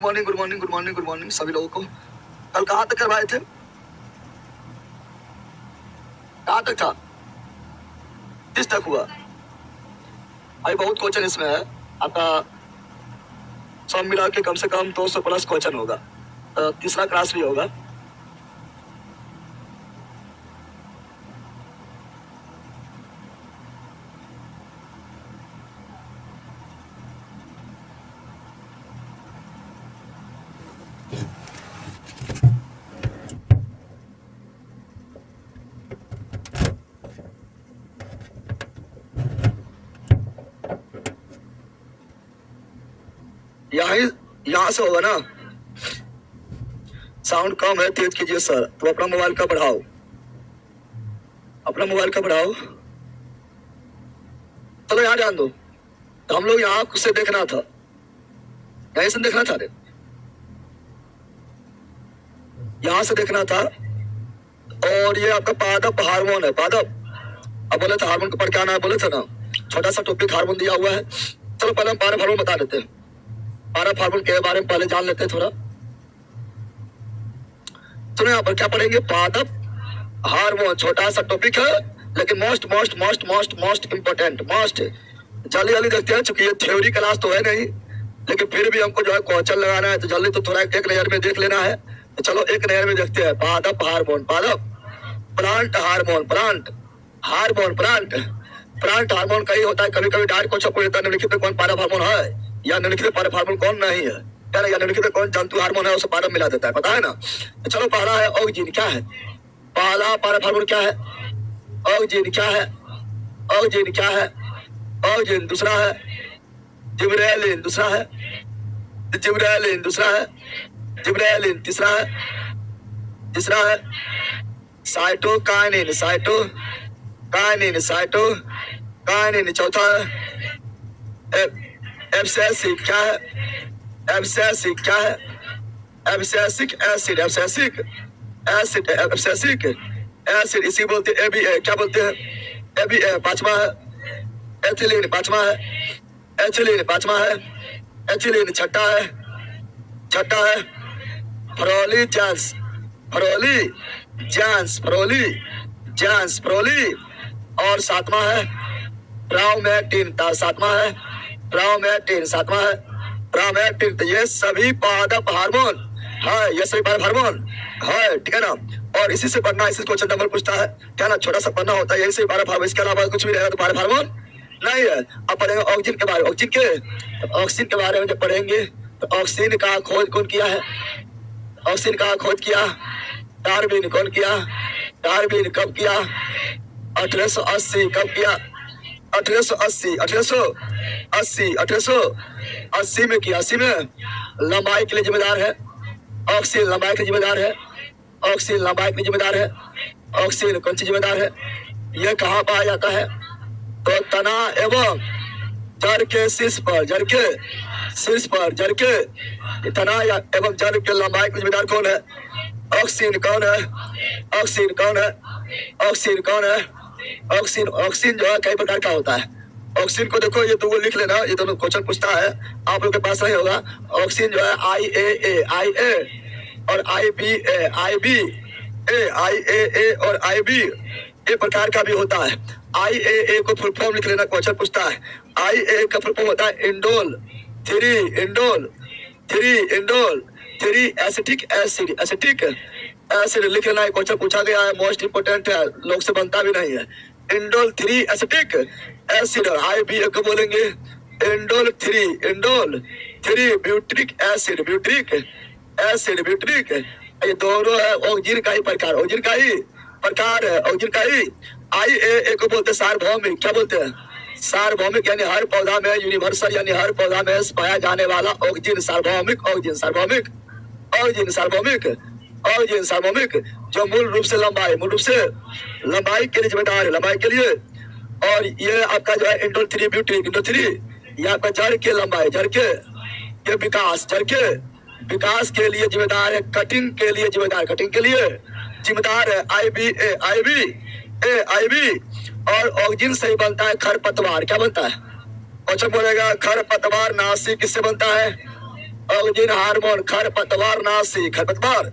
Morning good morning good morning good morning सभी लोगों को। कल कहाँ तक करवाए थे? कहाँ तक था? किस तक हुआ? भाई बहुत क्वेश्चन इसमें है आपका। सब मिला के कम से कम 200 प्लस क्वेश्चन होगा। तीसरा क्लास भी होगा। यहाँ से होगा ना। साउंड कम है, तेज कीजिए सर। तो अपना मोबाइल का बढ़ाओ, अपना मोबाइल का बढ़ाओ। चलो यहाँ ध्यान दो। तो हम लोग यहाँ से देखना था, यहीं से देखना था। यहाँ से देखना था। और ये आपका पादप हार्मोन है, पादप। अब बोले थे हार्मोन को पढ़ के आना है, बोले थे ना। छोटा सा टॉपिक हार्मोन दिया हुआ है। चलो पहले हम पारप हार्मोन बता देते हैं। पारप हार्मोन के बारे में पहले जान लेते हैं थोड़ा। तो यहाँ पर क्या पढ़ेंगे? पादप हार्मोन छोटा सा टॉपिक है, लेकिन most most most most most important. Most जल्दी जल्दी देखते हैं, चूंकि ये थ्योरी क्लास तो है नहीं, लेकिन फिर भी हमको जो है क्वेश्चन लगाना है, तो जल्दी तो थोड़ा एक नजर में देख लेना है। तो चलो एक नजर में देखते हैं। पादप हार्मोन, पादप। Plant hormone, plant hormone, plant. Plant hormone कहीं होता है, कभी कभी डायरेक्ट क्वेश्चन पूछ लेता है निम्नलिखित में कौन पादप हार्मोन है या निम्नलिखित पादप हार्मोन कौन नहीं है, या निम्नलिखित में कौन जंतु हार्मोन है, उसे पादप मिला देता है, पता है ना। तो चलो पहला है ऑक्सीजन। क्या है पहला पादप हार्मोन? क्या है? ऑक्सीजन। क्या है? ऑक्सीजन। क्या है? ऑक्सीजन। दूसरा है जिबरेलिन, दूसरा है जिबरेलिन, दूसरा है जिबरेलिन, तीसरा है तीसरा है साइटोकाइनिन, साइटोकाइनिन, साइटोकाइनिन। चौथा है एब्सेसिक। क्या है? एब्सेसिक। क्या है? Abscisic acid, abscisic acid, abscisic acid. इसी बोलते हैं एबीए। क्या बोलते हैं? एबीए। पांचवा है एथिलीन, पांचवा है एथिलीन, पांचवा है एथिलीन। छठा है फ्रोली जैंस, फ्रोली जैंस, फ्रोली जैंस, फ्रोली। और सातवां है प्राउमेटिन, सातवां है प्राउमेटिन, सातवां है प्राउमेटिन। तो ये सभी पादप हार्मोन है, ये सभी पादप हार्मोन है, ठीक है ना। और इसी से पढ़ना, इसी क्वेश्चन नंबर पूछता है क्या ना, छोटा सा पढ़ना होता है, यही से पादप हार्मोन। इसके अलावा कुछ भी रहेगा तो पादप हार्मोन नहीं है। अब पढ़ेंगे ऑक्सीजन के बारे में। ऑक्सीजन के बारे में जब पढ़ेंगे तो ऑक्सीजन का खोज कौन किया है? ऑक्सीजन का खोज किया डार्विन। कौन किया? डार्विन। कब किया? 1880। कब किया? 1880, 1880, 1880 में किया। 80 में लंबाई के लिए जिम्मेदार है ऑक्सीजन, लंबाई के लिए जिम्मेदार है ऑक्सीजन, लंबाई के लिए जिम्मेदार है ऑक्सीजन। कौन सी जिम्मेदार है? यह कहाँ पाया जाता है? तो तना एवं जड़ के शीर्ष पर, जड़ के शीर्ष पर, जड़ के तना एवं जड़ के लंबाई के जिम्मेदार कौन है? ऑक्सीजन। कौन है? ऑक्सीजन। कौन है? ऑक्सीजन। कौन है? ऑक्सीजन। ऑक्सीजन जो है कई प्रकार का होता है। ऑक्सीजन को देखो, ये दो लिख लेना, ये दोनों क्वेश्चन पूछता है, आप लोग के पास नहीं होगा। ऑक्सीजन जो है IA और IA और IB ए प्रकार का भी होता है। IA को फुल फॉर्म लिख लेना, क्वेश्चन पूछता है। IA का फुल फॉर्म होता है indole 3 acetic acid, acetic acid लिख लेना। क्वेश्चन पूछा गया है, मोस्ट इंपोर्टेंट है, लोग से बनता भी नहीं है। Indole 3 acetic acid. और IB को बोलेंगे indole 3 butyric acid, butyric acid, butyric. ये दोनों है ऑक्सीजन का ही प्रकार, ऑक्सीजन का ही प्रकार है, ऑक्सीजन का ही। IA को बोलते हैं सार्वभौमिक। क्या बोलते हैं? सार्वभौमिक, यानी हर पौधा में यूनिवर्सल, यानी हर पौधा में पाया जाने वाला ऑक्सीजन। सार्वभौमिक ऑक्सीजन, सार्वभौमिक ऑक्सीजन, सार्वभौमिक ऑक्सीजन, सार्वभौमिक। जो मूल रूप से लंबाई के लिए जिम्मेदार है, लंबाई के लिए। और ये आपका जो है इंडोल 3 ब्यूट्रिक, इंडोल 3 ये आपका जड़ के लंबाई, जड़ के विकास, जड़ के विकास के लिए जिम्मेदार है। कटिंग के लिए जिम्मेदार, कटिंग के लिए जिम्मेदार है IB। और ऑक्सीजन से ही बनता है खरपतवार। क्या बनता है? क्वेश्चन बोलेगा खरपतवार नासिक किससे बनता है? ऑक्सीजन हार्मोन खरपतवार नासी खरपतवार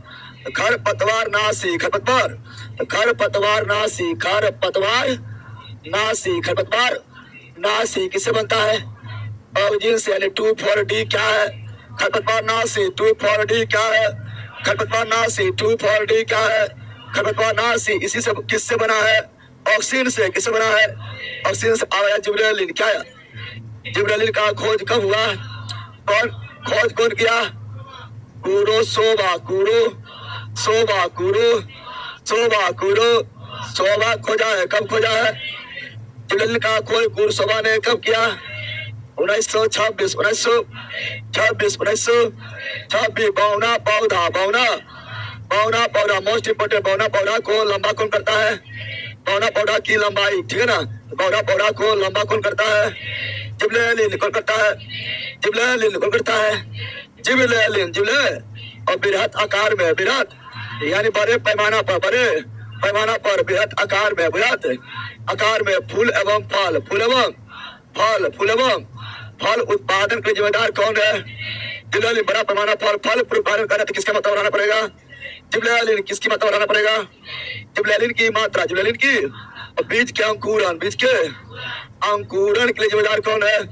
खरपतवार नासी खरपतवार खरपतवार नासी खरपतवार नासी खरपतवार नासी किससे बनता है? ऑक्सीजन से, यानी 2,4-D क्या है? खरपतवार नासी 2,4-D क्या है? खरपतवार नासी 2,4-D क्या है? खरपतवार नासी इसी से किससे बना है? ऑक्सीजन से। किससे बना है? ऑक्सीजन से। आया जिब्रेलिन। क्या है? जिब्रेलिन का खोज कब हुआ? खोज कौन किया? कुरोसोवा सोवा खोजा है। कब खोजा है? जिब्रेलिन का खोज कुरोसोवा ने कब किया? 1926 बौना पौधा मोस्ट इम्पोर्टेंट। बौना पौधा को लंबा कौन करता है? बौना पौधा की लंबाई, ठीक है ना? बौना पौधा को लंबा कौन करता है? जिब्रेलिन कौन करता है? जिब्रेलिन कौन करता है? जिब्रेलिन और बृहत आकार में, बृहत यानी बड़े पैमाना पर, बृहत आकार में, बृहत आकार में फूल एवं फल उत्पादन के जिम्मेदार कौन है? जिब्रेलिन। बड़ा पैमाना फल उत्पादन करना तो किसका मात्रा बढ़ाना पड़ेगा? जिब्रेलिन। किसकी मात्रा बढ़ाना पड़ेगा? जिब्रेलिन की मात्रा, जिब्रेलिन की। और बीज के अंकुरण के लिए जिम्मेदार कौन है?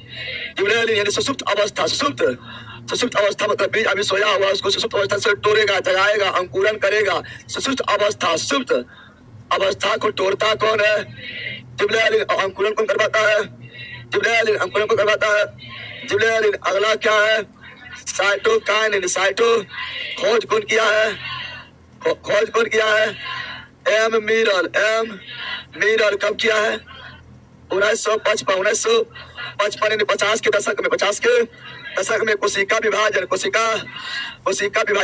जिब्रेलिन। यानी सुसुप्त अवस्था मतलब बीज अभी सोया हुआ, उसको सुसुप्त अवस्था से तोड़ेगा, जगाएगा, अंकुरण करेगा। सुसुप्त अवस्था को तोड़ता कौन है? जिब्रेलिन। अंकुरण कौन करवाता है? जिब्रेलिन अंकुरण को करवाता है। जिब्रेलिन। अगला क्या है? साइटोकाइनिन। खोज कौन किया है? खोज कौन किया है? एम मीरल कब किया है? 1955 यानी 50 के दशक में कोशिका विभाजन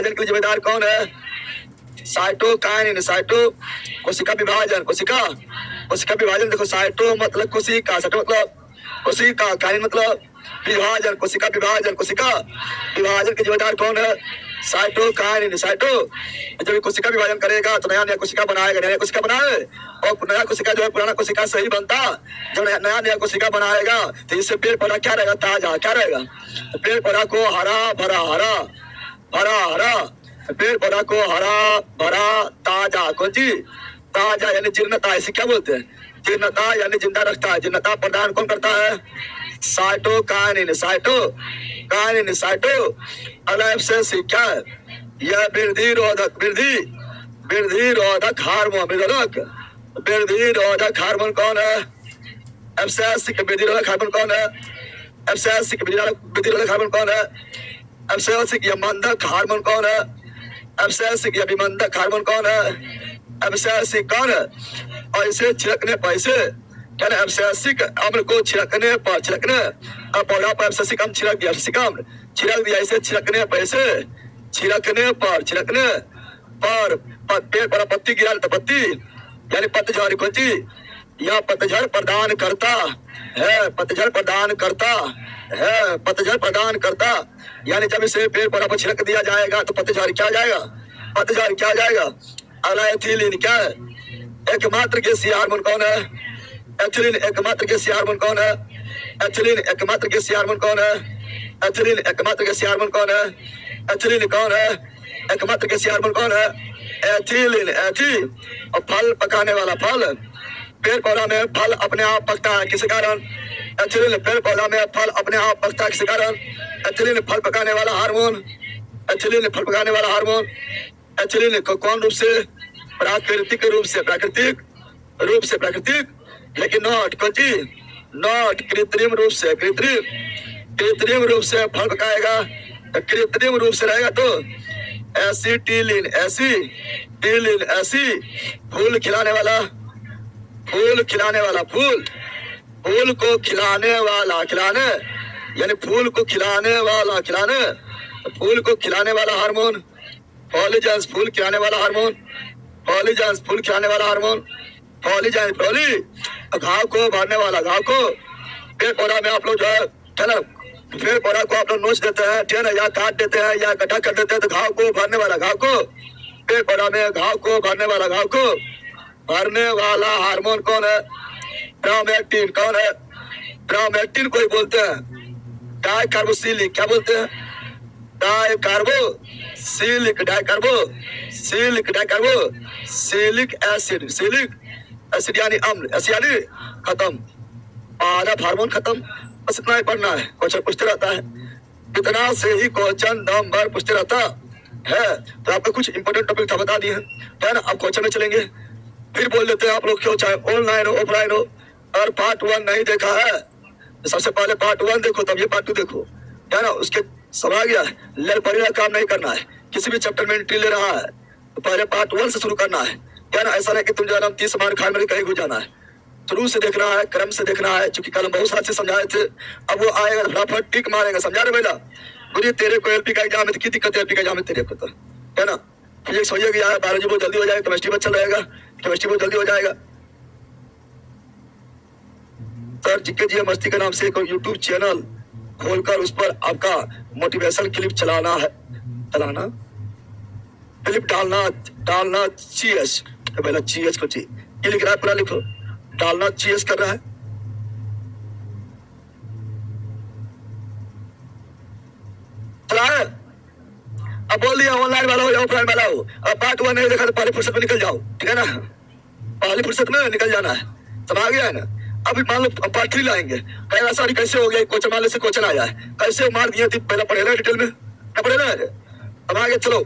के लिए जिम्मेदार कौन है? साइटोकाइनिन। कोशिका विभाजन देखो, साइटो मतलब कोशिका, काइनिन मतलब विभाजन, कोशिका विभाजन के जिम्मेदार कौन है? साइटोकाइनिन। जब कोशिका विभाजन करेगा तो नया कोशिका बनाएगा, नया कोशिका बनाए, और नया कोशिका जो है पुराना कोशिका से ही बनता। जब नया कोशिका बनाएगा तो इससे पेड़ पौधा क्या रहेगा? ताजा। क्या रहेगा? पेड़ पौधा को हरा भरा पेड़ पौधा को हरा भरा ताजा। कौन सी? ताजा यानी जीर्णता। इसे क्या बोलते हैं? जीर्णता यानी जिंदा रखता है। जीर्णता प्रदान कौन करता है? साइटोकाइनिन। अलाइव से क्या है? यह वृद्धि रोधक हार्मोन कौन है? एब्सेसिक वृद्धि रोधक हार्मोन कौन है? एब्सेसिक या मंदक हार्मोन कौन है? एब्सेसिक या विमंदक हार्मोन कौन है? एब्सेसिक कौन है? और इसे छिड़कने पर, एब्सेसिक अम्ल को छिड़कने पर पौधा पर एब्सेसिक अम्ल छिड़क दिया, इसे छिड़कने पर पेड़ पर पत्ती गिरा तो पत्ती यानी पतझड़। कौन सी? यह पतझड़ प्रदान करता यानी जब इसे पेड़ पौधा पर छिड़क दिया जाएगा तो पतझड़ क्या जाएगा? अगला एथिलीन। क्या है? एकमात्र गैसीय हार्मोन कौन है? एथिलीन। एकमात्र गैसीय हार्मोन कौन है? एथिलीन एकमात्र गैसीय हार्मोन कौन है? एकमात्र गैसीय हार्मोन कौन है? एथिलीन। और फल पकाने वाला पेड़ पौधा में फल अपने आप पकता है किस कारण? एथिलीन। पेड़ पौधा में फल अपने आप पकता है किस कारण? एथिलीन फल पकाने वाला हार्मोन। एथिलीन को कौन रूप से? प्राकृतिक लेकिन नॉट कृत्रिम रूप से फल पकाएगा। कृत्रिम रूप से रहेगा तो एसिटिलीन फूल खिलाने वाला फूल को खिलाने वाला यानी फूल को खिलाने वाला हार्मोन पॉलीजेंस। फूल खिलाने वाला हार्मोन पॉलीजेंस। घाव को भरने वाला, घाव को पेड़ पौधा में आप लोग जो है पेड़ पौधा को आप लोग नोच देते हैं, ठीक है ना, या काट देते हैं या गड्ढा कर देते हैं, तो घाव को भरने वाला पेड़ पौधा में घाव को भरने वाला हार्मोन कौन है? ब्रामेक्टिन। कौन है? ब्रामेक्टिन को ही बोलते हैं डाइकार्बोक्सिलिक। क्या बोलते हैं? डाइकार्बो सिलिक डाइकार्बो सिलिक डाइकार्बो सिलिक एसिड यानी अम्ल, एसिड यानी खत्म, आधा हार्मोन खत्म। बस इतना ही पढ़ना है, क्वेश्चन पूछते रहता है, इतना से ही क्वेश्चन दम भर पूछते रहता है। तो आपको कुछ इंपोर्टेंट टॉपिक था बता दिए हैं, है ना। अब क्वेश्चन में चलेंगे, फिर बोल देते हैं आप लोग क्यों, चाहे ऑनलाइन हो ऑफलाइन हो, और पार्ट 1 नहीं देखा है सबसे पहले पार्ट 1 देखो, तब ये पार्ट 2 देखो, है ना। उसके समझ गया, लड़ पड़ेगा काम नहीं करना है, किसी भी चैप्टर में एंट्री ले रहा है तो पहले पार्ट 1 से शुरू करना है, क्या ना। ऐसा नहीं कि तुम जो है ना 30 मार खान में कहीं घुस जाना है, शुरू से देखना है, क्रम से देखना है। चूंकि कल हम बहुत साथ से समझाए थे, अब वो आएगा फटाफट टिक मारेगा, समझा रहे बेला। बोलिए तेरे को एलपी का एग्जाम है, की दिक्कत है एलपी का एग्जाम में तेरे को, तो है ना। फिजिक्स हो गया, बायोलॉजी बहुत जल्दी हो जाएगा, केमिस्ट्री अच्छा रहेगा, केमिस्ट्री बहुत जल्दी हो जाएगा। सर जीके जी मस्ती के नाम से एक यूट्यूब चैनल खोलकर उस पर आपका मोटिवेशन क्लिप चलाना है, चलाना क्लिप डालना चीएस, पहला चीएस को ची ये लिख रहा है, पूरा लिखो, डालना चीएस कर रहा है। चला है, अब बोल दिया ऑनलाइन वाला हो या ऑफलाइन वाला हो, अब पार्ट 1 नहीं देखा तो पहली फुर्सत में निकल जाओ, ठीक है ना, पहली फुर्सत में निकल जाना है, समझ गया है ना। अभी मान लो पार्ट 3 लाएंगे, कहेगा सर कैसे हो गया, क्वेश्चन मान लो से क्वेश्चन आया है, कैसे मार दिए थी, पहले पढ़ेगा डिटेल में, क्या पढ़ेगा, अब आगे चलो।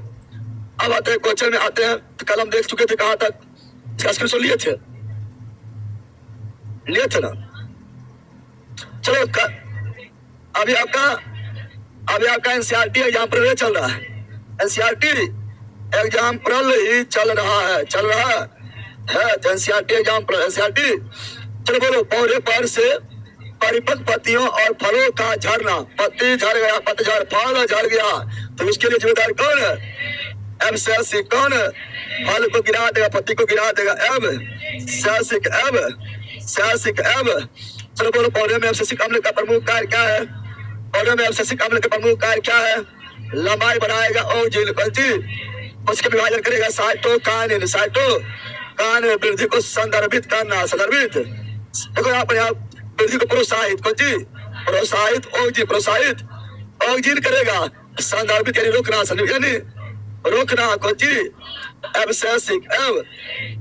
अब आते हैं क्वेश्चन में, आते हैं तो कल हम देख चुके थे कहाँ तक, इसका स्क्रीनशॉट लिए थे ना। चलो अभी आपका एनसीईआरटी एग्जाम पर चल रहा है, एनसीईआरटी एग्जाम पर ही चल रहा है तो एनसीईआरटी एग्जाम पर एनसीईआरटी। चलो बोलो, पौधे पर से परिपक्व पत्तियों और फलों का झड़ना, पत्ती झड़ गया, पतझड़ फल झड़ गया, तो इसके लिए जिम्मेदार कौन है, एब से कौन है, फल को गिरा देगा, पत्ती को गिरा देगा, एब सैसिक एब। चलो बोलो, पौधे में एब्सिसिक अम्ल का प्रमुख कार्य क्या है, पौधे में एब्सिसिक अम्ल का प्रमुख कार्य क्या है, लंबाई बढ़ाएगा और जील कल्टी, उसके विभाजन करेगा साइटोकाइनिन वृद्धि को संदर्भित करना, संदर्भित देखो यहाँ पर, यहाँ वृद्धि को प्रोत्साहित ऑक्जिन करेगा, संदर्भित यानी रोकना, यानी रोकना कोची एब्सेसिक एब।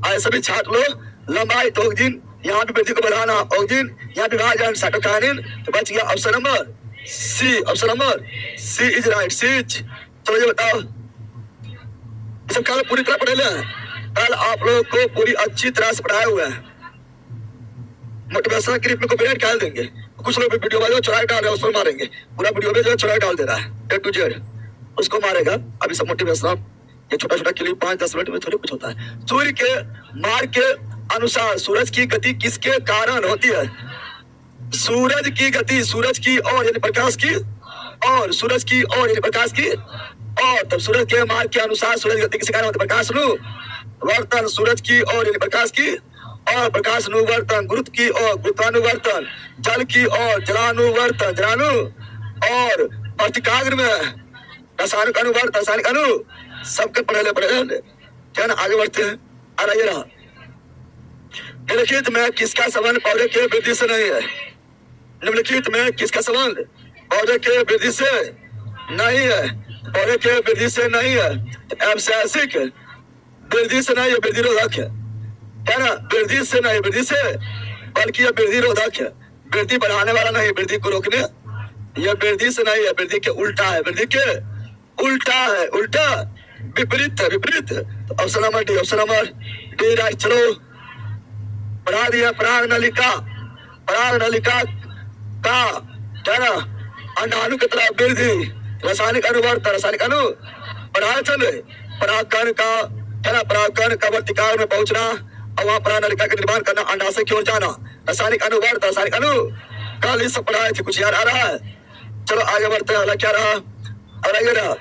ऐसा भी छाट लो, लंबाई तो ऑक्जिन, यहाँ पे वृद्धि को बढ़ाना ऑक्जिन, यहाँ विभाजन साइटोकाइनिन, तो बच गया option number C is right, सीच। चलो ये बताओ, सब कल पूरी तरह पढ़े ले, कल आप लोग को पूरी अच्छी तरह से पढ़ाए हुए हैं, मोटिवेशन क्लिप में कॉपीराइट डाल देंगे, कुछ लोग वीडियो वाले चुराई डाल रहे हैं, उसको मारेंगे, पूरा वीडियो में जो चुराई डाल दे रहा है A to Z, उसको मारेगा। अभी सब मोटिवेशन ये छोटा छोटा क्लिप 5-10 मिनट में थोड़ी कुछ होता है। सूर्य के मार्ग के अनुसार सूरज की गति किसके कारण होती है, सूरज की गति, सूरज की ओर यानी प्रकाश की, और सूरज की ओर यानी प्रकाश की, और तब सूरज के मार्ग के अनुसार सूरज की गति किसके कारण होती है, प्रकाशानुवर्तन, सूरज की ओर यानी प्रकाश की, और प्रकाशानुवर्तन, गुरुत्व की ओर गुरुत्वानुवर्तन, जल की ओर जलानुवर्तन, जलानु, और प्रतिकाग्र में रासायनिक अनुवर्तन, रासायनिक अनु, सबके पढ़े क्या ना। आगे बढ़ते हैं, आ रहा ये रहा, निम्नलिखित में किसका संबंध पौधे के वृद्धि से नहीं है, निम्नलिखित में किसका संबंध पौधे के वृद्धि से नहीं है, पौधे के वृद्धि से नहीं है, एब्सेसिक वृद्धि से नहीं है, वृद्धि रोधक है ना, वृद्धि से नहीं, वृद्धि से बल्कि यह वृद्धि रोधक है, वृद्धि बढ़ाने वाला नहीं, वृद्धि को रोकने, यह वृद्धि से नहीं है, वृद्धि के उल्टा है, वृद्धि के उल्टा है, उल्टा विपरीत है, विपरीत। तो ऑप्शन नंबर डी राइट। चलो बढ़ा दिया, पराग नलिका का क्या ना, अंडाणु की तरफ वृद्धि, रासायनिक अनुवर्तन, रासायनिक अनु बढ़ाए चले, परागकण का है ना, परागकण का वर्तिकाग्र में पहुंचना, और वहां पराग नलिका का निर्माण करना, अंडाशय की ओर जाना, रासायनिक अनुवर्तन, रासायनिक अनु, कल ये सब पढ़ाए थे, कुछ याद आ रहा है। चलो आगे बढ़ते हैं, अगला क्या रहा, और ये रहा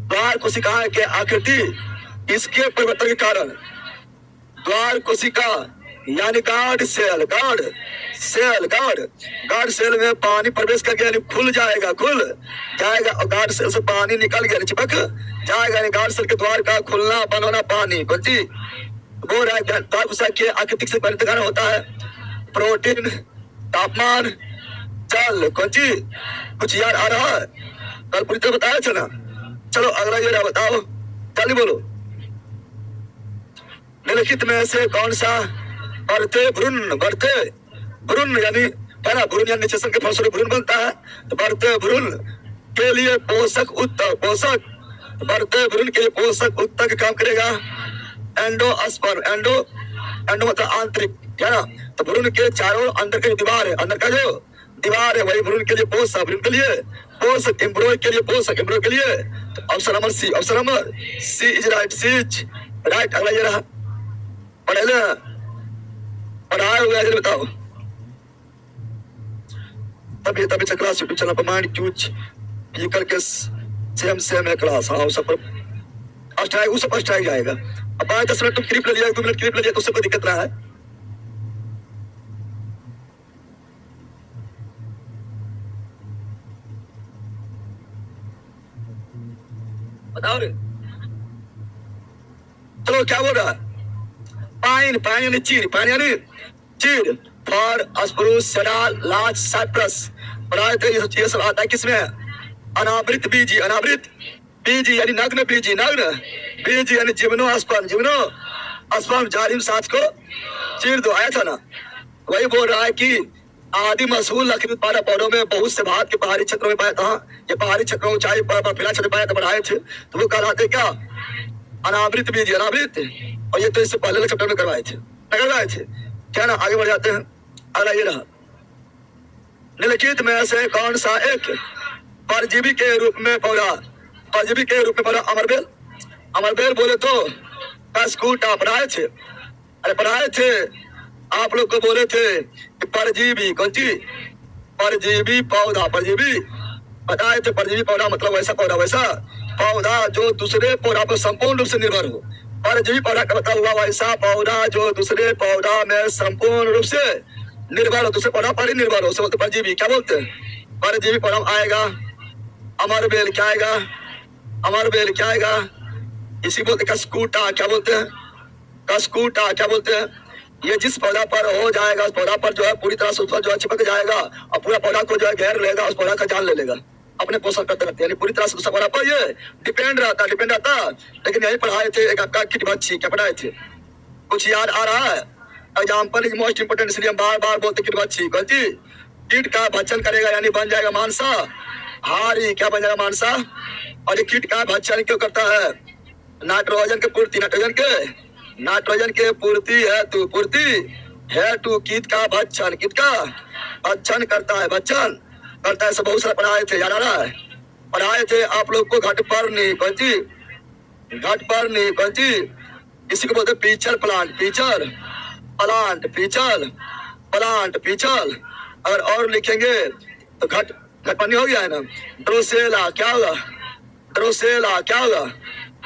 द्वार कोशिकाएं के आकृति इसके परिवर्तन के कारण, द्वार कोशिका यानी गार्ड सेल में पानी प्रवेश करके यानी खुल जाएगा, और गार्ड सेल से पानी निकल गया, चिपक जाएगा, यानी गार्ड सेल के द्वार का खुलना बंद होना, पानी कौन सी वो रहा। द्वार कोशिका के आकृति से परिवर्तन कारण होता है प्रोटीन, तापमान, जल, कौन सी कुछ याद आ रहा है, कल पूरी तरह बताया था ना। चलो अगला ये रहा, बताओ जल्दी बोलो। निम्नलिखित में से कौन सा बढ़ते भ्रूण यानी है ना, भ्रूण यानी निषेचन के फलस्वरूप भ्रूण बनता है। तो बढ़ते भ्रूण के लिए पोषक बढ़ते भ्रूण के लिए पोषक उत्तक काम करेगा एंडोस्पर्म। एंडो मतलब आंतरिक, है ना। तो भ्रूण के चारों अंदर का जो दीवार है, अंदर का जो दीवार है वही भ्रूण के लिए पोषक, भ्रूण के लिए पोषक, एम्ब्रियो के लिए पोषक, एम्ब्रियो के लिए। तो option number C, option number C is right, C is right. अगला ये रहा, पढ़े पढ़ाए हुए आगे बताओ। तभी क्लास यूट्यूब चैनल पर माइंड क्यूज फिजिकल के सेम है क्लास। हाँ सब पर फर्स्ट आएगा, उस फर्स्ट आएगा आएगा। अब 5-10 मिनट तुम क्लिप ले लिया, 2 मिनट क्लिप ले लिया तो उससे कोई दिक्कत रहा है। बताओ रे, चलो क्या बोल रहा है। पाइन यानी चीड़, पाइन यानी चीड़। Fir spruce, cedar, larch, cypress. पढ़ाए थे ये सब आता है किसमें? अनावृत बीजी, अनावृत बीजी यानी नग्न बीजी, नग्न बीजी यानी जिम्नोस्पर्म जालिम सांस को चीर दो, आया था ना। वही बोल रहा है कि आदि मशहूर लकड़ी उत्पादक पौधों में बहुत से भारत के पहाड़ी क्षेत्रों में पाया था। ये पहाड़ी क्षेत्रों में ऊंचाई पर बर्फीला क्षेत्र पाया था, बढ़ाए थे। तो वो कहलाते क्या? अनावृत बीजी, अनावृत। और ये तो इससे पहले चैप्टर में करवाए थे, करवाए थे क्या ना। आगे बढ़ जाते हैं, अगला ये रहा। निम्नलिखित में से कौन सा एक परजीवी के रूप में पौधा, परजीवी के रूप में पौधा? अमरबेल। अमरबेल बोले तो कस्कूटा, पढ़ाए थे, अरे पढ़ाए थे आप लोग को, बोले थे कि परजीवी कौन सी? परजीवी पौधा, परजीवी बताए थे। परजीवी पौधा मतलब वैसा पौधा, वैसा पौधा जो दूसरे पौधा पर संपूर्ण रूप से निर्भर हो। परजीवी पौधा का मतलब हुआ वैसा पौधा जो दूसरे पौधा में संपूर्ण रूप से निर्भर हो, दूसरे पौधा पर ही निर्भर हो, उसे बोलते परजीवी। क्या बोलते हैं? परजीवी पौधा आएगा। अमरबेल क्या आएगा? अमरबेल क्या आएगा? इसी बोलते कस्कूटा, क्या बोलते हैं? कस्कूटा क्या बोलते हैं? ये जिस पौधा पर हो जाएगा उस पौधा पर जो है पूरी तरह से जो है चिपक जाएगा और पूरा पौधा को जो है घेर लेगा, उस पौधा का जान ले लेगा, अपने पोषण करते रहते हैं। यानी पूरी तरह से दूसरा पौधा पर ये डिपेंड रहता। लेकिन यही पढ़ाए थे एक आपका किट बच्ची, क्या पढ़ाए थे? कुछ याद आ रहा है? एग्जाम्पल इज मोस्ट इंपोर्टेंट, इसलिए हम बार बार बोलते किट बच्ची। कौन सी? कीट का भक्षण करेगा यानी बन जाएगा मांसाहारी। क्या बन जाएगा? मांसा। और ये कीट का भक्षण क्यों करता है? नाइट्रोजन की पूर्ति, नाइट्रोजन के पूर्ति है तू कीट का भक्षण, कीट का भक्षण करता है, भक्षण करता है। सब बहुत सारा पढ़ाए थे, याद आ रहा है? पढ़ाए थे आप लोग को घटपर्णी, कौन सी? घटपर्णी कौन सी? इसी को बोलते पीचल प्लांट, पीचल प्लांट, पीचल प्लांट, पीचल। अगर और लिखेंगे तो घटपर्णी हो गया है ना। ड्रोसेला क्या होगा? ड्रोसेला क्या होगा?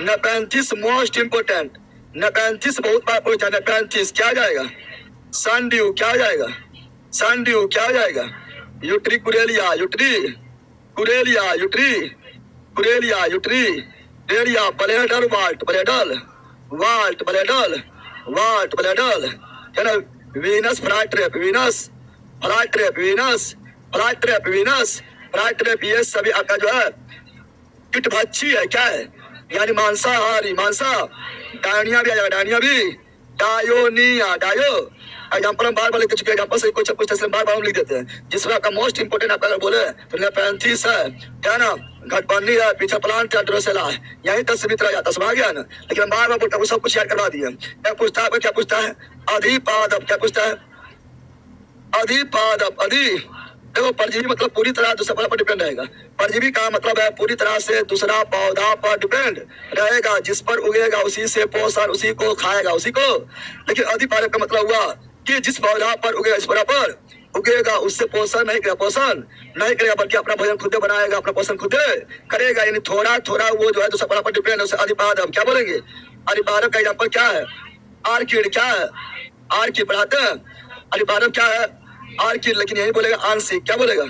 नेपेंथिस मोस्ट इंपोर्टेंट, नेपेंथिस बहुत बार पूछा। नेपेंथिस क्या जाएगा? सनड्यू क्या जाएगा? सनड्यू क्या जाएगा? Utricularia, utricularia, utricularia, utricularia. Bladderwort, bladderwort, bladderwort, bladder, है ना। Venus flytrap, Venus flytrap, Venus flytrap, Venus flytrap. ये सभी आपका जो है कीट भक्षी है, क्या है? यानी मांसाहारी, मांसा। डायनिया भी आ जाएगा, डायनिया भी, डायोनिया, डायो। एग्जाम्पल हम बार बार लिख चुके हैं, एग्जाम्पल से कुछ बार बार हम लिख देते हैं। जिसमें आपका मोस्ट इंपोर्टेंट आपका अगर बोले तो नेपेंथिस है, क्या ना, घटपर्णी है, पीछा प्लांट है, ड्रोसेला है। यही तक सीमित रह जाता, समझ गया ना। लेकिन हम बार बार बोलते हैं, सब कुछ याद करवा दिए। क्या पूछता है? क्या पूछता है? अधिपादप, क्या पूछता है? अधिपादप, अधि देखो परजीवी मतलब पूरी तरह दूसरे पौधा पर डिपेंड रहेगा। परजीवी का मतलब है पूरी तरह से दूसरा पौधा पर डिपेंड रहेगा, जिस पर उगेगा उसी से पोषण, उसी को खाएगा, उसी को। लेकिन अधिपादप का मतलब हुआ कि जिस पौधा पर उगेगा, इस पौधा पर उगेगा उससे पोषण नहीं करेगा, पोषण नहीं करेगा, बल्कि अपना भोजन खुद बनाएगा, अपना पोषण खुद करेगा। यानी थोड़ा थोड़ा वो जो है दूसरा पौधा पर डिपेंड है, उसे अधिपादप क्या बोलेंगे? अधिपादप का एग्जाम्पल क्या है? आर्किड, क्या है? आर्किड पढ़ाते हैं। अधिपादप क्या है? आर्किड। लेकिन यही बोलेगा आंशिक, क्या बोलेगा?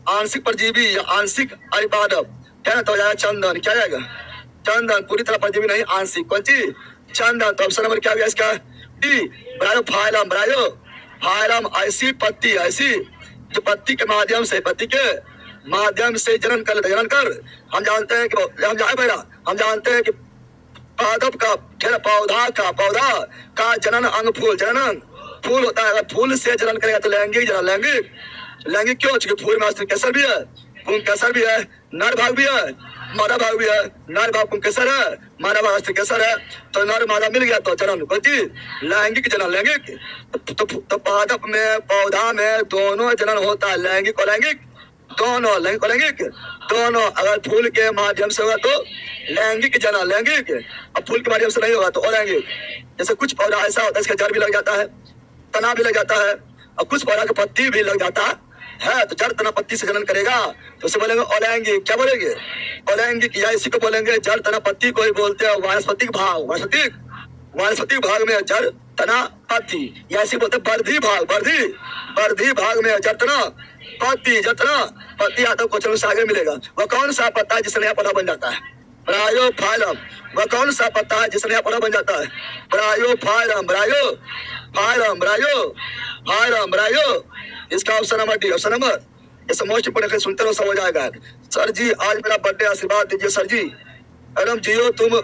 आंशिक परजीवी या आंशिक अधिपादप, क्या ना। तो जाएगा चंदन, क्या जाएगा? चंदन पूरी तरह परजीवी नहीं, आंशिक। कौन सी? चंदन। तो ऑप्शन नंबर क्या हो गया इसका? डी। बनायो फाइलम, बनायो फाइलम। ऐसी पत्ती, ऐसी जो पत्ती के माध्यम से, पत्ती के माध्यम से जनन कर हम जानते हैं कि हम जानते हैं कि पादप का पौधा का जनन अंग फूल, जनन अंग फूल होता है। अगर फूल से जनन करेगा तो लैंगिक जनन, लैंगिक क्यों? क्योंकि फूल में अस्त्र भी है, पुंकेसर भी है, नर भाग भी है, मादा भाग भी है। नर भाग पुंकेसर है, मादा भाग अस्त्र है। तो नर मादा मिल गया तो जनन बची, लैंगिक जनन, लैंगिक। तो पादप में पौधा में दोनों जनन होता है, लैंगिक और लैंगिक दोनों, लैंगिक और लैंगिक दोनों। अगर फूल के माध्यम से होगा तो लैंगिक जनन, लैंगिक। अब फूल के माध्यम से नहीं होगा तो अलैंगिक। जैसे कुछ पौधा ऐसा होता है इसका जड़ भी लग जाता है, तना भी लग जाता है, और कुछ पौधा का पत्ती भी लग जाता है। तो जड़ तना पत्ती से जनन करेगा तो उसे बोलेंगे अलैंगिक। क्या बोलेंगे? अलैंगिक। या इसी को बोलेंगे जड़ तना पत्ती को ही बोलते हैं वानस्पतिक भाग, वानस्पतिक भाग में जड़ तना पत्ती, या इसी बोलते हैं वर्धी भाग में जड़ तना पत्ती आता है। क्वेश्चन से आगे मिलेगा। वह कौन सा पत्ता है जिसने यहाँ पौधा बन जाता है? ब्रायोफाइलम। वह कौन सा पत्ता है जिसने यहाँ पौधा बन जाता है? ब्रायोफाइलम, ब्रायो। इसका option number D, option number. इसे मोस्ट इंपोर्टेंट सुनते रहो, सब हो जाएगा। सर जी आज मेरा बर्थडे, आशीर्वाद दीजिए सर जी। मैडम जियो तुम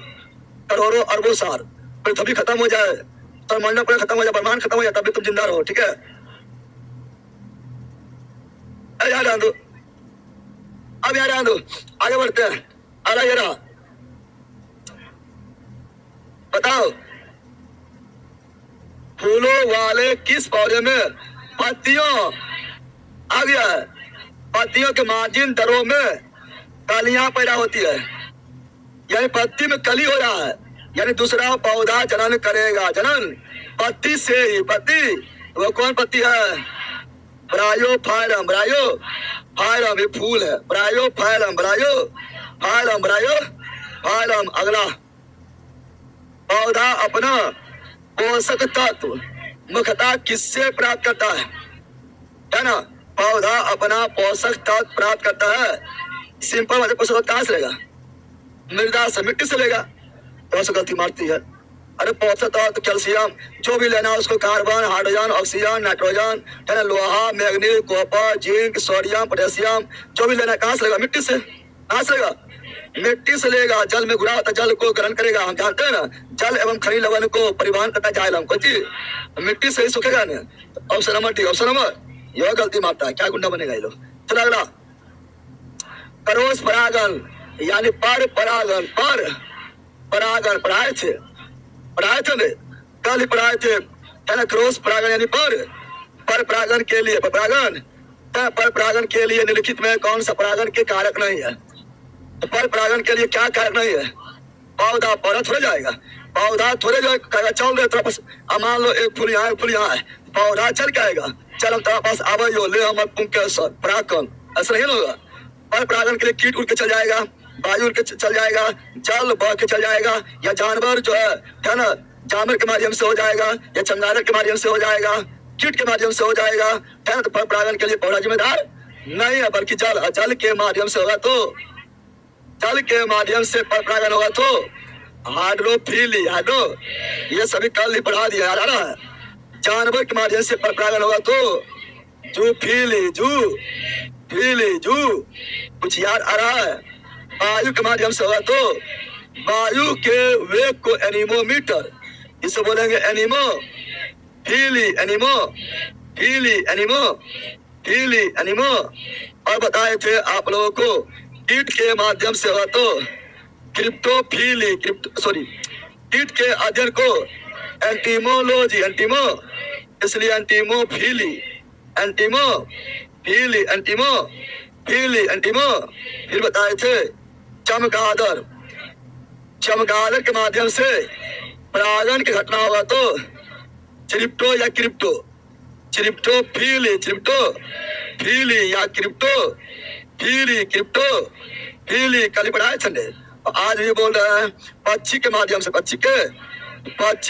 करोड़ों अरबों साल, पृथ्वी खत्म हो जाए, मंडल पर खत्म हो जाए, ब्रह्मांड खत्म हो जाए, तभी तुम जिंदा रहो, ठीक है? याद दो, अब याद दो, आगे बढ़ते हैं। अरे ये रहा, बताओ फूलों वाले किस पौधे में पत्तियों आ गया है? पत्तियों के मार्जिन दरों में कलियां पैदा होती है, यानी पत्ती में कली हो रहा है, यानी दूसरा पौधा जनन करेगा। जनन पत्ती से ही, पत्ती वो कौन पत्ती है? ब्रायोफाइलम, ये फूल है। ब्रायोफाइलम। अगला, पौधा अपना पोषक तत्व मुख्यतः किससे प्राप्त करता है ना? पौधा अपना पोषक तत्व प्राप्त करता है, सिंपल मतलब पोषक तत्व कहाँ से लेगा? मृदा से, मिट्टी से लेगा। तो गलती मारती है। अरे पोषक तत्व कैल्शियम जो भी लेना उसको, कार्बन, हाइड्रोजन, ऑक्सीजन, नाइट्रोजन, है ना, लोहा, manganese, copper, zinc, sodium, potassium, जो भी लेना कहाँ से लेगा? मिट्टी से। कहाँ से लेगा? मिट्टी से लेगा। जल में घुला होता, जल को ग्रहण करेगा। हम जानते हैं ना, जल एवं खनिज लवण को परिवहन करता जाए हम कोई मिट्टी से ही सूखेगा ना। Option number D, option number. यह गलती मारता है, क्या गुंडा बनेगा ये लोग। चलो अगला, क्रॉस परागण यानी पर परागण, पढ़ाए थे ने, कल ही पढ़ाए थे, है ना। क्रॉस परागण यानी पर परागण के लिए, पर परागण के लिए निम्नलिखित में कौन सा परागण के कारक नहीं है? पर परागण के लिए क्या कारक नहीं है? पौधा थोड़े जाएगा, पौधा थोड़े जो चल रहे तरफ, मान लो एक फूल यहाँ है, एक फूल यहाँ है, पौधा चल के आएगा। चल हम तेरे पास आवे जो ले हम परागण, ऐसा नहीं होगा। पर परागण के लिए कीट उड़ के चल जाएगा, वायु उड़ के चल जाएगा, जल बह के चल जाएगा, या जानवर जो है ना, जानवर के माध्यम से हो जाएगा, या चमगादड़ के माध्यम से हो जाएगा, कीट के माध्यम से हो जाएगा, है ना। तो पर परागण के लिए पौधा जिम्मेदार नहीं है, बल्कि जल के माध्यम से होगा। तो जल के माध्यम से पर परागण होगा तो हाइड्रोफिली, ये सभी कल ही पढ़ा दिया जा रहा है। जानवर के माध्यम से पर परागण होगा तो जू कुछ याद आ रहा है। वायु के माध्यम से होगा तो वायु के वेग को एनीमोमीटर, इसे बोलेंगे एनीमो। और बताए थे आप लोगों को कीट के माध्यम से होगा तो कीट के अध्ययन को एंटीमोलॉजी, इसलिए एंटीमो। फिर बताए थे चमगादड़ के माध्यम से परागण की घटना होगा तो चिरिप्टो या क्रिप्टोफीली कल पढ़ाए थे। आज भी बोल रहे हैं पक्षी के माध्यम से, पक्षी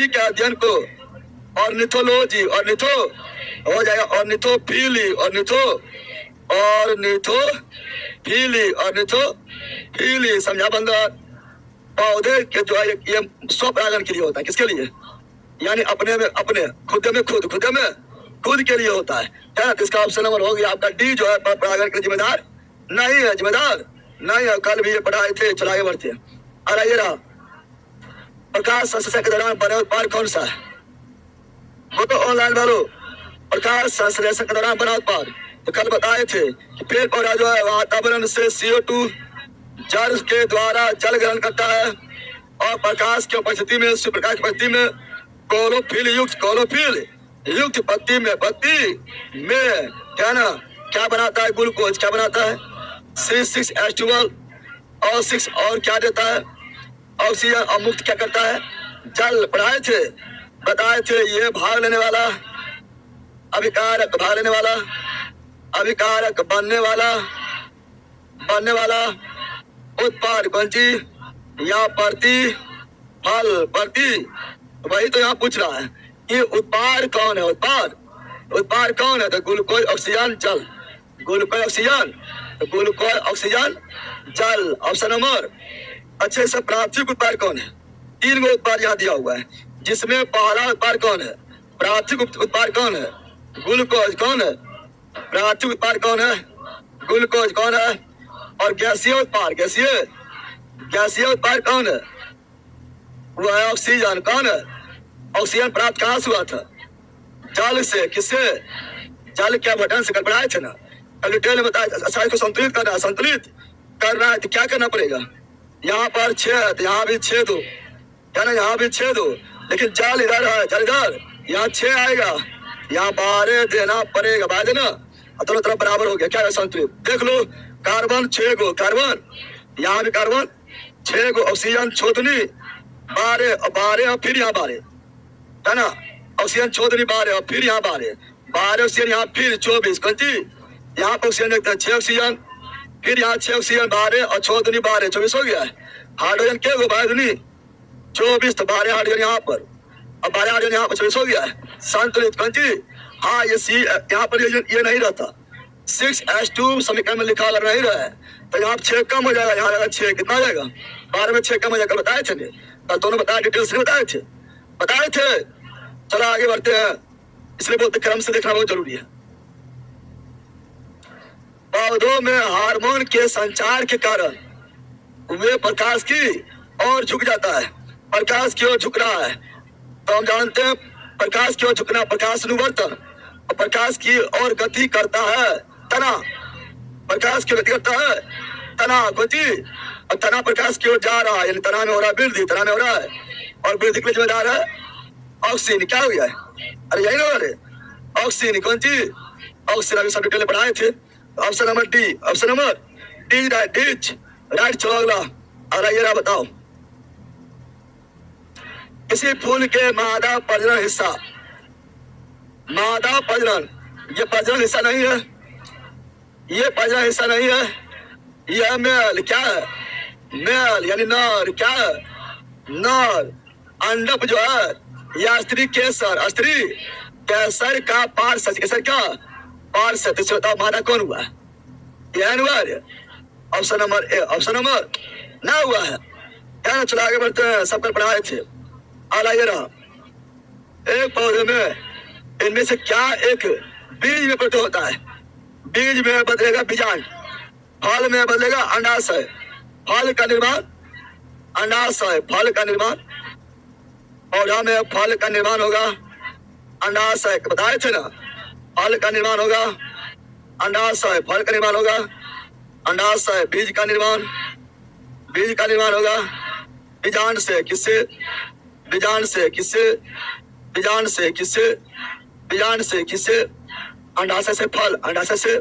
के अध्ययन को ऑर्निथोलॉजी, हो जाएगा ऑर्निथोफीली। समझा बंदा? पौधे के जो है ये स्वपरागण के लिए होता है। किसके लिए? यानी अपने खुद के लिए होता है ना। तो इसका ऑप्शन नंबर हो गया आपका डी, जो है परागण के जिम्मेदार नहीं है जिम्मेदार, नहीं है। कल भी ये पढ़ाए थे, चलाए बढ़ते हैं। और ये रहा प्रकाश संश्लेषण के दौरान बने उत्पाद कौन सा है? वो तो ऑनलाइन भरो। प्रकाश संश्लेषण के दौरान बना उत्पाद तो कल बताए थे कि पेड़ पौधा जो है वातावरण से CO2 जल के द्वारा जल ग्रहण करता है और प्रकाश की उपस्थिति में, सूर्यप्रकाश की उपस्थिति में क्लोरोफिल युक्त पत्ती में क्या ना क्या बनाता है? ग्लूकोज। क्या बनाता है? C6H12 और 6 और क्या देता है? ऑक्सीजन। और मुक्त क्या करता है? जल। पढ़ाए थे, बताए थे ये भाग लेने वाला, अभिकारक भाग लेने वाला, अभिकारक बनने वाला उत्पाद कौन चीज? या फल प्रति। वही तो यहाँ पूछ रहा है कि उत्पाद कौन है? उत्पाद कौन है? तो ग्लूकोज, ऑक्सीजन, जल। ग्लूकोज, ऑक्सीजन, जल। Option number. अच्छे से प्राथमिक उत्पाद कौन है? 3 गो उत्पाद यहाँ दिया हुआ है, जिसमें पहला उत्पाद कौन है? प्राथमिक उत्पाद कौन है? ग्लूकोज। कौन है? प्राथमिक उत्पाद कौन है? ग्लूकोज। कौन है? और गैसीय उत्पाद कौन है? वो है ऑक्सीजन। कौन है? ऑक्सीजन प्राप्त कहाँ से हुआ था? जल से। किससे? जल क्या बटन से? कल पढ़ाए थे ना, कल डिटेल में बताया। अच्छा, इसको संतुलित करना है तो क्या करना पड़ेगा? यहाँ पर 6 है तो यहाँ भी 6 दो, क्या ना? यहाँ भी 6 दो, लेकिन जल इधर है, जल इधर, यहाँ 6 आएगा, यहाँ 12 देना पड़ेगा। बाय देना, दोनों तरफ बराबर हो गया। क्या है? संतुलित। देख लो, कार्बन 6 गो, कार्बन, यहाँ भी कार्बन 6 गो, ऑक्सीजन छोदनी 12 और फिर यहाँ 12, है ना? ऑक्सीजन छोदनी 12 और फिर यहाँ 12 ऑक्सीजन, यहाँ फिर 24। कौन सी? यहाँ पर ऑक्सीजन देखते हैं 6 ऑक्सीजन, फिर यहाँ 6 ऑक्सीजन 12 और छोदनी 12, 24 हो गया है। हाइड्रोजन क्या गो? बायदनी 24, तो 12 हाइड्रोजन यहाँ पर और 12 हाइड्रोजन यहाँ पर, 24 हो गया है। संतुलित। कौन सी? हाँ, ये सी यहाँ पर ये नहीं रहता, 6H2 समीकरण में लिखा अगर नहीं रहा है तो यहाँ 6 कम हो जाएगा, यहाँ 6 कितना आ जाएगा? 12 में 6 कम हो जाएगा। बताए थे कल, दोनों बताए, डिटेल से बताए थे। चलो आगे बढ़ते हैं, इसलिए बोलते क्रम से देखना बहुत जरूरी है। पौधों में हार्मोन के संचार के कारण वे प्रकाश की ओर झुक जाता है। प्रकाश की ओर झुक रहा है तो हम जानते हैं प्रकाश की ओर झुकना, प्रकाश अनुवर्तन। और प्रकाश की ओर गति करता है तना। प्रकाश की गति करता है तना। गति और तना प्रकाश की ओर जा रहा है, यानी तना में हो रहा है वृद्धि, तना में हो रहा है। और वृद्धि के लिए जिम्मेदार है ऑक्सीजन। क्या हो गया है? अरे यही ना, अरे ऑक्सीजन। कौन चीज? ऑक्सीजन। अभी सब डिटेल पढ़ाए थे। Option number D, right. चलो अगला, अरे ये रहा, बताओ किसी फूल के मादा प्रजनन हिस्सा, मादा प्रजनन, ये प्रजनन हिस्सा नहीं है, ये प्रजनन हिस्सा नहीं है, यह मेल। क्या है? मेल यानी नर। क्या है? नर। अंडप जो है या स्त्री केसर, स्त्री केसर का पार्षद, केसर का पार्षद। इससे बताओ मादा कौन हुआ? यह हुआ है option number A. Option number ना हुआ है, क्या ना? चलो आगे बढ़ते हैं, सबका पढ़ाए थे। आला ये रहा, एक पौधे में इनमें से क्या एक बीज में परिवर्तित होता है? बीज में बदलेगा बीजांड, फल में बदलेगा अंडाशय, फल का निर्माण, अंडाशय, फल का निर्माण, पौधा में फल का निर्माण होगा, अंडाशय। बताए थे ना, फल का निर्माण होगा, अंडाशय, फल का निर्माण होगा, अंडाशय, बीज का निर्माण होगा, बीजांड से। किससे? बीजांड से। किससे? बीजांड से। किससे? बीजांड से। किससे? अंडाशय से फल, अंडाशय से।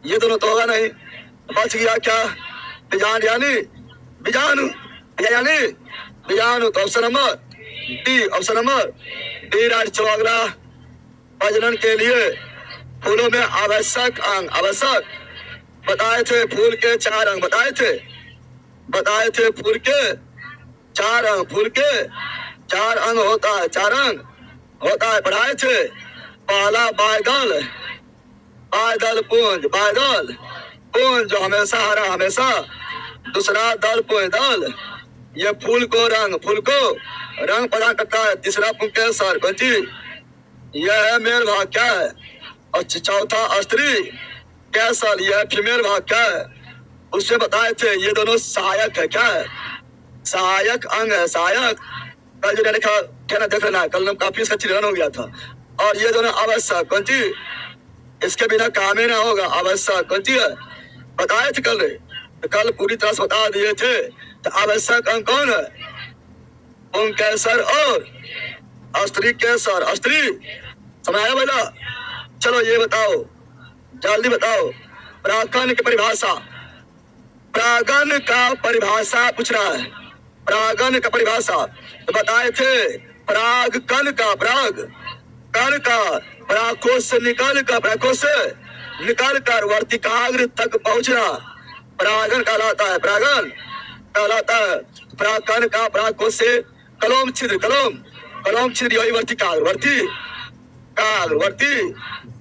ये दोनों तो होगा नहीं, बच गया क्या? बीजांड यानी बीजाणु, यानी बीजाणु। तो option number D, option number D right. चलो अगला, प्रजनन के लिए फूलों में आवश्यक अंग, आवश्यक बताए थे फूल के 4 अंग, बताए थे फूल के 4 अंग, फूल के 4 अंग होता है, 4 अंग होता है। पढ़ाए थे पहला बायदल, बायदल पुंज, बायदल पुंज जो हमेशा हरा, हमेशा। दूसरा दल पुंज, दल ये फूल को रंग प्रदान करता है। तीसरा पुंज केसर, कौन चीज? यह है मेल भाग। क्या है? और चौथा स्त्री केसर, यह फीमेल भाग। क्या है? उसमें बताए थे ये दोनों सहायक है। क्या है? सहायक अंग है, सहायक। कल जो लिखा थे ना, देख लेना, कल काफी इसका चिल्ड्रन हो गया था। और ये दोनों आवश्यक, कौन सी? इसके बिना काम ही ना होगा, आवश्यक कौन सी है? बताए थे कल, तो कल पूरी तरह से बता दिए थे। तो आवश्यक अंग कौन है? पुंकेसर और स्त्री केसर। स्त्री समझ आया बोला? चलो ये बताओ, जल्दी बताओ, प्रागण की परिभाषा। प्रागण का परिभाषा पूछ रहा है, प्रागण का परिभाषा। तो बताए थे प्राग कण का, प्राग कण का प्राकोश से निकल कर, प्राकोश से निकल कर वर्तिकाग्र तक पहुंचना प्रागण कहलाता है। प्रागण कहलाता है। प्रागण का प्राकोश से कलोम छिद्र, कलोम छिद्र यही वर्तिकाग्र, वर्ती काग्र, वर्ती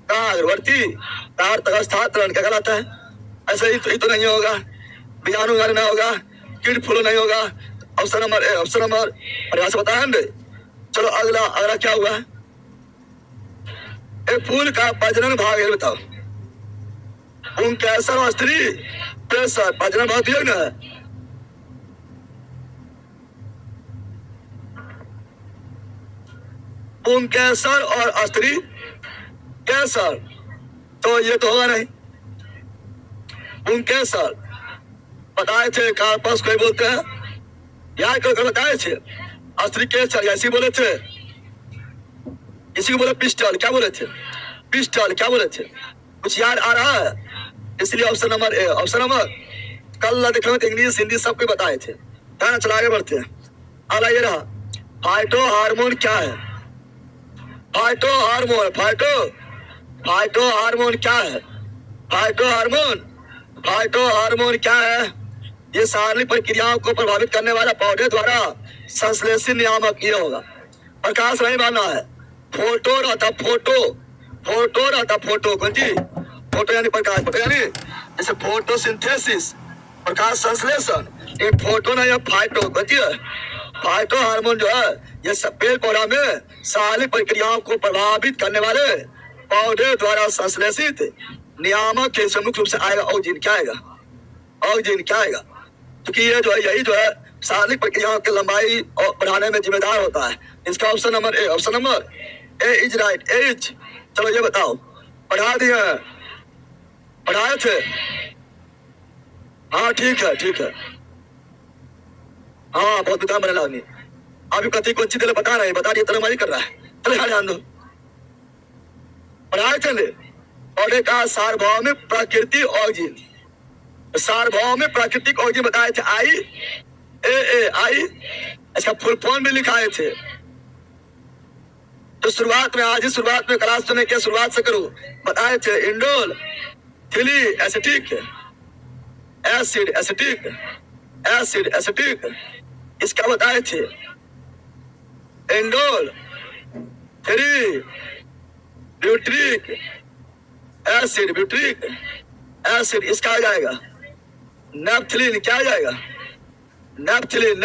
काग्र, वर्ती तार तक स्थान क्या कहलाता है? ऐसे ही तो नहीं होगा, बीजाणु नहीं होगा, कीट फूलो नहीं होगा। ऑप्शन नंबर परिभाषा बताया हमने। चलो अगला क्या हुआ? एक फूल का प्रजनन भाग है, बताओ। पुंकेसर और स्त्री केसर प्रजनन भाग दिया ना? पुंकेसर और स्त्री केसर, तो ये तो होगा नहीं। पुंकेसर बताए थे, कार्पस कोई बोलते हैं, याद करो बताए थे। स्त्री केसर ऐसी बोले थे, इसी को बोले पिस्टल, क्या बोले थे? पिस्टल क्या बोले थे? कुछ याद आ रहा है? इसलिए option number A, option number कल देखो इंग्लिश हिंदी सब कुछ बताए थे। है ना? चला आगे बढ़ते हैं। अगला ये रहा, फाइटो हार्मोन क्या है? फाइटो हार्मोन, फाइटो हार्मोन क्या है? फाइटो हार्मोन क्या है? ये शारीरिक प्रक्रियाओं को प्रभावित करने वाला पौधे द्वारा संश्लेषित नियामक ये होगा। प्रकाश नहीं मानना है। फोटो रहता, फोटो रहता, फोटो कौन जी? फोटो यानी प्रकाश, फोटो यानी जैसे फोटोसिंथेसिस, प्रकाश संश्लेषण। ये फोटो ना, या फाइटो कौन जी है? फाइटो हार्मोन जो है ये सब पेड़ पौधा में शारीरिक प्रक्रियाओं को प्रभावित करने वाले पौधे द्वारा संश्लेषित नियामक के मुख्य रूप से आएगा। ऑक्सीजन क्या आएगा? ऑक्सीजन क्या आएगा? क्योंकि ये जो है यही जो है शारीरिक प्रक्रियाओं की लंबाई और बढ़ाने में जिम्मेदार होता है। इसका option number A, option number A is right, A is. चलो ये बताओ, पढ़ा दिए, पढ़ाए थे? हाँ ठीक है। हाँ बहुत विधान बने लागनी। अभी कथी कौन सी बता रहे, बता दिए तरह कर रहा है। चलो यहाँ ध्यान दो, पढ़ाए चले। पौधे का सार्वभौमिक प्राकृतिक ऑक्सीजन, सार्वभौमिक प्राकृतिक ऑक्सीजन बताए थे आई। इसका फुल फॉर्म भी लिखाए थे। तो शुरुआत में, आज ही शुरुआत में क्लास सुनने के शुरुआत से करूं, बताए थे इंडोल थिली एसिटिक एसिड, एसिटिक इसका बताए थे इंडोल थ्री ब्यूट्रिक एसिड, इसका आ जाएगा नेपथिलीन। क्या आ जाएगा? नेपथिलीन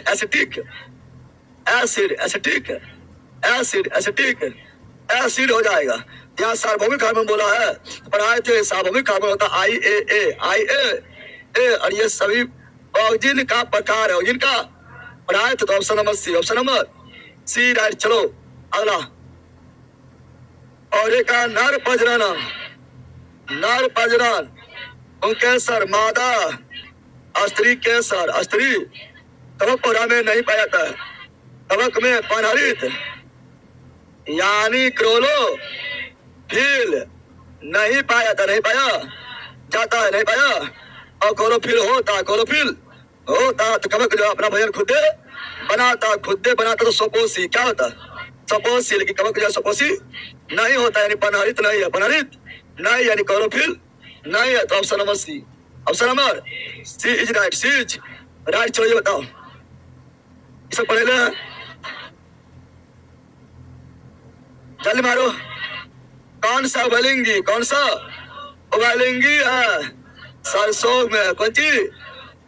एसिटिक एसिड हो जाएगा। यहाँ सार्वभौमिक हार्मोन बोला है, पढ़ाए थे सार्वभौमिक हार्मोन होता आई ए, और ये सभी ऑक्सीजन का प्रकार है। ऑक्सीजन का पढ़ाए थे, तो option number C, option number C right. चलो अगला, और एक नर प्रजनन पुंकेसर मादा, स्त्री केसर। स्त्री कवक पौधा में नहीं पाया जाता है, कवक में पनहरित यानी क्लोरोफिल नहीं पाया जाता, नहीं पाया जाता है, नहीं पाया। और क्लोरोफिल होता तो कवक जो अपना भोजन खुद बनाता तो सपोसी क्या होता? सपोसी। लेकिन कवक जो सपोसी नहीं होता, यानी पनहरित नहीं है, यानी क्लोरोफिल नहीं है। तो option number C, option number C is right, C is right. चलो ये बताओ, सब पढ़े ले, जल्दी मारो। कौन सा उभयलिंगी है? सरसों में कौन सी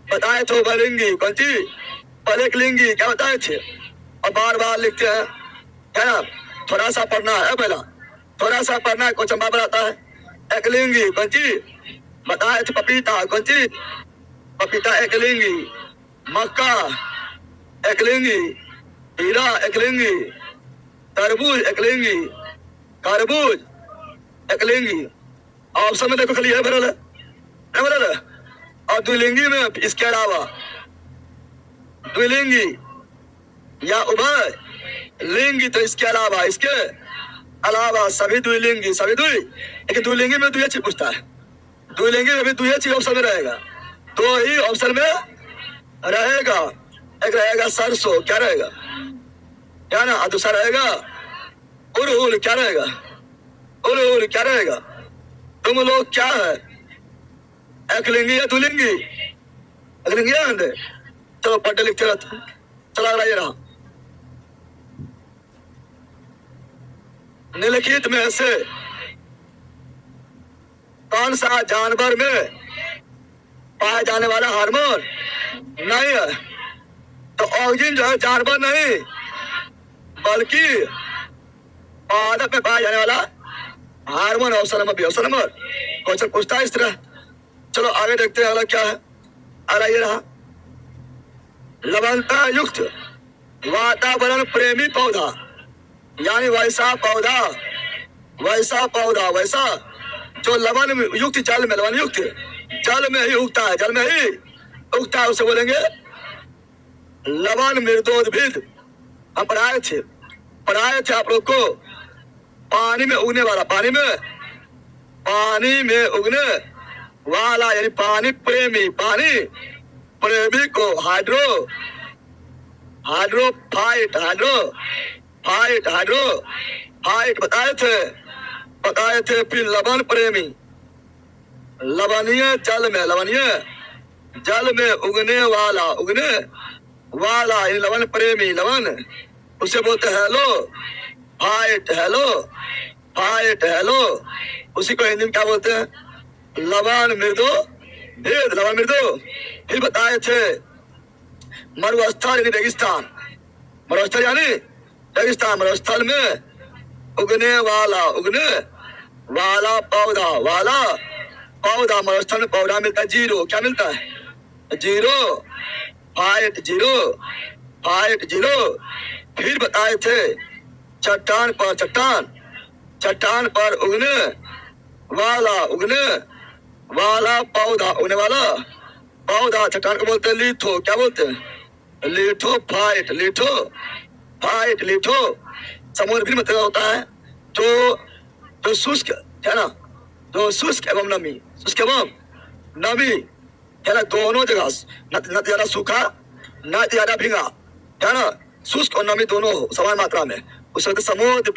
बताए थे? उभयलिंगी कौन सी? पलकलिंगी क्या बताए थे? और बार बार लिखते हैं, है ना? थोड़ा सा पढ़ना है, पहला थोड़ा सा पढ़ना है, क्वेश्चन बार आता है। एकलिंगी कौन सी? बताए थे पपीता, कौन सी? पपीता एकलिंगी, मक्का एकलिंगी, हीरा एकलिंगी, तरबूज एकलिंगी, खरबूज एकलिंगी। ऑप्शन में देखो खाली है भरल है भरल है। और द्विलिंगी में इसके अलावा द्विलिंगी या उभय लिंगी, तो इसके अलावा सभी द्विलिंगी, सभी द्वि, लेकिन द्विलिंगी में द्वि चीज पूछता है, द्विलिंगी में भी द्वि चीज ऑप्शन में रहेगा, तो ही ऑप्शन में रहेगा। एक रहेगा सरसों, क्या रहेगा, क्या ना, दूसरा रहेगा उड़हुल, क्या रहेगा, उड़हुल क्या रहेगा। तुम लोग क्या है, एकलिंगी या द्विलिंगी? एकलिंगी है। चलो पढ़ते लिखते रहते, चला अगला ये रहा। निम्नलिखित में से कौन सा जानवर में पाया जाने वाला हार्मोन नहीं है? तो ऑक्सीजन जो है जानवर नहीं, बल्कि पादप में पाया जाने वाला hormone. Option number B, option number. Question पूछता है इस तरह। चलो आगे देखते हैं अगला क्या है। अगला ये रहा, लवणता युक्त वातावरण प्रेमी पौधा, यानी वैसा पौधा वैसा जो लवण युक्त जल में, लवण युक्त जल में ही उगता है, जल में ही उगता है, उसे बोलेंगे लवण मृदोद्भिद। हम पढ़ाए थे आप लोग को, पानी में उगने वाला, पानी में उगने वाला यानी पानी प्रेमी को हाइड्रोफाइट बताए थे। फिर लवण प्रेमी, लवणीय जल में उगने वाला यानी लवण प्रेमी, लवण उसे बोलते हैं हेलो। उसी को हिंदी में क्या बोलते हैं, लवण मृदो भेद। फिर बताए थे मरुस्थल यानी रेगिस्तान, मरुस्थल में उगने वाला पौधा मरुस्थल में पौधा मिलता है जीरो, क्या मिलता है, जीरो। फिर बताए थे चट्टान पर उगने वाला पौधा चट्टान को बोलते हैं लिथो, क्या बोलते हैं, लिथो। समुद्र भी मतलब होता है तो शुष्क है ना, तो शुष्क एवं नमी है ना, दोनों जगह, न ज्यादा सूखा न ज्यादा भींगा, है ना, शुष्क और नमी दोनों हो समान मात्रा में, उस वक्त समुद्र।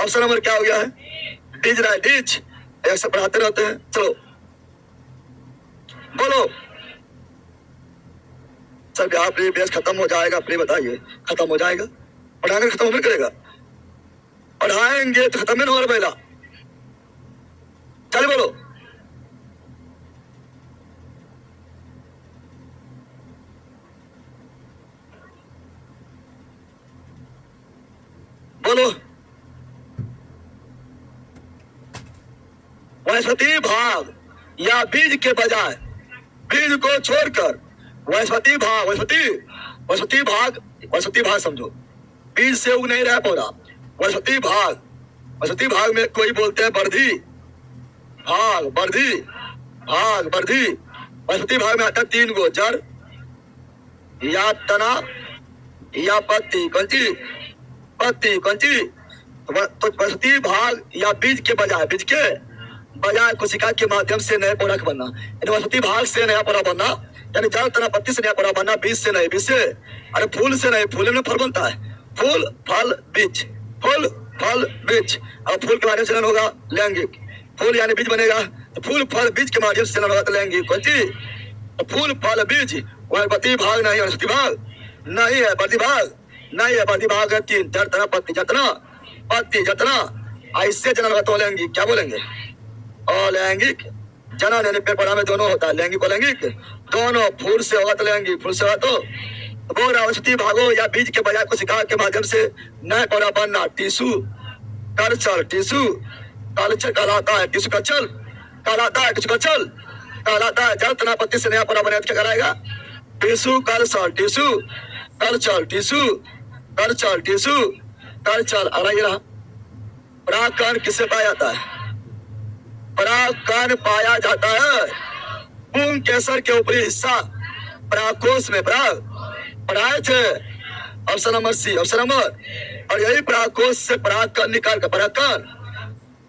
ऑप्शन नंबर क्या हो गया है, डिज। ऐसे पढ़ाते रहते हैं। चलो बोलो सर, आप बेस खत्म हो जाएगा, प्लीज बताइए, खत्म हो जाएगा, पढ़ाएंगे खत्म नहीं करेगा, पढ़ाएंगे तो खत्म नहीं होगा पहला। चल बोलो, वनस्पति भाग या बीज के बजाय, बीज को छोड़कर वनस्पति भाग समझो, बीज से उग नहीं रहा पौधा। वनस्पति भाग में कोई बोलते हैं वर्धी भाग। वनस्पति भाग में आता 3 गो, जड़ या तना या पत्ती, कौन सी, तो वनस्पति भाग या बीज के बजाय कोशिका के माध्यम से नया पौधा बनना, यानी वनस्पति भाग से नया पौधा बनना, यानी जड़ तना पत्ती से नया पौधा बनना, बीज से नहीं, अरे फूल से नहीं, फूल में फल बनता है, फूल फल बीज। अब फूल के माध्यम से होगा लैंगिक, फूल यानी बीज बनेगा, तो फूल फल बीज के माध्यम से होगा तो लैंगिक, कौन सी, तो फूल फल बीज। वनस्पति भाग नहीं, वनस्पति भाग नहीं है, वर्धी भाग है 3, जड़ तना पत्ती, जतना ऐसे जनन होगा तो लैंगिक, क्या बोलेंगे, अलैंगिक जनन, यानी पेड़ पौधा में दोनों होता है, लैंगिक और लैंगिक दोनों। फूल से होगा तो लैंगिक, फूल से होगा तो बोल रहा, वनस्पति भागों या बीज के बजाय कोशिका के माध्यम से नया पौधा बनना, टिश्यू कल्चर कहलाता है, टिश्यू कल्चर कहलाता है, किसको चल कहलाता है जल तनापत्ति से नया परा बने क्या कराएगा? टिशु कर चल टिशु कर चल टिशु कर चल टिशु कर चल। अरे ये रहा परागकण किससे पाया जाता है? परागकण पाया जाता है पुंग केसर के ऊपरी हिस्सा परागकोश में। पराग थे option number C, option number. और यही परागकोश से परागकण निकाल कर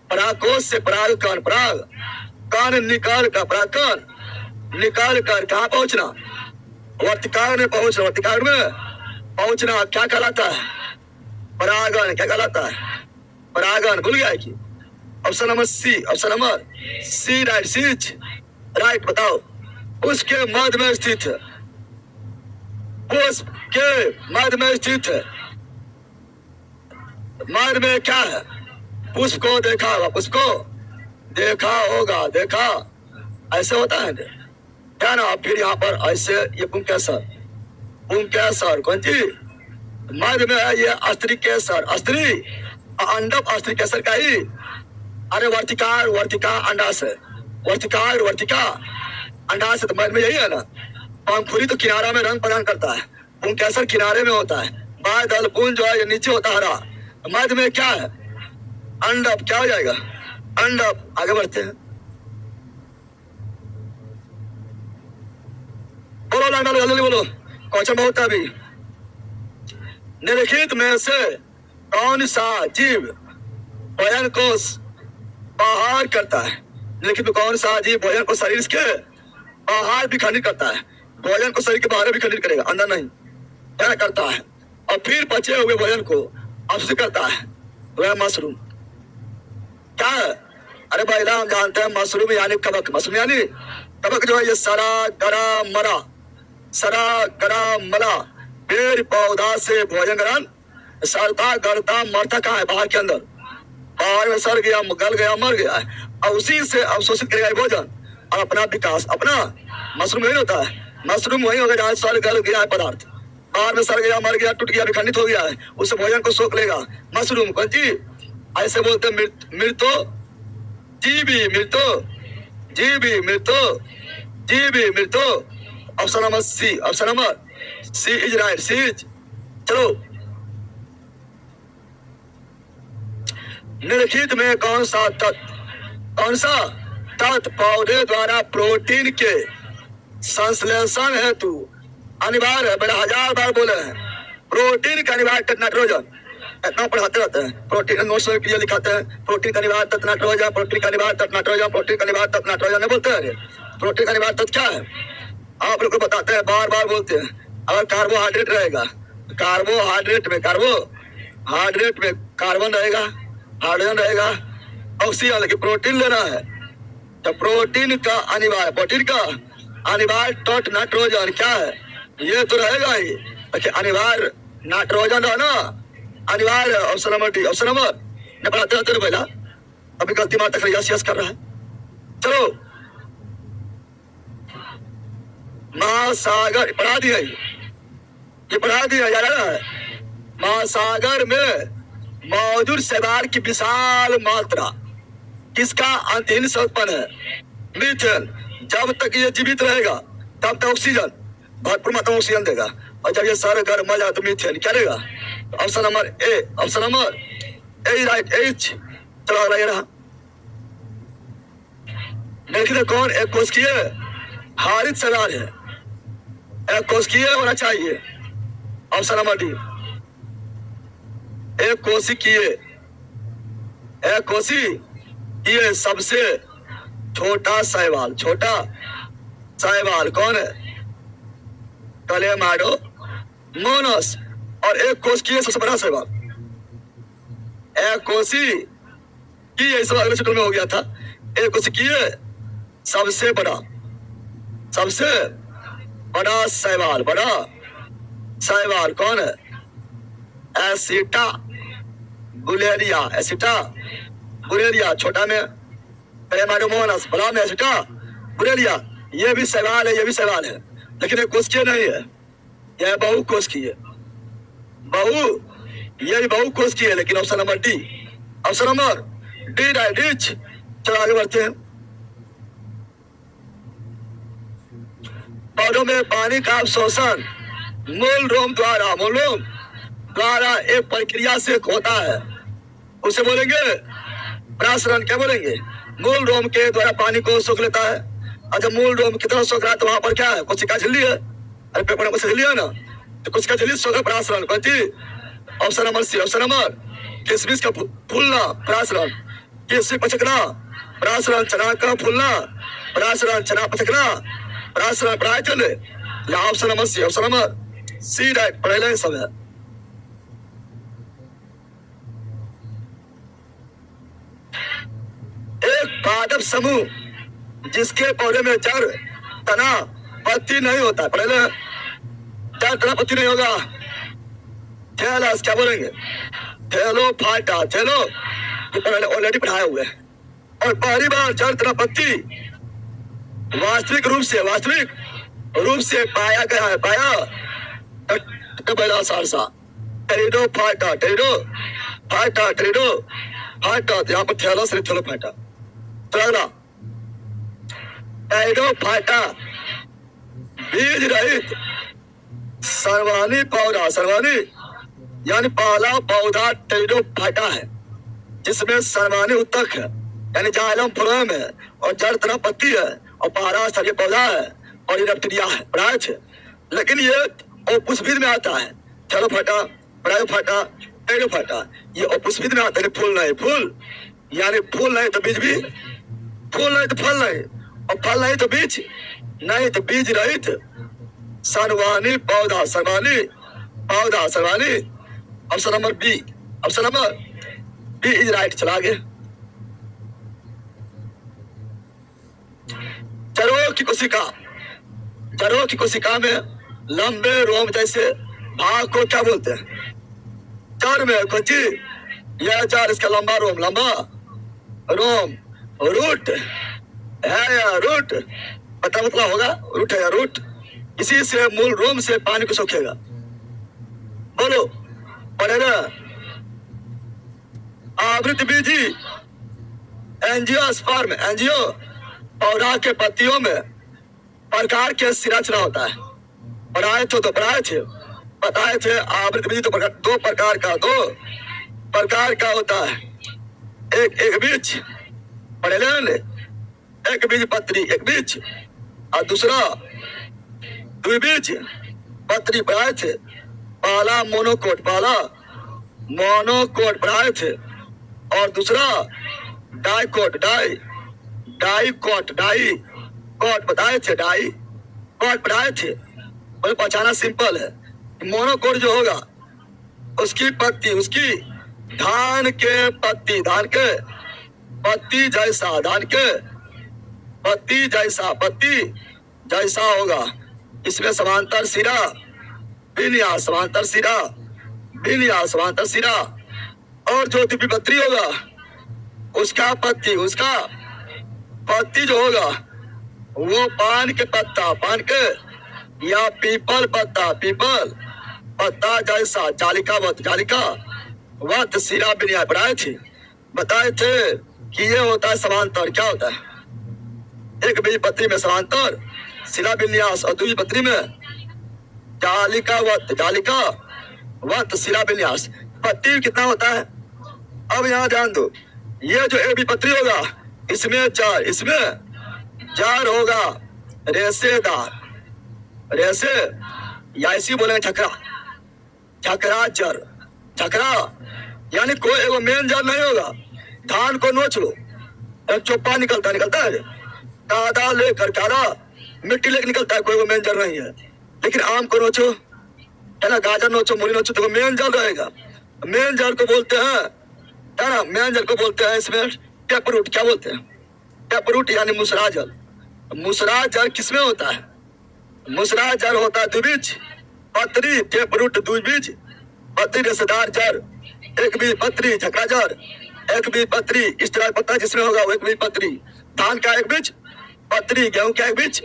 परागकोश से परागकण निकाल कर परागकण निकाल कर कहाँ पहुंचना? वर्तिकाग्र में पहुंचना। वर्तिकाग्र में पहुंचना क्या कहलाता है? परागण। क्या कहलाता है? परागण। भूल गया कि option number C, option number C right, सीच राइट। बताओ उसके मध्य में स्थित है, पुष्प के मध्य में स्थित है। मध्य में क्या है? पुष्प को देखा होगा, पुष्प को देखा होगा, देखा ऐसे होता है क्या ना? फिर यहाँ पर ऐसे ये पुंकेसर कौन सी मध्य में है? ये अस्त्री केसर, अस्त्री अंडप अस्त्री केसर का ही। अरे वर्तिकार वर्तिका अंडाशय, वर्तिकार वर्तिका अंडाशय तो मध्य में यही है ना। पंखुड़ी तो किनारा में रंग प्रदान करता है, पुंकेसर किनारे में होता है। बादल पुंज जो है ये नीचे होता है हरा। मध्य में क्या है? अंडप। क्या हो जाएगा? अंडप। आगे बढ़ते हैं। बोलो लाडा जल्दी बोलो, क्वेश्चन बहुत है अभी। निम्नलिखित में से कौन सा जीव भोजन को बाहर करता है? निम्नलिखित में कौन सा जीव भोजन को शरीर के बाहर भी खंडित करता है? भोजन को शरीर के बाहर भी खंडित करेगा, अंदर नहीं। क्या करता है? और फिर बचे हुए भोजन को अवशोषित करता है। वह मशरूम क्या है? अरे भाई हम जानते हैं मशरूम यानी कवक। मशरूम यानी कवक जो है ये सरा गरा मला पेड़ पौधा से भोजन ग्रहण सरता गड़ता मरता कहाँ है? बाहर के अंदर। बाहर में सड़ गया, गल गया, मर गया है और उसी से अवशोषित करेगा भोजन और अपना विकास। अपना मशरूम वही होता है। मशरूम वही होगा जहाँ सड़ गल गया है पदार्थ, बाहर में सड़ गया, मर गया, टूट गया, विखंडित हो गया है, उस भोजन को सोख लेगा मशरूम। कौन सी ऐसे बोलते हैं? मृतो जीवी, मृतो जीवी, मृतो जीवी, मृतो। Option number C, option number C is right, C is. चलो निम्नलिखित में कौन सा तत्व पौधे द्वारा प्रोटीन के संश्लेषण हेतु अनिवार्य है? मैंने 1000 बार बोले हैं प्रोटीन का अनिवार्य तत्व नाइट्रोजन। इतना पढ़ाते रहते हैं, प्रोटीन नोट्स में क्लियर लिखाते हैं। प्रोटीन का अनिवार्य तत्व नाइट्रोजन, प्रोटीन का अनिवार्य तत्व नाइट्रोजन, प्रोटीन का अनिवार्य तत्व नाइट्रोजन नहीं बोलते हैं। प्रोटीन का अनिवार्य तत्व क्या है? आप लोग को बताते हैं, बार बार बोलते हैं। अगर कार्बोहाइड्रेट रहेगा, कार्बोहाइड्रेट में कार्बन रहेगा, हाइड्रोजन रहेगा, ऑक्सीजन, लेकिन प्रोटीन लेना है तो प्रोटीन का अनिवार्य तत्व नाइट्रोजन क्या है? ये तो रहेगा ही, लेकिन अनिवार्य नाइट्रोजन है ना, अनिवार्य। Option number D, option number ने पढ़ाते रहते पहला, अभी गलती मार तक यस कर रहा है। चलो महासागर पढ़ा दिया, ये पढ़ा दिया जा रहा है। महासागर में मौजूद शैवाल की विशाल मात्रा किसका अंतहीन से उत्पन्न है? मीथेन। जब तक ये जीवित रहेगा तब तक ऑक्सीजन भरपूर मात्रा में ऑक्सीजन देगा, और जब ये सारे घर मर जाए तो मीथेन क्या देगा? Option number A, option number A right, H. चलो अगला ये रहा। देखिए कौन एक कोशिकीय हारित शैवाल है? एक कोशिकीय होना चाहिए। ऑप्शन नंबर डी, एक कोशिकीय सबसे छोटा शैवाल। छोटा शैवाल कौन है? क्लेमाइडो मोनस। और एक कोशिकीय सबसे बड़ा शैवाल, एक कोशिकीय इस अगले चित्र में हो गया था। एक कोशिकीय सबसे बड़ा शैवाल कौन है? एसिटा बुलेरिया। छोटा में क्लेमाइडोमोनास, बड़ा में एसिटा बुलेरिया। ये भी शैवाल है, लेकिन एक कोशिकीय नहीं है, यह बहुकोशिकीय है। ये भी बहुकोशिकीय है, लेकिन option number D, option number D right. चलो आगे बढ़ते हैं। पौधों में पानी का अवशोषण मूल रोम द्वारा एक प्रक्रिया से होता है, उसे बोलेंगे प्रासरण। क्या बोलेंगे? मूल रोम के द्वारा पानी को सोख लेता है। और जब मूल रोम कितना सोख रहा है तो वहां पर क्या है? कोशिका झिल्ली है। अरे पेपर में झिल्ली है ना, तो कोशिका झिल्ली सोख प्रासरण। कौन सी? Option number C. Option number किशमिश का फूलना प्रासरण, किशमिश पचकना प्रासरण, चना का फूलना प्रासरण, चना पचकना प्रासरण। पढ़ाई चले या option number C. Option number C right. पढ़े लें सब है। एक पादप समूह जिसके पौधे में जड़, तना, पत्ती नहीं होता। पढ़े लें। जड़, तना, पत्ती नहीं होगा। थैलस क्या बोलेंगे? थैलोफाइटा। थैलो ऑलरेडी पढ़ाए हुए। और पहली बार जड़, तना, पत्ती वास्तविक रूप से पाया गया है। पाया पहला सारसा टेरिडोफाइटा। यहाँ पर थैलस थैलोफाइटा। तो अगला टेरिडोफाइटा बीज रहित सर्वाणी पौधा। सर्वाणी यानी पहला पौधा टेरिडोफाइटा है जिसमें सर्वाणी उत्तक है, यानी जाइलम फ्लोएम है, और जड़, तना, पत्ती है, और पहला स्थलीय पौधा है, और ये रेप्टिलिया है। ब्रांच है। लेकिन ये ओपुष्पिद में आता है। थैलोफाइटा, ब्रायोफाइटा, टेरिडोफाइटा ये ओपुष्पिद में आता है। फूल नहीं, फूल यानी फूल नहीं तो बीज भी, फूल नहीं तो फल नहीं, और फल नहीं तो बीज नहीं, तो बीज रहित सर्वाणी पौधा। सर्वाणी पौधा, सर्वाणी। Option number B. Option number B is right. चला आगे। जड़ों की कोशिका में लंबे रोम जैसे भाग को क्या बोलते हैं? जड़ में कोची, यह जड़, इसका लंबा रोम, लंबा रोम रूट है या रूट, पता मतलब होगा रूट है या रूट। इसी से मूल रोम से पानी को सोखेगा। बोलो पढ़ेगा। आवृत बीजी एंजियोस्पर्म। एंजियो पौधा के पत्तियों में प्रकार के संरचना होता है। पढ़ाए थे तो पढ़ाए थे, बताए थे। आवृत बीज तो दो प्रकार का होता है। एक बीज पढ़े ले, एक बीज पत्री, एक बीज, और दूसरा द्विबीज पत्री। पढ़ाए थे। पहला मोनोकोट पढ़ाए थे, और दूसरा डाइकोट बताए थे। डाइकोट पढ़ाए थे। और पहचाना सिंपल है। मोनोकोट जो होगा उसकी पत्ती, उसकी धान के पत्ती जैसा होगा। इसमें समांतर सिरा विन्यास, और जो द्विबीजपत्री होगा उसका पत्ती जो होगा वो पान के या पीपल पत्ता जैसा जालिकावत सिरा विन्यास पढ़ाए थे। बताए थे कि ये होता है समांतर। क्या होता है? एक बीज पत्री में समांतर सिरा विन्यास, और दूसरी पत्री में जालिकावत सिरा विन्यास। पत्ती कितना होता है? अब यहाँ ध्यान दो। ये जो एक पत्री होगा इसमें जड़ होगा रेशेदार, रेशे या इसी बोलेंगे झकरा झकरा यानी कोई एगो मेन जड़ नहीं होगा। धान को नोच लो, एक चोपा निकलता है, कादा लेकर कादा मिट्टी लेकर निकलता है, कोई वो मेन जड़ नहीं है। लेकिन आम को नोचो, है ना, गाजर नोचो, मूली नोचो, तो मेन जड़ रहेगा। मेन जड़ को बोलते हैं, है ना, मेन जड़ को बोलते हैं इसमें टेपरूट। क्या बोलते हैं? टेपरूट यानी मुसरा जल। मुसरा जड़ किसमें होता है? मुसरा जड़ होता है द्विबीज पत्री, टेपरूट द्विबीज पत्री रेशेदार जड़, एक बीज पत्री झकरा जड़, एक बीज पत्री इस तरह पत्ता जिसमें होगा वो एक बीज पत्री। धान का एक बीज पत्री, गेहूं का एक बीज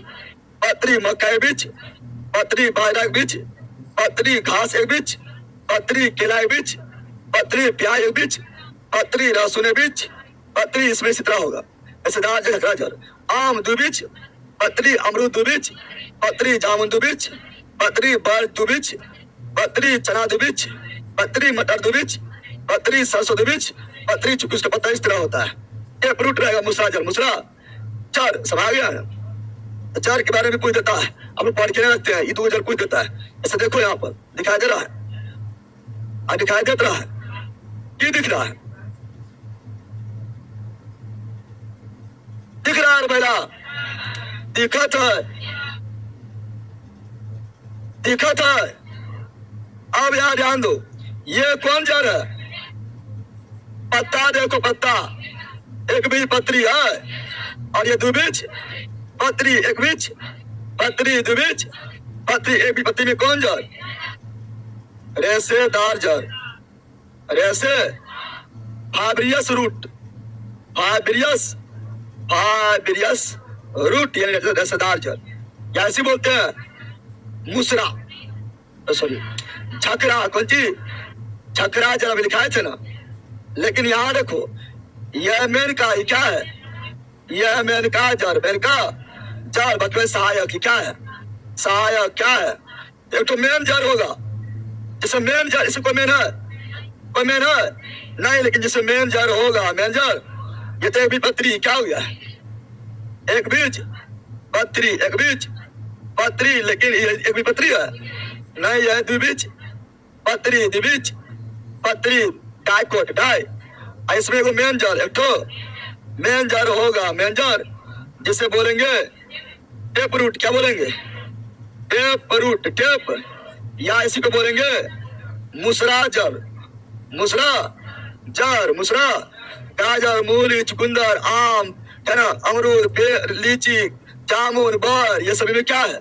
पत्री, मक्का एक बीज पत्री, बाजरा एक बीज पत्री, घास एक बीज पत्री, केला एक बीज पत्री, प्याज एक बीज पत्री, लहसुन एक बीज पत्री। इसमें इसी तरह होगा रेशेदार जड़, झकरा जड़। आम द्विबीज पत्री अमरूद दुबिच, पत्री जामुन दुबिच, पत्री बर दुबिच, पत्री चना दुबिच, पत्री मटर दुबिच, पत्री सरसों दुबिच, पत्री चुकी उसका पत्ता इस तरह होता है। ये फ्रूट रहेगा मुसरा जल मुसरा चार सब आ गया है। चार के बारे में पूछ देता है, अब पढ़ के रखते हैं, ईद जल पूछ देता है। ऐसे देखो यहाँ पर दिखाई दे रहा है, दिखाई देता रहा है, क्या दिख रहा है? दिख रहा है बेला, दिखा था, दिखा था। अब यहाँ ध्यान दो, ये कौन जा रहा है? पत्ता देखो, पत्ता एक बीज पत्री है, और ये दो बीज पत्री, एक बीज पत्री, दो बीज पत्री, एक बीज पत्री में कौन जड़? रेशेदार जड़, रेशे फाइब्रियस रूट, फाइब्रियस फाइब्रियस रूट यानी रेशेदार जड़, या ऐसे बोलते हैं मुसरा, सॉरी छकरा। कौन चीज? छकरा जरा भी लिखाए थे ना, लेकिन यहाँ देखो यह मेन का ही क्या है? यह मेन का जड़, मेन का जड़ बतवे सहायक क्या है? सहायक क्या है? एक तो मेन जड़ होगा, जिसमें मेन जड़, इसमें कोई मेन है? कोई मेन है नहीं, लेकिन जिसमें मेन जड़ होगा, मेन जड़, ये तो एक बीज पत्री क्या हो गया? एक बीज पत्री, एक बीज पत्री, लेकिन ये एक बीज पत्री है नहीं, यह द्विबीज पत्री, द्विबीज पत्री, डाइकोट डाई। इसमें एक मेन जड़, एक तो मेन जड़ होगा, मेन जड़ जिसे बोलेंगे टेप रूट। क्या बोलेंगे? टेप रूट, टेप, या इसी को बोलेंगे मुसरा जड़, मुसरा जड़, मुसरा। गाजर, मूली, चुकंदर, आम है ना, अमरूद, बेर, लीची, जामुन, बर, ये सभी में क्या है?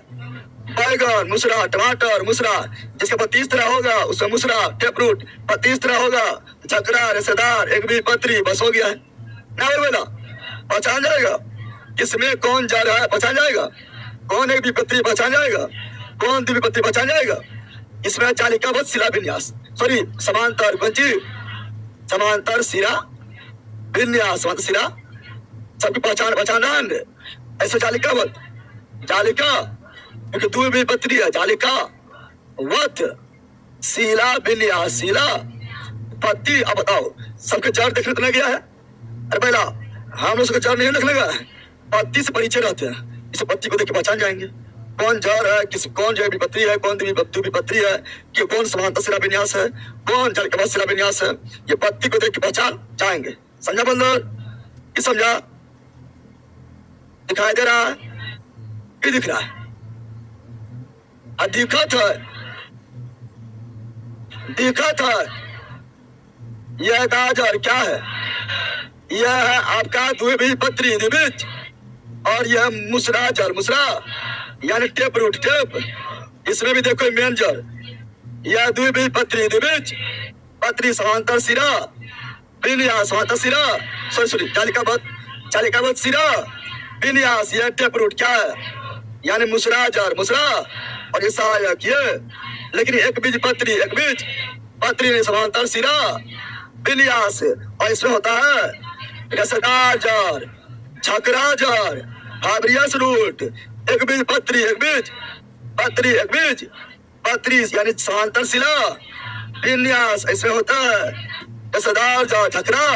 बैगन, मुसरा, टमाटर, मुसरा। जिसका पत्ती इस तरह होगा उसका मुसरा, टेप रूट। पत्ती इस तरह होगा छकरा, रेशेदार, एक बीज पत्री, बस हो गया है ना बोला? पहचान जाएगा किसमें कौन जा रहा है, पहचान जाएगा कौन एक बीज पत्री, पहचान जाएगा कौन द्विबीज पत्री, पहचान जाएगा। इसमें चालिकाबद्ध शिला विन्यास, सॉरी समांतर, कौन चीज? समांतर शिला विन्यास, समांतर शिला सबकी पहचान है। ऐसे जालिकाबद्ध, जालिका क्योंकि द्विबीज पत्री है, जालिका वत शिला विन्यास, शिला पत्ती। अब बताओ सबके जड़ देखने तो नहीं गया है? अरे पहला हम लोग जड़ नहीं देखने गया है, पत्ती से परिचय रहते हैं। इस पत्ती को देख के पहचान जाएंगे कौन जड़ है, किस कौन जो है पत्री है, कौन द्विबीज पत्री है, कि कौन समांतर शिला विन्यास है, कौन जालिकाबद्ध शिला विन्यास है। ये पत्ती को देख के पहचान जाएंगे। समझा बंदर? ये समझा? दिखाई दे रहा है? ये दिख रहा है? दिखत है, दिखत है। यह गाजर क्या है? यह है आपका द्विबीज पत्री, द्विबीज, और यह मुसरा जड़, मुसरा यानी टेप रूट, टेप। इसमें भी देखो मेन जड़, यह द्विबीज पत्री, द्विबीज पत्री, समांतर शिला विन्यास, समांतर शिला, सॉरी जालिकाबद्ध शिला विन्यास। यह टेप रूट क्या है? यानी मुसरा जड़, मुसरा, और ये सहायक ये। लेकिन एक बीज पत्री, एक बीज पत्री ने समांतर शिला विन्यास, और इसमें होता है रेशेदार जड़, छकरा जड़, फाइब्रियस रूट, एक बीज पत्री, एक बीज पत्री, एक बीज पत्री यानी समांतर शिला विन्यास। इसमें होता है रेशेदार जड़, छकरा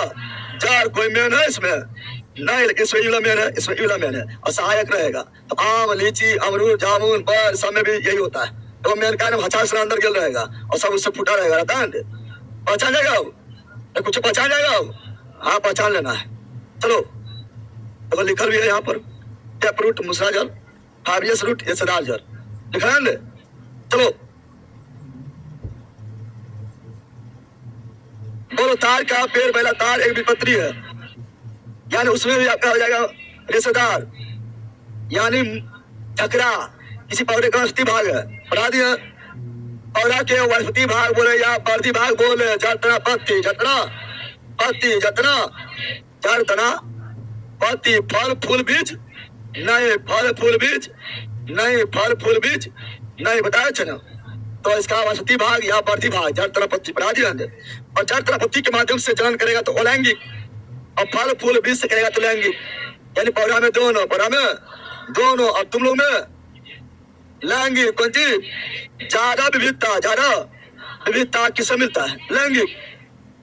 जड़। कोई मेन है इसमें नहीं, लेकिन इसमें यूला मेन है, इसमें यूला मेन है, और सहायक रहेगा। तो आम, लीची, अमरूद, जामुन, बर, सब में भी यही होता है। तो मेन का नाम 50 अंदर गिर रहेगा और सब उससे फूटा रहेगा, रहता है। पहचान जाएगा अब, कुछ पहचान जाएगा अब। हाँ पहचान लेना है। चलो तो लिखल भी है यहाँ पर, टेप रूट, मुसरा जड़, फाइब्रियस रूट, रेशेदार जड़ लिखा है। चलो बोलो, तार का पेड़, पहला तार एक बीज पत्री है, यानी उसमें भी आपका हो जाएगा रेशेदार, यानी छकरा। किसी पौधे का वनस्पति भाग है, पढ़ा दिया। पौधा के वनस्पति भाग बोले या पर्दी भाग बोले, जड़तना पत्ती, जड़तना पत्ती, जड़तना जड़तना पत्ती। फल फूल बीज नहीं, फल फूल बीज नहीं, फल फूल बीज नहीं, बताया थे ना। तो इसका वनस्पति भाग या पर्दी भाग, जड़तना पत्ती पढ़ा दिया। और जड़तना पत्ती के माध्यम से जनन करेगा तो अलैंगिक, और फल फूल बीज से करेगा तो लैंगिक। यानी पौधा में दोनों, पौधा में दोनों। अब तुम लोग में लैंगिक कौन सी ज्यादा विविधता किससे मिलता है? लैंगिक।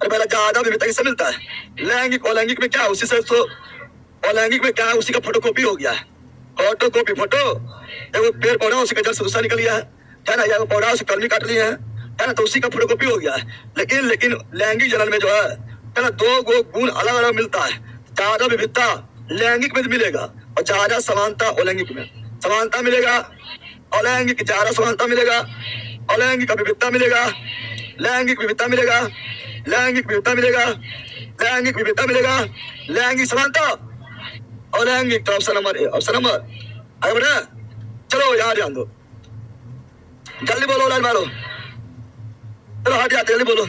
अरे पहला ज्यादा विविधता किससे मिलता है? लैंगिक। और लैंगिक में क्या है? उसी से तो और लैंगिक में क्या है? उसी का फोटोकॉपी हो गया है। फोटोकॉपी फोटो देखो, पेड़ पौधा उसी का जड़ से दूसरा निकल गया है ना? या वो पौधा उसे कलमी काट लिए है ना? तो उसी का फोटोकॉपी हो गया है। लेकिन लैंगिक जनन में जो है ना, दो गुण अलग अलग मिलता है। ज्यादा विविधता लैंगिक में मिलेगा और ज्यादा समानता अलैंगिक में। समानता मिलेगा अलैंगिक, ज्यादा समानता मिलेगा अलैंगिक, विविधता मिलेगा लैंगिक, विविधता मिलेगा लैंगिक, विविधता मिलेगा लैंगिक, विविधता मिलेगा लैंगिक, समानता अलैंगिक। तो ऑप्शन नंबर आगे बढ़े। चलो यहाँ ध्यान दो, जल्दी बोलो, लाइन मारो, चलो हाथ जाते जल्दी बोलो।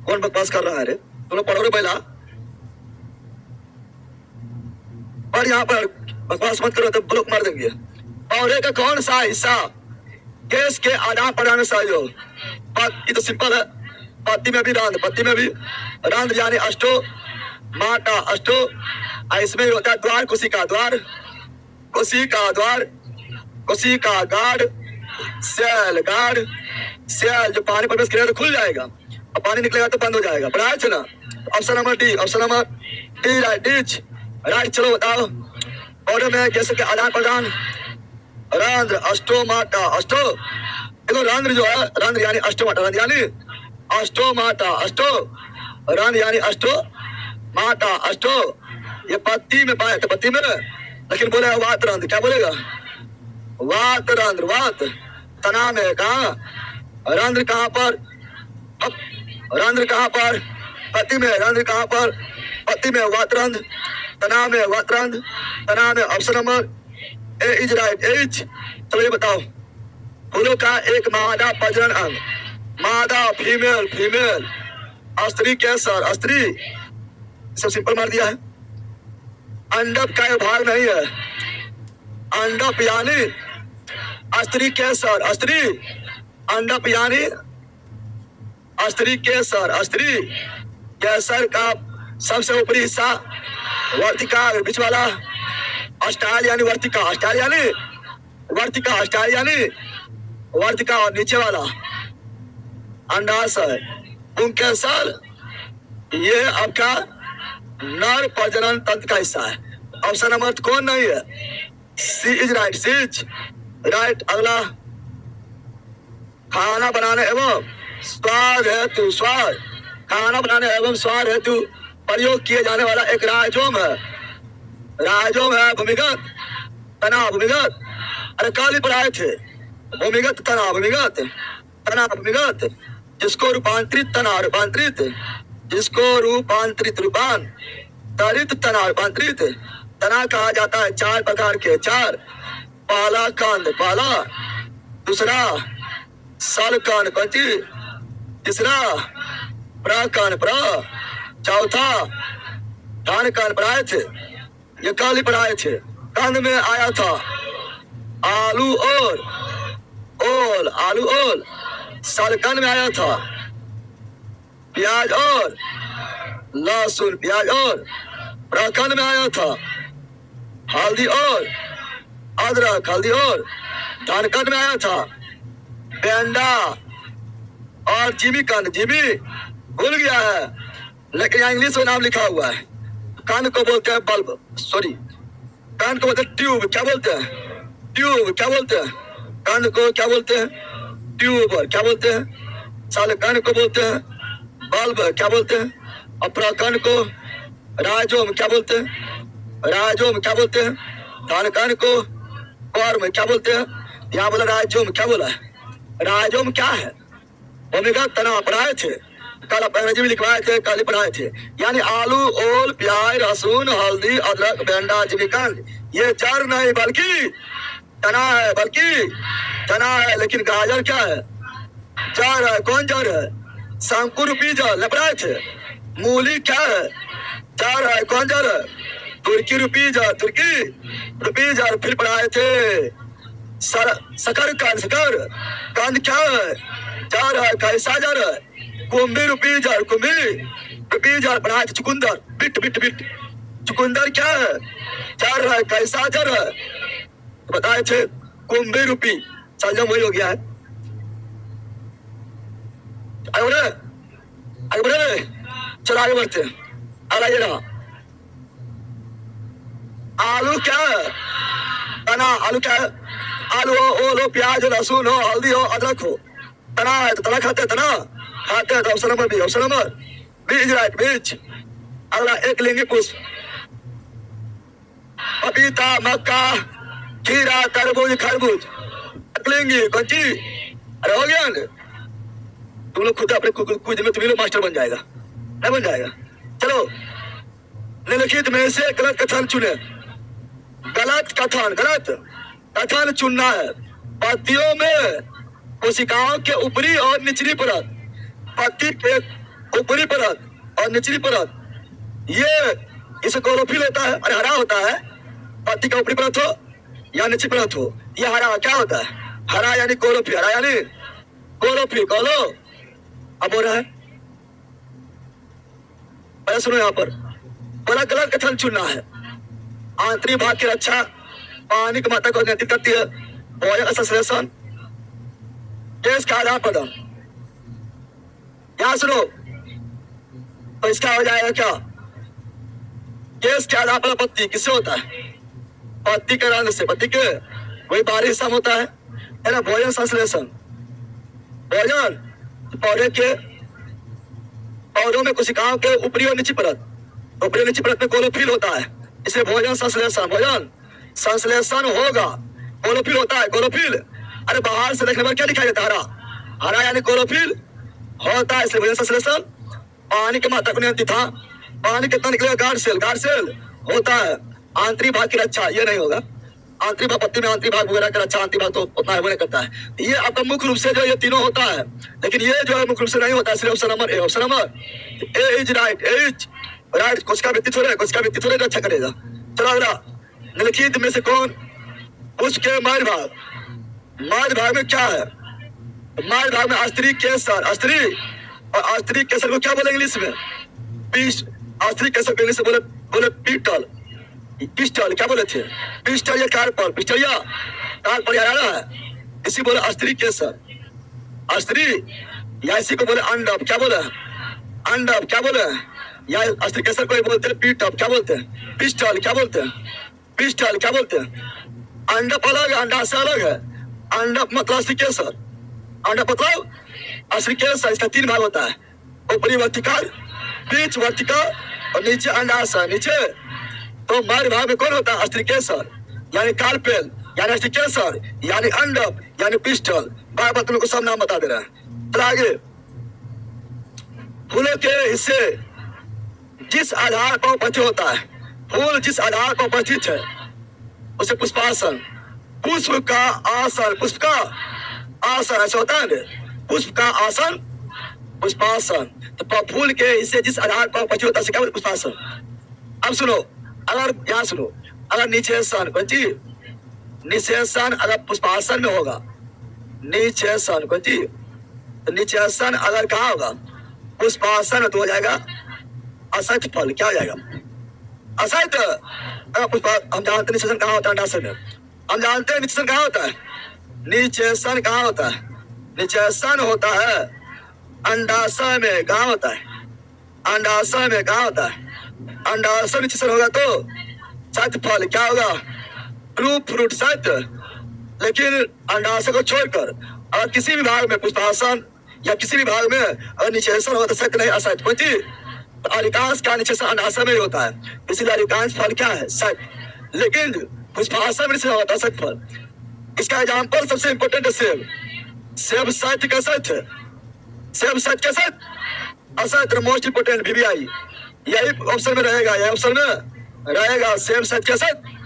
कौन बकवास कर रहा है रे? तुम लोग पढ़ो रे पहला, और यहाँ पर बकवास मत करो तो ब्लॉक मार देंगे। पौधे का कौन सा हिस्सा गैस के आदान प्रदान से हो? ये तो सिंपल है। पत्ती में भी रंध्र, पत्ती में भी रंध्र यानी अष्टो माटा अष्टो। इसमें होता है द्वार, कोशिका द्वार, कोशिका द्वार, कोशिका गाढ़, सेल गाढ़। सेल जो पानी प्रवेश करेगा तो खुल जाएगा और पानी निकलेगा तो बंद हो जाएगा। पढ़ाया था ना? Option number D, option number D right. चलो बताओ, पौधे में जैसे कि आदान प्रदान रंध्र अष्टो माटा अष्टो। देखो रंध्र जो है, रंध्र यानी अष्टो माटा, रंध्र यानी अष्टो माटा अष्टो, रंध्र यानी अष्टो माटा अष्टो। ये पत्ती में पाए थे, पत्ती में, लेकिन बोले वात रंध्र। क्या बोलेगा? वात रंध्र, वात। तना में कहा रंध्र, कहाँ पर? अब रंध्र कहाँ पर? पत्ती में। रंध्र कहाँ पर? पत्ती में वात रंध्र, तना में वात रंध्र, तना में। Option number A is right, H. चलो ये बताओ, फूलों का एक मादा प्रजनन अंग, मादा फीमेल, फीमेल, स्त्री कैंसर, स्त्री। सब सिंपल मार दिया है। अंडप का भाग नहीं है, अंडप यानी स्त्री कैंसर, स्त्री। अंडप यानी स्त्री कैंसर, स्त्री। कैंसर का सबसे ऊपरी हिस्सा वर्तिका, बीच वाला अस्टाल यानी वर्तिका, अस्टाल यानी वर्तिका, अस्टाल यानी वर्तिका, और नीचे वाला अंडाशय। कैंसर ये आपका नर प्रजनन तंत्र का हिस्सा है। ऑप्शन नंबर कौन नहीं है? C is right, C is right. अगला, खाना बनाने एवं स्वाद हेतु, स्वाद, खाना बनाने एवं स्वाद हेतु प्रयोग किए जाने वाला एक राइजोम है। राइजोम है भूमिगत तना, भूमिगत। अरे कल ही पढ़ाए थे, भूमिगत तना, भूमिगत तना, भूमिगत। जिसको रूपांतरित तना, रूपांतरित, जिसको रूपांतरित, रूपांतरित तना, रूपांतरित तना कहा जाता है। चार प्रकार के, चार। पहला कांड, पहला। दूसरा सालकान, पंची। तीसरा प्राकान, प्रा। चौथा धान कान पढ़ाए थे, ये कल ही पढ़ाए थे। कांड में आया था आलू और ओल, आलू ओल। सालकान में आया था प्याज और लहसुन, प्याज और। प्राकान में आया था हल्दी और अदरक, हल्दी और। धानकान में आया था पेंडा और जीमी कांड, जीमी भूल गया है लेकिन यहाँ इंग्लिश में नाम लिखा हुआ है। कान को बोलते हैं बल्ब, सॉरी, कान को बोलते हैं ट्यूब। क्या बोलते हैं? ट्यूब। क्या बोलते हैं? कान को क्या बोलते हैं? ट्यूब। क्या बोलते हैं? साले कान को बोलते हैं बल्ब। क्या बोलते हैं? और प्राकान को राजोम। क्या बोलते हैं? राजोम। क्या बोलते हैं? धान कान को कौर्म। क्या बोलते हैं? यहाँ बोला राजोम। क्या बोला है? राजोम क्या है? भूमिगत तना पढ़ाए थे कल, अंग्रेजी में लिखवाए थे, कल ही पढ़ाए थे। यानी आलू, ओल, प्याज, लहसुन, हल्दी, अदरक, बेंडा, जिमीकांड, ये जड़ नहीं बल्कि तना है, बल्कि तना है। लेकिन गाजर क्या है? जड़ है। कौन जड़ है? शंकुर रूपी जड़, पढ़ाए थे। मूली क्या है? जड़ है। कौन जड़ है? तुर्की रूपी जड़, तुर्की रूपी जड़। फिर पढ़ाए थे सकर कांड, सकर कांड क्या है? जड़ है। कैसा जड़ है? कुंभी रुपीजर, कुंभी रुपीजर बनाए थे चुकुंदर, बिट बिट बिट। चुकुंदर क्या है? चर है, कैसा चर है? बताए थे कुंभी रुपी, संजम वही हो गया है। आगे बढ़े, आगे बढ़े, चलो आगे बढ़ते हैं। आगे रहा आलू क्या है? तना। आलू क्या है? आलू हो, ओल हो, प्याज हो, लहसुन हो, हल्दी हो, अदरक हो। तना है तो तना खाते हैं, तना खाते हैं तो option number B, option number बीज, राइट, बीज। अगला एक लिंगी पुष्प, पपीता, मक्का, खीरा, तरबूज, खरबूज। लिंगी कौन ची? अरे हो गया ना? तुम लोग खुद अपने क्विज में तुम लोग मास्टर बन जाएगा, नहीं बन जाएगा? चलो निम्नलिखित में से गलत कथन चुने। गलत कथन, गलत कथन चुनना है। पत्तियों में कोशिकाओं के ऊपरी और निचली परत, पत्ती के ऊपरी परत और निचली परत, ये इसे क्लोरोफिल होता है। और हरा होता है, पत्ती का ऊपरी परत हो या निचली परत हो, ये हरा क्या होता है? हरा यानी क्लोरोफिल, हरा यानी क्लोरोफिल। कहो अब हो रहा है, सुनो यहाँ पर बड़ा गलत कथन चुनना है। आंतरिक भाग की रक्षा पानी की मात्रा को नियंत्रित करती है। भोजन का संश्लेषण, गैस का आदान प्रदान। यहाँ सुनो तो इसका हो जाएगा क्या? गैस के आदान प्रदान पत्ती किससे होता है? पत्ती के रंग से, पत्ती के वही बाहरी हिस्सा में होता है ना। भोजन संश्लेषण, भोजन पौधे के, पौधों में कोशिकाओं के ऊपरी और निचली परत, ऊपरी और निचली परत में क्लोरोफिल होता है, इसलिए भोजन संश्लेषण, भोजन संश्लेषण होगा। क्लोरोफिल होता है, क्लोरोफिल। अरे बाहर से देखने पर क्या दिखाई देता है? हरा, हरा यानी क्लोरोफिल होता है, इसलिए भोजन संश्लेषण। पानी की मात्रा को नियंत्रित था, पानी कितना निकलेगा? गार्ड सेल, गार्ड सेल होता है। आंतरिक भाग की रक्षा, ये नहीं होगा। आंतरिक भाग, पत्ती में आंतरिक भाग वगैरह का रक्षा, आंतरिक भाग तो उतना है, वो नहीं करता है। ये आपका मुख्य रूप से जो ये तीनों होता है, लेकिन ये जो है मुख्य रूप से नहीं होता है, इसलिए option number A, option number A is right, A is right. कोशिका व्यक्ति थोड़े, कोशिका व्यक्ति थोड़े रक्षा करेगा। चलो अगला, निम्नलिखित में से कौन उसके मध्य भाग, मध्य भाग में क्या है? मध्य भाग में आस्त्री केसर, आस्त्री और आस्त्री केसर को क्या बोलेंगे इंग्लिश में? पीस। आस्त्री केसर को इंग्लिश में बोले, बोले पीटल, पिस्टल। क्या बोले थे? पिस्टल या कार्पल, पिस्टल या कार्पल याद आ रहा है? इसी बोले आस्त्री केसर, आस्त्री, या इसी को बोले अंडप। क्या बोले? अंडप। क्या बोले? या आस्त्री केसर को बोलते हैं पीटप। क्या बोलते हैं? पिस्टल। क्या बोलते हैं? पिस्टल। क्या बोलते हैं? अंडप अलग है, अंडा से अलग है। अंडप मतलब आस्त्री केसर, अंडप मतलब आस्त्री केसर। इसका तीन भाग होता है, ऊपरी वर्तिकल, बीच वर्तिकल और नीचे अंडाशय, नीचे। तो मध्य भाग में कौन होता है? आस्त्री केसर यानी कार्पेल, यानी आस्त्री केसर, यानी अंडप, यानी पिस्टल। बार बार तुमको सब नाम बता दे रहा है। तो आगे, फूलों के हिस्से जिस आधार पर उपस्थित होता है, फूल जिस आधार पर उपस्थित है उसे पुष्पासन, पुष्प का आसन, पुष्प का आसन ऐसा होता है ना, पुष्प का आसन, पुष्पासन। तो फूल के हिस्से जिस आधार पर उपस्थित होता है क्या बोलते? पुष्पासन। अब सुनो, अगर यहाँ सुनो, अगर निषेचन कौन ची? निषेचन अगर पुष्पासन में होगा, निषेचन कौन ची? तो निषेचन अगर कहाँ होगा? पुष्पासन तो हो जाएगा असत फल। क्या हो जाएगा? असत। हम जानते हैं निषेचन कहाँ होता है? अंडाशय में। हम जानते हैं निषेचन कहाँ होता है? निषेचन कहाँ होता है? निषेचन होता है अंडाशय में। कहाँ होता है? अंडाशय में। कहाँ होता है? अंडाशय निषेचन होगा तो सत फल। क्या होगा? ग्रुप फ्रूट सत। लेकिन अंडाशय को छोड़कर अगर किसी भी भाग में पुष्पासन या किसी भी भाग में अगर निषेचन होगा तो सत्य नहीं, असत। कौन सी? तो अधिकांश का निषेचन अंडाशय में ही होता है, इसलिए अधिकांश फल क्या है? सत्य। लेकिन पुष्पासन में निषेचन होता है सत्य फल। इसका एग्जाम्पल सबसे इंपॉर्टेंट है सेब। सेब सत्य का सत्य, सेब सत्य का सत्य, असत्य मोस्ट इंपोर्टेंट VVI यही ऑप्शन में रहेगा, यही ऑप्शन में रहेगा। सेब सत्य का सत्य,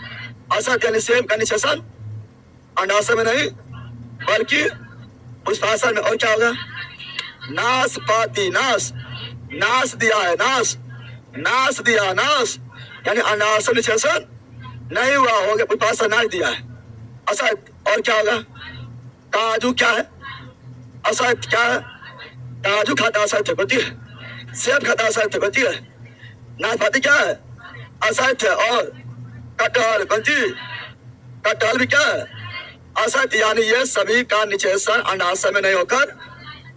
असत्य यानी सेब का निषेचन अंडाशय में नहीं बल्कि पुष्पासन में। और क्या होगा? नाशपाती, नाश, नाश दिया है, नाश, नाश दिया, नाश यानी अंडाशय निषेचन नहीं हुआ, हो गया पुष्पासन नाश दिया है, असत्य। और क्या होगा? काजू क्या है? असत्य। क्या है? काजू खाता असत्य होती है, सेब खाता असत्य होती है, नाशपाती क्या है असत्य, और कटहल कंची कटहल भी क्या है असत्य। यानी ये सभी का निषेधन अंडाशय में नहीं होकर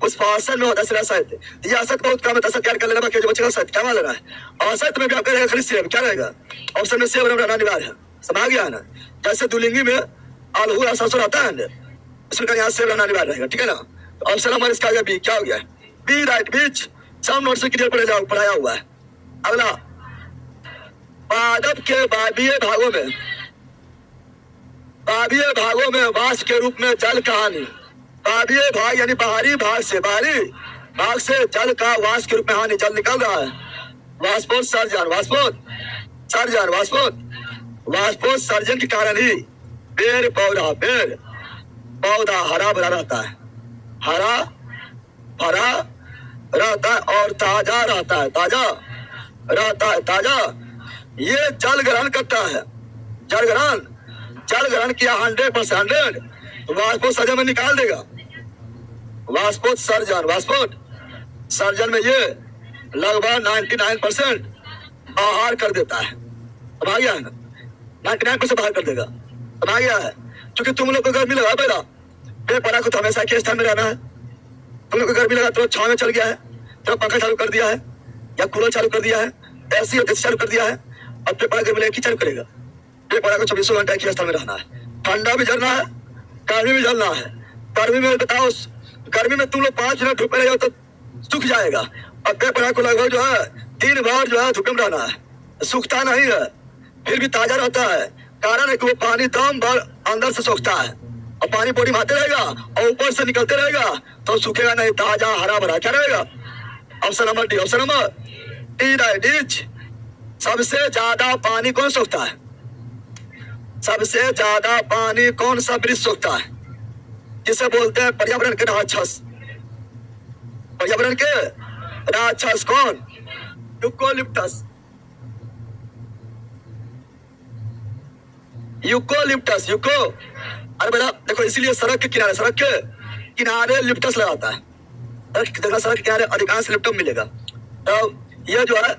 पुष्पाशय में होता है असत्य। ये असत्य बहुत कम है, असत्य क्या कर लेना बाकी जो बचेगा सत्य क्या मान लेना है। असत्य में भी आपका रहेगा खाली सेब, क्या रहेगा ऑप्शन में सेब रहना अनिवार्य है, समझ गया है ना। जैसे दुलिंगी में अलहू ससुर आता है इसमें यहाँ सेब रहना अनिवार्य रहेगा, ठीक है ना। तो ऑप्शन हमारे इसका आगे बी क्या हो गया, बी राइट बीच सब नोट से क्लियर पढ़ाया हुआ है। अगला पादप के बाह्य भागों में वाष्प के रूप में जल का हानि। बाह्य भाग यानी बाहरी भाग से जल का वाष्प के रूप में हानि, जल निकल रहा है। वाष्पोत्सर्जन वाष्पोत्सर्जन के कारण ही पेड़ पौधा हरा भरा रहता है, और ताजा रहता है। ये जल ग्रहण करता है, जल ग्रहण किया 100% वाष्पोत्सर्जन में निकाल देगा। वाष्पोत्सर्जन में ये लगभग 99% बाहर कर देता है, समझ गया है ना। 99% बाहर कर देगा, समझ गया है। क्योंकि तुम लोग को गर्मी लगा पहला पेड़ पौधा को तो हमेशा के स्थान में रहना है। तुम लोग को गर्मी लगा तो छाव में चल गया है, तो पंखा चालू कर दिया है या कूलर चालू कर दिया है, एसी चालू कर दिया है, अब पेड़ पौधा गर्मी लगा चालू करेगा। पेड़ पौधा को 24 घंटा एक ही स्थान में रहना है, ठंडा भी जलना है, गर्मी भी जलना है। गर्मी में बताओ, गर्मी में तुम लोग 5 मिनट धूप में रहो तो सूख जाएगा, और पेड़ पौधा को लगभग जो है 3 बार जो है धूप में रहना है, सूखता नहीं है, फिर भी ताजा रहता है। कारण है कि वो पानी दम भर अंदर से सोखता है, और पानी बॉडी में आते रहेगा और ऊपर से निकलते रहेगा, तो सूखेगा नहीं, ताजा हरा भरा क्या रहेगा। Option number D right is. सबसे ज्यादा पानी कौन सोखता है, सबसे ज्यादा पानी कौन सा वृक्ष सोखता है, जिसे बोलते हैं पर्यावरण के राक्षस। पर्यावरण के राक्षस कौन, यूकोलिप्टस। अरे बेटा देखो, इसीलिए सड़क के किनारे लिप्टस लगाता है। सड़क के किनारे अधिकांश लिप्टस मिलेगा। तो ये जो है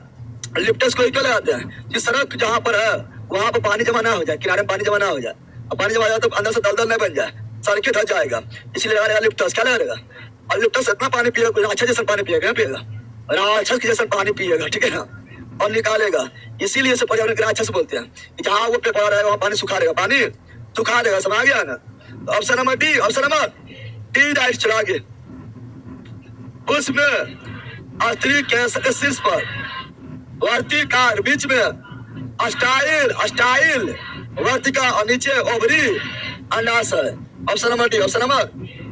लिप्टस को क्यों लगाते हैं, कि सड़क जहाँ पर है वहां पर पानी जमा ना हो जाए, किनारे में पानी जमा ना हो जाए, और पानी जमा जाए तो अंदर से दलदल नहीं बन जाए, सड़कें धस जाएगा, इसलिए लगा रहेगा लिप्टस। क्या लगाएगा, और लिप्टस इतना पानी पिएगा, राक्षस जैसा पानी पिएगा, राक्षस के जैसा पानी पिएगा, ठीक है ना, और निकालेगा। इसीलिए इसे पर्यावरण के राक्षस बोलते हैं। जहाँ वो पेड़ पौधा रहेगा वहाँ पानी सुखा देगा, समझ गया ना। तो ऑप्शन नंबर डी राइट। चला आगे, उसमें स्त्री के शीर्ष पर वर्तिकार, बीच में अस्टाइल वर्तिका, और नीचे ओवरी अंडाशय। Option number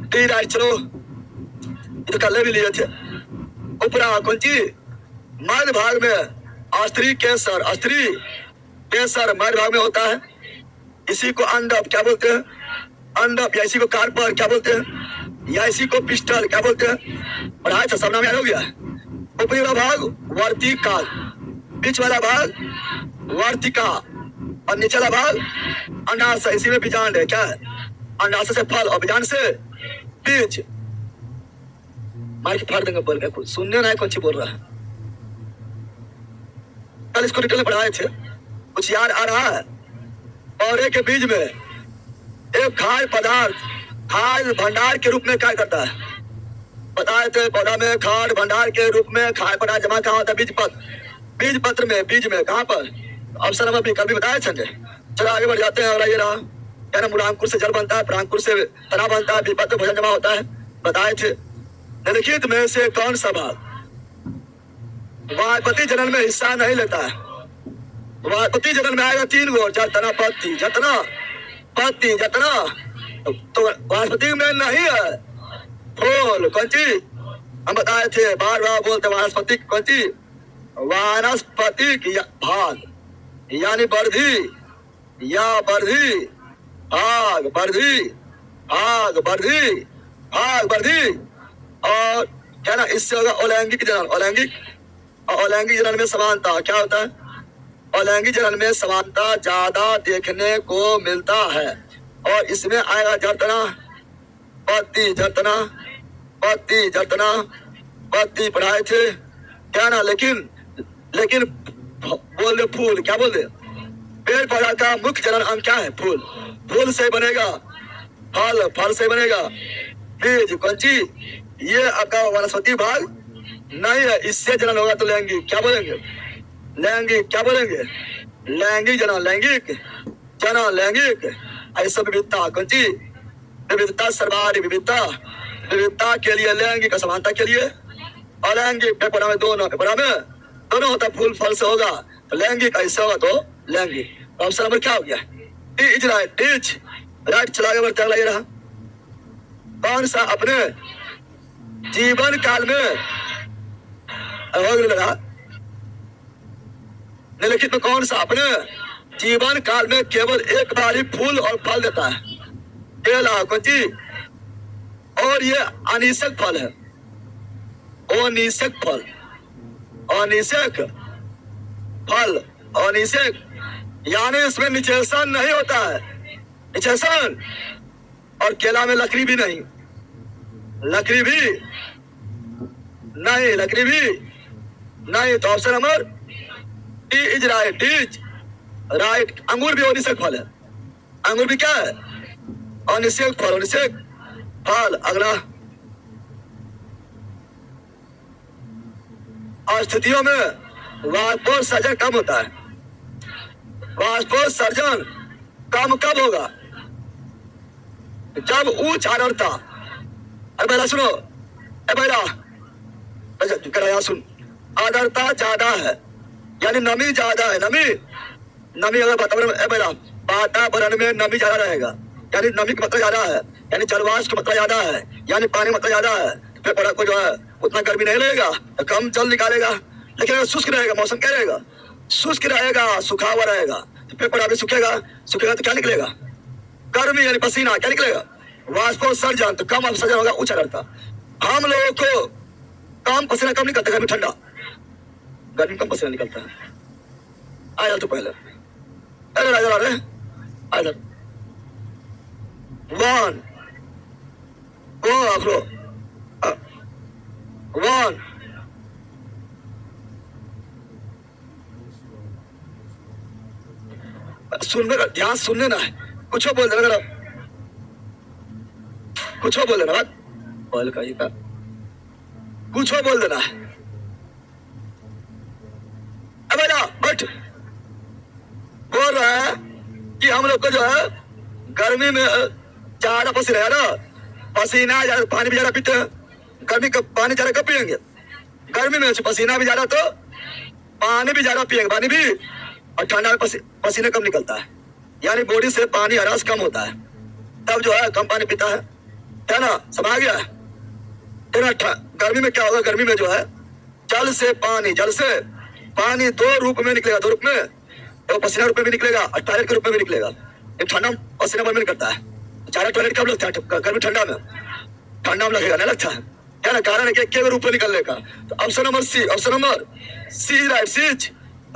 D right. चलो ये तो कल भी लिए थे। ऊपरा कौन चीज, मध्य भाग में स्त्री केसर मध्य भाग में होता है। इसी को अंडप क्या बोलते हैं, अंडप, या इसी को कार्पर क्या बोलते हैं, या इसी को पिस्टल क्या बोलते हैं। पढ़ाया था, सब नाम याद हो गया। ऊपरी वाला भाग वर्तिका, बीच वाला भाग वर्तिका, और नीचे वाला भाग अंडाशय। इसी में बीजांड है, क्या है, अंडाशय से फल और बीजांड से बीज। माइक फाड़ देंगे बोल के, कुछ सुनने ना कुछ बोल रहा है। कल इसको डिटेल में पढ़ाए थे, कुछ याद आ रहा है। पौधे के बीज में एक खाद्य पदार्थ खाद्य भंडार के रूप में क्या करता है, बताए थे। पौधा में खाद्य भंडार के रूप में खाद्य पदार्थ जमा कहाँ होता है, बीज पत्र में कहाँ पर। ऑप्शन नंबर बी, कल भी बताए थे। चलो आगे बढ़ जाते हैं। और ये रहा, क्या ना, मूलांकुर से जल बनता है, प्रांकुर से तना बनता है, बीज पत्र भोजन जमा होता है, बताए थे। निम्नलिखित में से कौन सा भाग वायपति जनन में हिस्सा नहीं लेता है। वायपति जनन में आएगा 3 गो, जतना तो वानस्पति में नहीं है। फूल कौन चीज, हम बताए थे, बार बोलते वानस्पति कौन चीज, वानस्पतिक भाग, यानी वर्धी भाग वर्धी। और क्या ना, इससे होगा अलैंगिक जनन में समानता। क्या होता है, अलैंगिक जनन में समानता ज्यादा देखने को मिलता है। और इसमें आएगा जतना पत्ती पढ़ाए थे क्या ना, लेकिन लेकिन बोल दे फूल, क्या बोल दे? पेड़ पौधा का मुख्य जनन अंग क्या है? फूल। फूल से बनेगा फल, फल से बनेगा बीज। कौन ची? ये आपका वनस्पति भाग नहीं है, इससे जनन होगा तो लैंगिक, क्या बोलेंगे? लैंगिक, क्या बोलेंगे? लैंगिक जनन, लैंगिक जनन, लैंगिक। ऐसा विविधता, कौन ची? विविधता, सर्वाधिक विविधता। विविधता के लिए लैंगिक, असमानता के लिए अलैंगिक। पेपरा में दोनों, पेपरा में दोनों होता, फूल फल से होगा तो लैंगिक, ऐसा होगा तो लैंगिक। ऑप्शन नंबर क्या हो गया? D is right, D right. चला गया, बढ़ता लगे रहा। कौन सा अपने जीवन काल में लगा निम्नलिखित में कौन सा अपने जीवन काल में केवल एक बार ही फूल और फल देता है? केला, कौन ची? और ये अनिषेक फल है, अनिषेक फल, अनिषेक फल, अनिषेक यानी इसमें निषेचन नहीं होता है, निषेचन। और केला में लकड़ी भी नहीं, लकड़ी भी नहीं, लकड़ी भी नहीं। तो option number D is right, D is right. अंगूर भी अनिषेक फल है, अंगूर भी क्या है? अनिषेक फल, अनिषेक फल। अगला, स्थितियों में वाष्पोत्सर्जन कम होता है। वाष्पोत्सर्जन कम कब होगा? जब उच्च आर्द्रता, अरे बेटा सुनो, अरे बेटा यहाँ सुन, आर्द्रता ज्यादा है यानी नमी ज्यादा है, नमी, नमी अगर वातावरण में नमी ज्यादा रहेगा यानी नमी की मात्रा ज्यादा है, यानी जलवाष्प की मात्रा ज्यादा है, यानी पानी की मात्रा ज्यादा है, फिर पौधा को जो है उतना गर्मी नहीं रहेगा तो कम जल निकालेगा। लेकिन अगर शुष्क रहेगा, मौसम क्या रहेगा? शुष्क रहेगा, सूखा हुआ रहेगा, तो फिर पौधा भी सूखेगा, सूखेगा तो क्या निकलेगा? गर्मी यानी पसीना, क्या निकलेगा? वाष्पोत्सर्जन, तो कम उत्सर्जन होगा, उच्च आर्द्रता। हम लोगों को कम पसीना कम निकलता है, गर्मी ठंडा, गर्मी कम पसीना निकलता है। आया तो पहले, अरे राजा रे, आया वन, वो आखरो वन, सुनने का ध्यान, सुनने ना है, कुछ बोल देना, कुछ बोल देना, बोल का कुछ बोल देना है। अब बट बोल रहा है कि हम लोग को जो है गर्मी में ज्यादा पसीना है ना, पसीना ज्यादा, पानी भी ज्यादा पीते हैं। गर्मी का पानी ज्यादा कब पियेंगे? गर्मी में पसीना भी ज्यादा तो पानी भी ज्यादा पियेंगे, पानी भी। और ठंडा में पसीना कम निकलता है, यानी बॉडी से पानी हरास कम होता है, तब जो है कम पानी पीता है ना, समझ गया है? गर्मी में क्या होगा? गर्मी में जो है जल से पानी, जल से पानी दो रूप में निकलेगा, दो रूप में, तो पसीना रूप में भी निकलेगा और टॉयलेट के रूप में भी निकलेगा। ये ठंडा पसीना में निकलता है, ज्यादा टॉयलेट कब लगता है? गर्मी ठंडा में, ठंडा में लगेगा, नहीं लगता है क्या ना? कारण है कि रूप में निकलने का। तो option number C, option number C right, C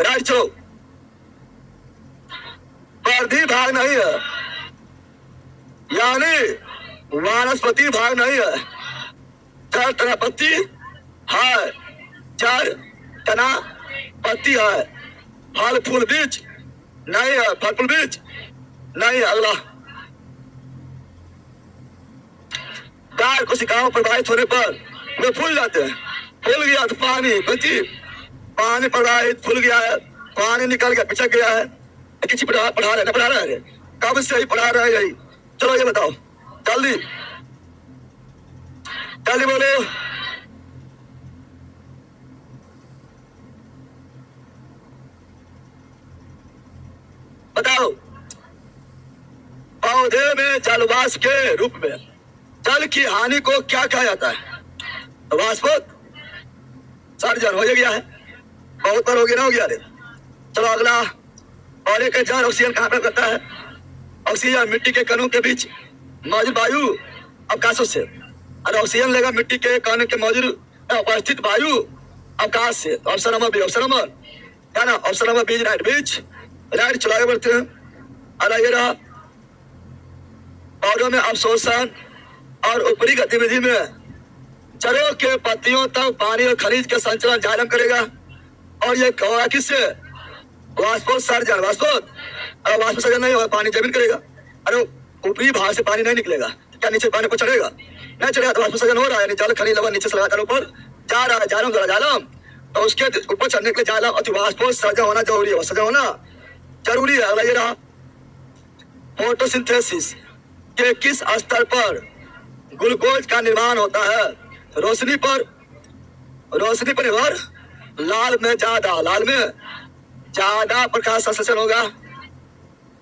right. चलो, वर्धी भाग नहीं है यानी वानस्पति भाग नहीं है। चार तना पत्ती है, चार तना पत्ती है, फल फूल बीज नहीं है, फल फूल बीज नहीं है। अगला, गाय कोशिकाओं प्रभावित होने पर वे फूल जाते हैं। फूल गया तो पानी, बच्ची पानी प्रभावित, फूल गया है, पानी निकल गया, पिछक गया है, किसी पढ़ा रहे ना, पढ़ा रहे कब से ही पढ़ा रहे यही। चलो ये बताओ जल्दी, जल्दी बोलो। बताओ, पौधे में जलवाष्प के रूप में जल की हानि को क्या कहा जाता है? वाष्पोत्सर्जन हो गया है, बहुत बार हो गया ना, हो गया रे। चलो अगला, और एक जल ऑक्सीजन कहाँ पर करता है? ऑक्सीजन मिट्टी के कणों के बीच मौजूद वायु अवकाशों से, और ऑक्सीजन लेगा मिट्टी के कणों के मौजूद उपस्थित वायु अवकाश से। Option number B, option number क्या ना, ऑप्शन नंबर बी राइट, बीच राइट। चला आगे बढ़ते हैं। अरे ये रहा, पौधों में अवशोषण और ऊपरी गतिविधि में जड़ों के पत्तियों तक पानी और खनिज के संचलन जायलम करेगा। और ये होगा किससे? वाष्पोत्सर्जन। वाष्पोत्सर्जन नहीं होगा, पानी जमीन करेगा। अरे ऊपरी भाग से पानी नहीं निकलेगा, क्या नीचे पानी को चढ़ेगा? नहीं चढ़ेगा तो वाष्पोत्सर्जन हो रहा है। जल खनिज लवण नीचे से लगाकर ऊपर जा रहा है, जालम। तो उसके ऊपर चढ़ने के लिए जालम अति वाष्पोत्सर्जन होना जरूरी है, उत्सर्जन होना जरूरी है। अगला ये रहा फोटोसिंथेसिस के किस स्तर पर ग्लूकोज का निर्माण होता है? रोशनी पर निर्भर। लाल में ज्यादा प्रकाश संश्लेषण होगा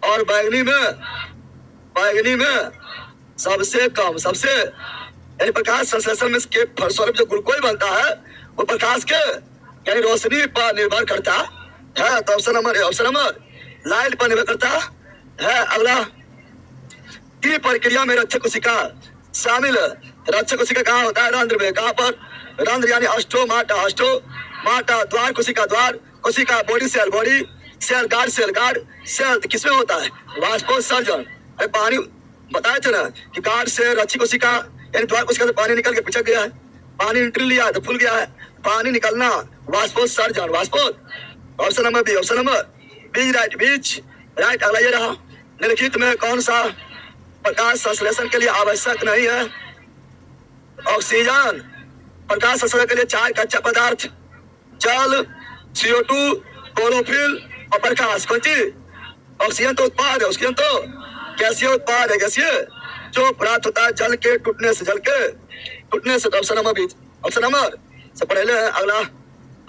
और बैगनी में सबसे कम। यानी प्रकाश संश्लेषण में के फलस्वरूप जो ग्लूकोज बनता है वो प्रकाश के यानी रोशनी पर निर्भर करता है। तो ऑप्शन नंबर लाइट पर निर्भर करता है। अगला की प्रक्रिया में रक्षक कोशिका शामिल है। रक्षक कोशिका कहाँ होता है? रंध्र में। कहाँ पर? रंध्र यानी अस्टोमाटा द्वार कोशिका बॉडी सेल गार्ड सेल किसमें होता है? वाष्पोत्सर्जन। अरे पानी बताया था ना कि गार्ड से रक्षक कोशिका यानी द्वार कोशिका से पानी निकल के पिछक गया है, पानी एंट्री लिया है तो फूल गया है, पानी निकलना वाष्पोत्सर्जन। Option number B right. अगला ये रहा निम्नलिखित में कौन सा प्रकाश संश्लेषण के लिए आवश्यक नहीं है? ऑक्सीजन। प्रकाश संश्लेषण के लिए 4 कच्चा पदार्थ जल, CO2, क्लोरोफिल और प्रकाश। कौन चीज? ऑक्सीजन तो उत्पाद है, ऑक्सीजन तो गैसीय उत्पाद है, गैसीय जो प्राप्त होता है जल के टूटने से। तो ऑप्शन नंबर से पहले है। अगला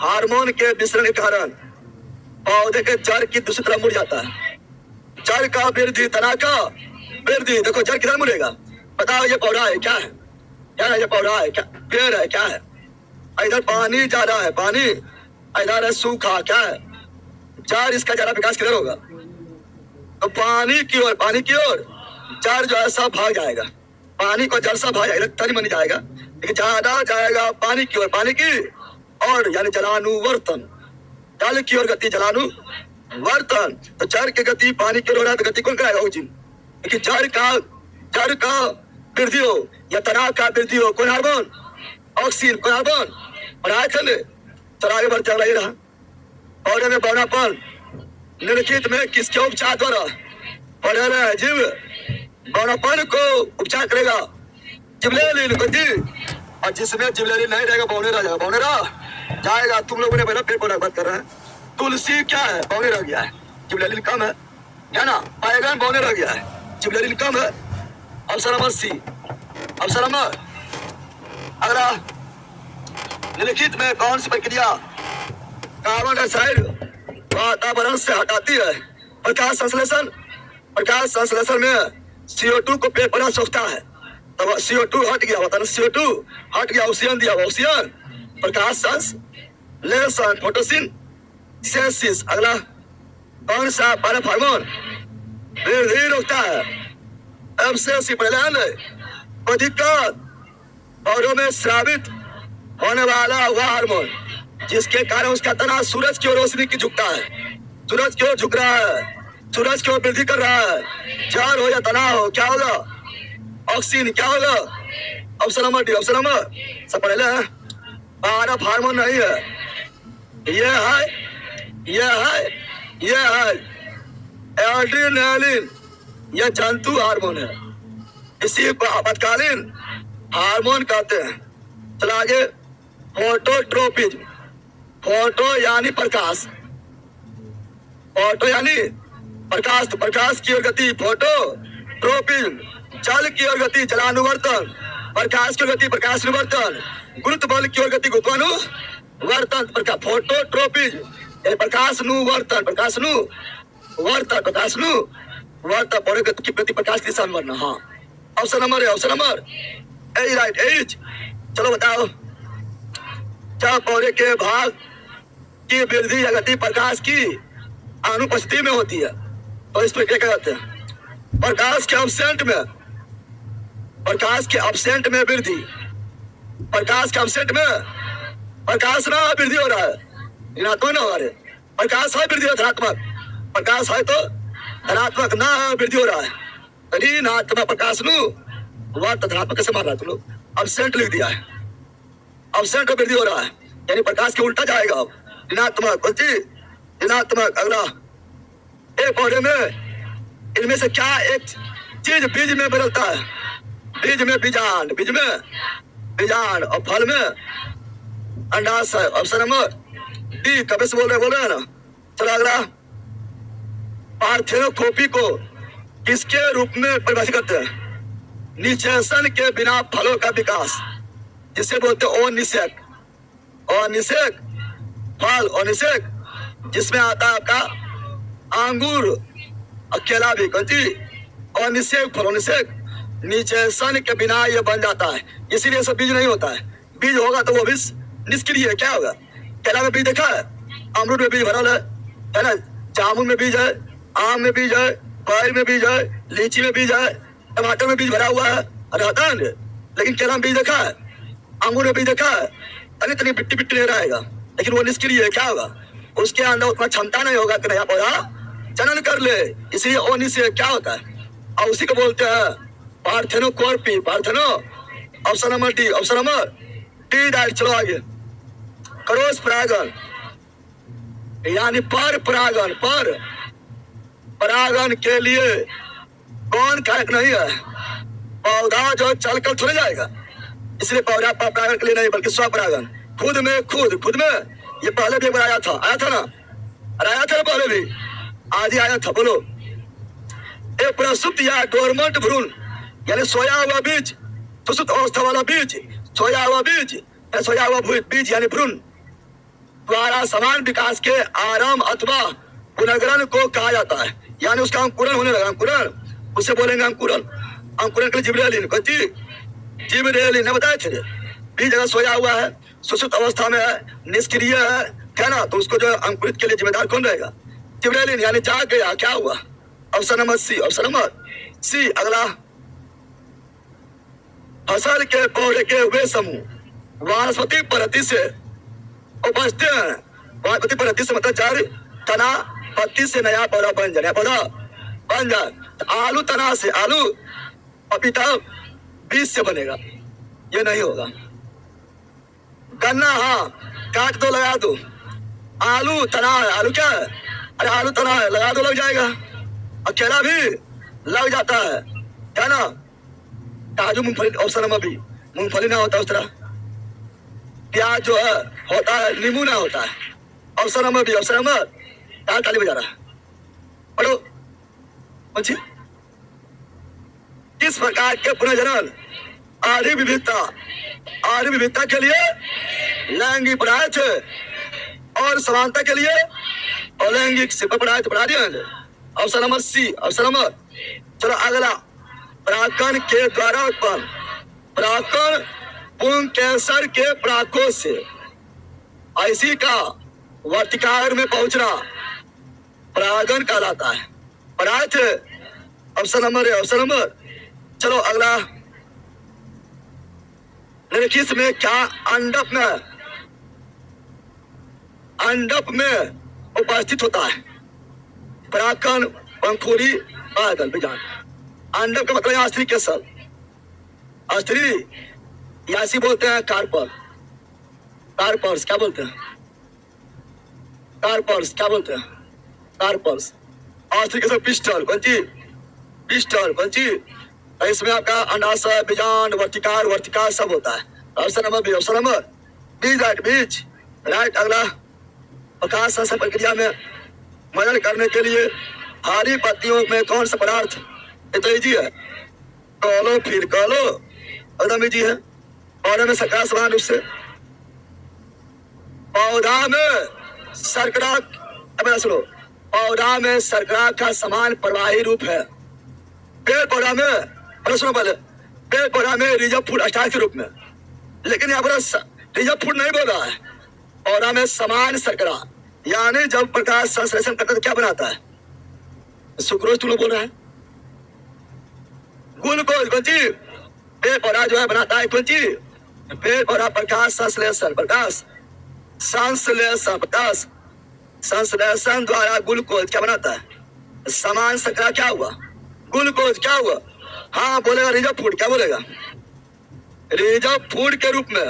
हार्मोन के विसरण के कारण पौधे के जड़ की दूसरी तरफ मुड़ जाता है। जड़ का वृद्धि, तना का वृद्धि। देखो जड़ किधर मुड़ेगा? बताओ ये पौधा है क्या है? ये पौधा है क्या? पेड़ है क्या है? इधर पानी ज्यादा है, पानी इधर है सूखा, क्या है? जड़ इसका ज्यादा विकास किधर होगा? तो पानी की ओर जड़ जो है सब भाग जाएगा, पानी को जड़ सब भाग जाएगा, तनी बन जाएगा, लेकिन ज्यादा जाएगा पानी की ओर। पानी की और यानी जलानुवर्तन। जल की ओर गति जलानुवर्तन। तो जड़ की गति पानी की ओर हो रहा है तो गति कौन कराएगा? ऑक्सीजन। लेकिन जड़ का वृद्धि हो या तनाव का वृद्धि हो, कौन हार्मोन? ऑक्सीजन। कौन हार्मोन? और आगे बढ़ते अगला ये रहा पौधे में बौनापन निम्नलिखित में किसके उपचार द्वारा? पौधे में जीव बौनापन को उपचार करेगा जिबरेलिन। और जिसमें जिबरेलिन नहीं रहेगा बौनेरा जाएगा। तुम लोगों ने पहले पेड़ पौधा बात कर रहे हैं। तुलसी क्या है? बौने रह गया है, जिबरेलिन कम है ना? बैगन बौने रह गया है, जिबरेलिन कम है। Option number C. अगला निम्नलिखित में कौन सी प्रक्रिया कार्बन डाइऑक्साइड वातावरण से हटाती है? प्रकाश संश्लेषण में CO2 को पेड़ पौधा सोखता है, तब CO2 हट गया, CO2 हट गया, ऑक्सीजन दिया, ऑक्सीजन प्रकाश संश्लेषण फोटोसिंथेसिस। अगला कौन सा पारफ हार्मोन वृद्धि रोकता है? एब्सेसिव कोई दिक्कत? पौधों में स्रावित होने वाला वह हार्मोन जिसके कारण उसका तना सूरज की ओर रोशनी की झुकता है, सूरज की ओर झुक रहा है, सूरज की ओर वृद्धि कर रहा है। जल हो या तना हो, क्या होगा? ऑक्सीजन। क्या होगा? Option number D. सब पहले है पारफ हार्मोन नहीं है, ये है एड्रेनालिन। यह जंतु हार्मोन है, इसी को आपातकालीन हार्मोन कहते हैं। चला आगे फोटोट्रोपिज्म। फोटो यानी प्रकाश, तो प्रकाश की ओर गति फोटोट्रोपिज्म। जल की ओर गति जलानुवर्तन, प्रकाश की ओर गति प्रकाशानुवर्तन, गुरुत्व बल की ओर गति गुरुत्वानुवर्तन। फोटोट्रोपिज्म प्रकाशानुवर्तन पौधे की प्रति प्रकाश की दिशा में बढ़ना। हाँ ऑप्शन नंबर ए राइट एज। चलो बताओ क्या पौधे के भाग की वृद्धि या गति प्रकाश की अनुपस्थिति में होती है? तो इस पर क्या कहते हैं? प्रकाश के एब्सेंट में वृद्धि। प्रकाश के एब्सेंट में प्रकाश ना वृद्धि हो रहा है, ऋणात्मक ना हो रहा है। प्रकाश है वृद्धि, धनात्मक प्रकाश है तो धनात्मक ना वृद्धि हो रहा है। ऋणात्मक प्रकाश नु वह धनात्मक कैसे मार रहा है? तुम लोग एब्सेंट लिख दिया है, अवसर का वृद्धि हो रहा है, यानी प्रकाश के उल्टा जाएगा। अब ऋणात्मक, बल्कि ऋणात्मक। अगला, एक पौधे में इनमें से क्या एक चीज बीज में बदलता है? बीज में बीजांड, बीज में बीजांड, और फल में अंडाशय। Option number D. कब से बोल रहे हैं ना। चलो अगला, पार्थेनोकोपी को किसके रूप में परिभाषित करते हैं? निषेचन के बिना फलों का विकास, जिसे बोलते हैं अनिषेक। अनिषेक फल, अनिषेक, जिसमें आता है आपका अंगूर, अकेला भी, कौन सी? अनिषेक फल, अनिषेक। निषेचन के बिना ये बन जाता है, इसीलिए सब बीज नहीं होता है। बीज होगा तो वो भी निष्क्रिय है। क्या होगा? केला में बीज देखा है, अमरूद में बीज भरल है ना, जामुन में बीज है, आम में बीज है, बैर में बीज है, लीची में बीज है, टमाटर में बीज भरा हुआ है, रहता है। लेकिन केला में बीज देखा है, अंगूर में बीज देखा है, तनी तनी बिट्टी बिट्टी नहीं रहेगा, लेकिन वो निष्क्रिय है। क्या होगा? उसके अंदर उतना क्षमता नहीं होगा कि नया पौधा जनन कर ले, इसलिए ओनी से क्या होता है, और उसी को बोलते हैं parthenocarpy. Partheno, option number D. Option number D right. चलो आगे, क्रॉस परागण यानी पर परागण। पर परागण के लिए कौन कारक नहीं है? पौधा जो चलकर थोड़े जाएगा, इसलिए पौधा परागण के लिए नहीं, बल्कि स्वपरागण। खुद में, खुद में। ये पहले भी एक बार आया था ना, अरे आया था ना पहले भी, आज ही आया था। बोलो, एक प्रसुप्त या डोरमेंट भ्रूण, यानी सोया हुआ बीज, प्रसुप्त अवस्था वाला बीज, सोया हुआ बीज, सोया हुआ बीज यानी भ्रूण द्वारा समान विकास के आरंभ अथवा पुनर्ग्रहण को कहा जाता है, यानी उसका अंकुरण होने लगा। अंकुरण, उसे बोलेंगे अंकुरण। अंकुरण के लिए जिब्रेलिन, जिब्रेलिन ने बताए थे। बीज अगर सोया हुआ है, सुषुप्त अवस्था में है, निष्क्रिय है ना, तो उसको जो अंकुरित के लिए जिम्मेदार कौन रहेगा? जिब्रेलिन, यानी जाग गया। क्या हुआ? Option number C. Option number C. अगला, फसल के पौधे के वे समूह वानस्पतिक पद्धति से उपजते हैं। वानस्पतिक पद्धति से मतलब जड़, तना, पत्ती से नया पौधा बन जाए, नया पौधा बन जाए। तो आलू तना से, आलू पपीता बीज से बनेगा, ये नहीं होगा। गन्ना, हाँ, काट दो, लगा दो। आलू तना है, आलू क्या है? अरे आलू तना है, लगा दो, लग जाएगा। अकेला भी लग जाता है ना। काजू, मूंगफली, ऑप्शन नंबर बी। मूंगफली ना होता उस तरह। प्याज जो है होता है, नींबू ना होता है। Option number B. Option number, ताली बजा रहा है, पढ़ो। पूछिए, किस प्रकार के पुनर्जनन आर्थिक विविधता के लिए लैंगिक पढ़ाए थे, और समानता के लिए अलैंगिक से पढ़ाए थे, पढ़ा दिया। Option number C. Option number, चलो अगला, परागकण के द्वारा उत्पन्न परागकण पुंकेसर के परागकोश से ऐसी का वर्तिकाग्र में पहुंचना परागण कहलाता है। पढ़ाए थे। ऑप्शन नंबर है। ऑप्शन नंबर, चलो अगला, निम्नलिखित में क्या अंडप में उपस्थित होता है? परागकण, पंखुड़ी, बादल, बीजांड। अंडप का मतलब स्त्री के सब, स्त्री यासी बोलते हैं कार्पर, कार्पर्स क्या बोलते हैं? कार्पर्स क्या बोलते हैं? कार्पर्स। स्त्री के सब पिस्टल, पिस्टल, इसमें आपका अंडाशय, बीजांड, वर्तिकार सब होता है। Option number B. Option number बीज राइट, बीज राइट। अगला, प्रकाश संश्लेषण प्रक्रिया में मदद करने के लिए हरी पत्तियों में कौन सा पदार्थ इजी है? कहो, फिर कहो, एकदम इजी है। पौधे में शर्करा समान रूप से, पौधा में शर्करा, सुनो, पौधा में शर्करा का समान प्रवाही रूप है। पेड़ पौधा में, सुनो पहले, पेड़ पौधा में रिजर्व फूड स्टार्च के रूप में, लेकिन यहाँ पर रिजर्व फूड नहीं बोल रहा है। पौधा में समान शर्करा, यानी जब प्रकाश संश्लेषण करता है तो क्या बनाता है? सुक्रोज तुम लोग बोल रहा है, ग्लूकोज। कौन सी? पेड़ पौधा जो है बनाता है, कौन सी? पेड़ पौधा प्रकाश संश्लेषण, संश्लेषण द्वारा ग्लूकोज क्या बनाता है? समान शर्करा क्या हुआ? ग्लूकोज क्या हुआ? हाँ बोलेगा रिजर्व फूड, क्या बोलेगा? रिजर्व फूड के रूप में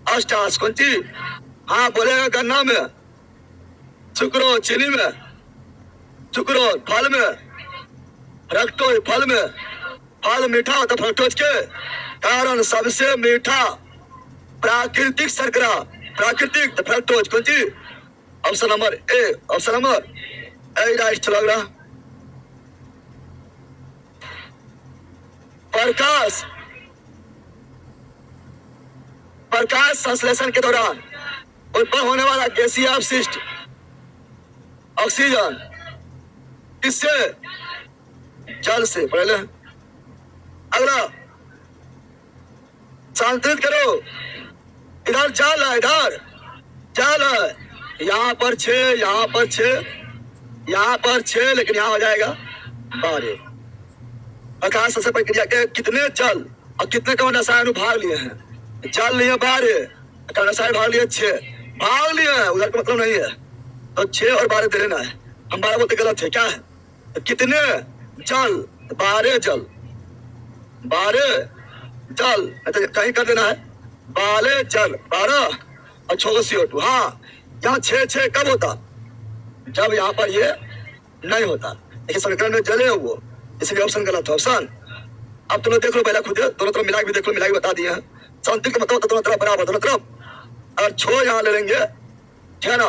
अष्टास कौन सी? हाँ बोलेगा गन्ना में, सुक्रोज चीनी में, सुक्रोज फल में, फ्रक्टोज फल में। फल मीठा होता फ्रक्टोज के कारण सबसे मीठा प्राकृतिक शर्करा, प्राकृतिक फ्रक्टोज कौन सी? Option number A, option number A right लग रहा। प्रकाश, प्रकाश संश्लेषण के दौरान उत्पन्न होने वाला गैसीय अपशिष्ट ऑक्सीजन किससे? जल से। पहले अगला संतुलित करो। इधर जल है, इधर जल है। यहाँ पर 6, यहाँ पर 6, यहाँ पर 6, लेकिन यहाँ हो जाएगा 12। प्रकाश संश्लेषण प्रक्रिया के कितने जल और कितने कण रसायन भाग लिए हैं? जल लिए 12, कण रसायन भाग लिए 6, भाग लिए हैं, उधर का मतलब नहीं है। तो 6 और 12 दे देना है। हम 12 बोलते गलत है क्या है? तो कितने जल? 12 जल, 12 जल, तो कहीं कर देना है 12 जल, 12 और 6 CO2। हाँ यहाँ 6 कब होता? जब यहाँ पर ये नहीं होता, लेकिन समीकरण में जले वो, इसलिए ऑप्शन गलत है। ऑप्शन अब तुम लोग देख लो, पहला खुद दोनों तरफ मिला के भी देख लो, मिला के बता दिए हैं। संतुलित का मतलब होता दोनों तरफ बराबर, दोनों तरफ। और 6 यहाँ ले लेंगे, है ना,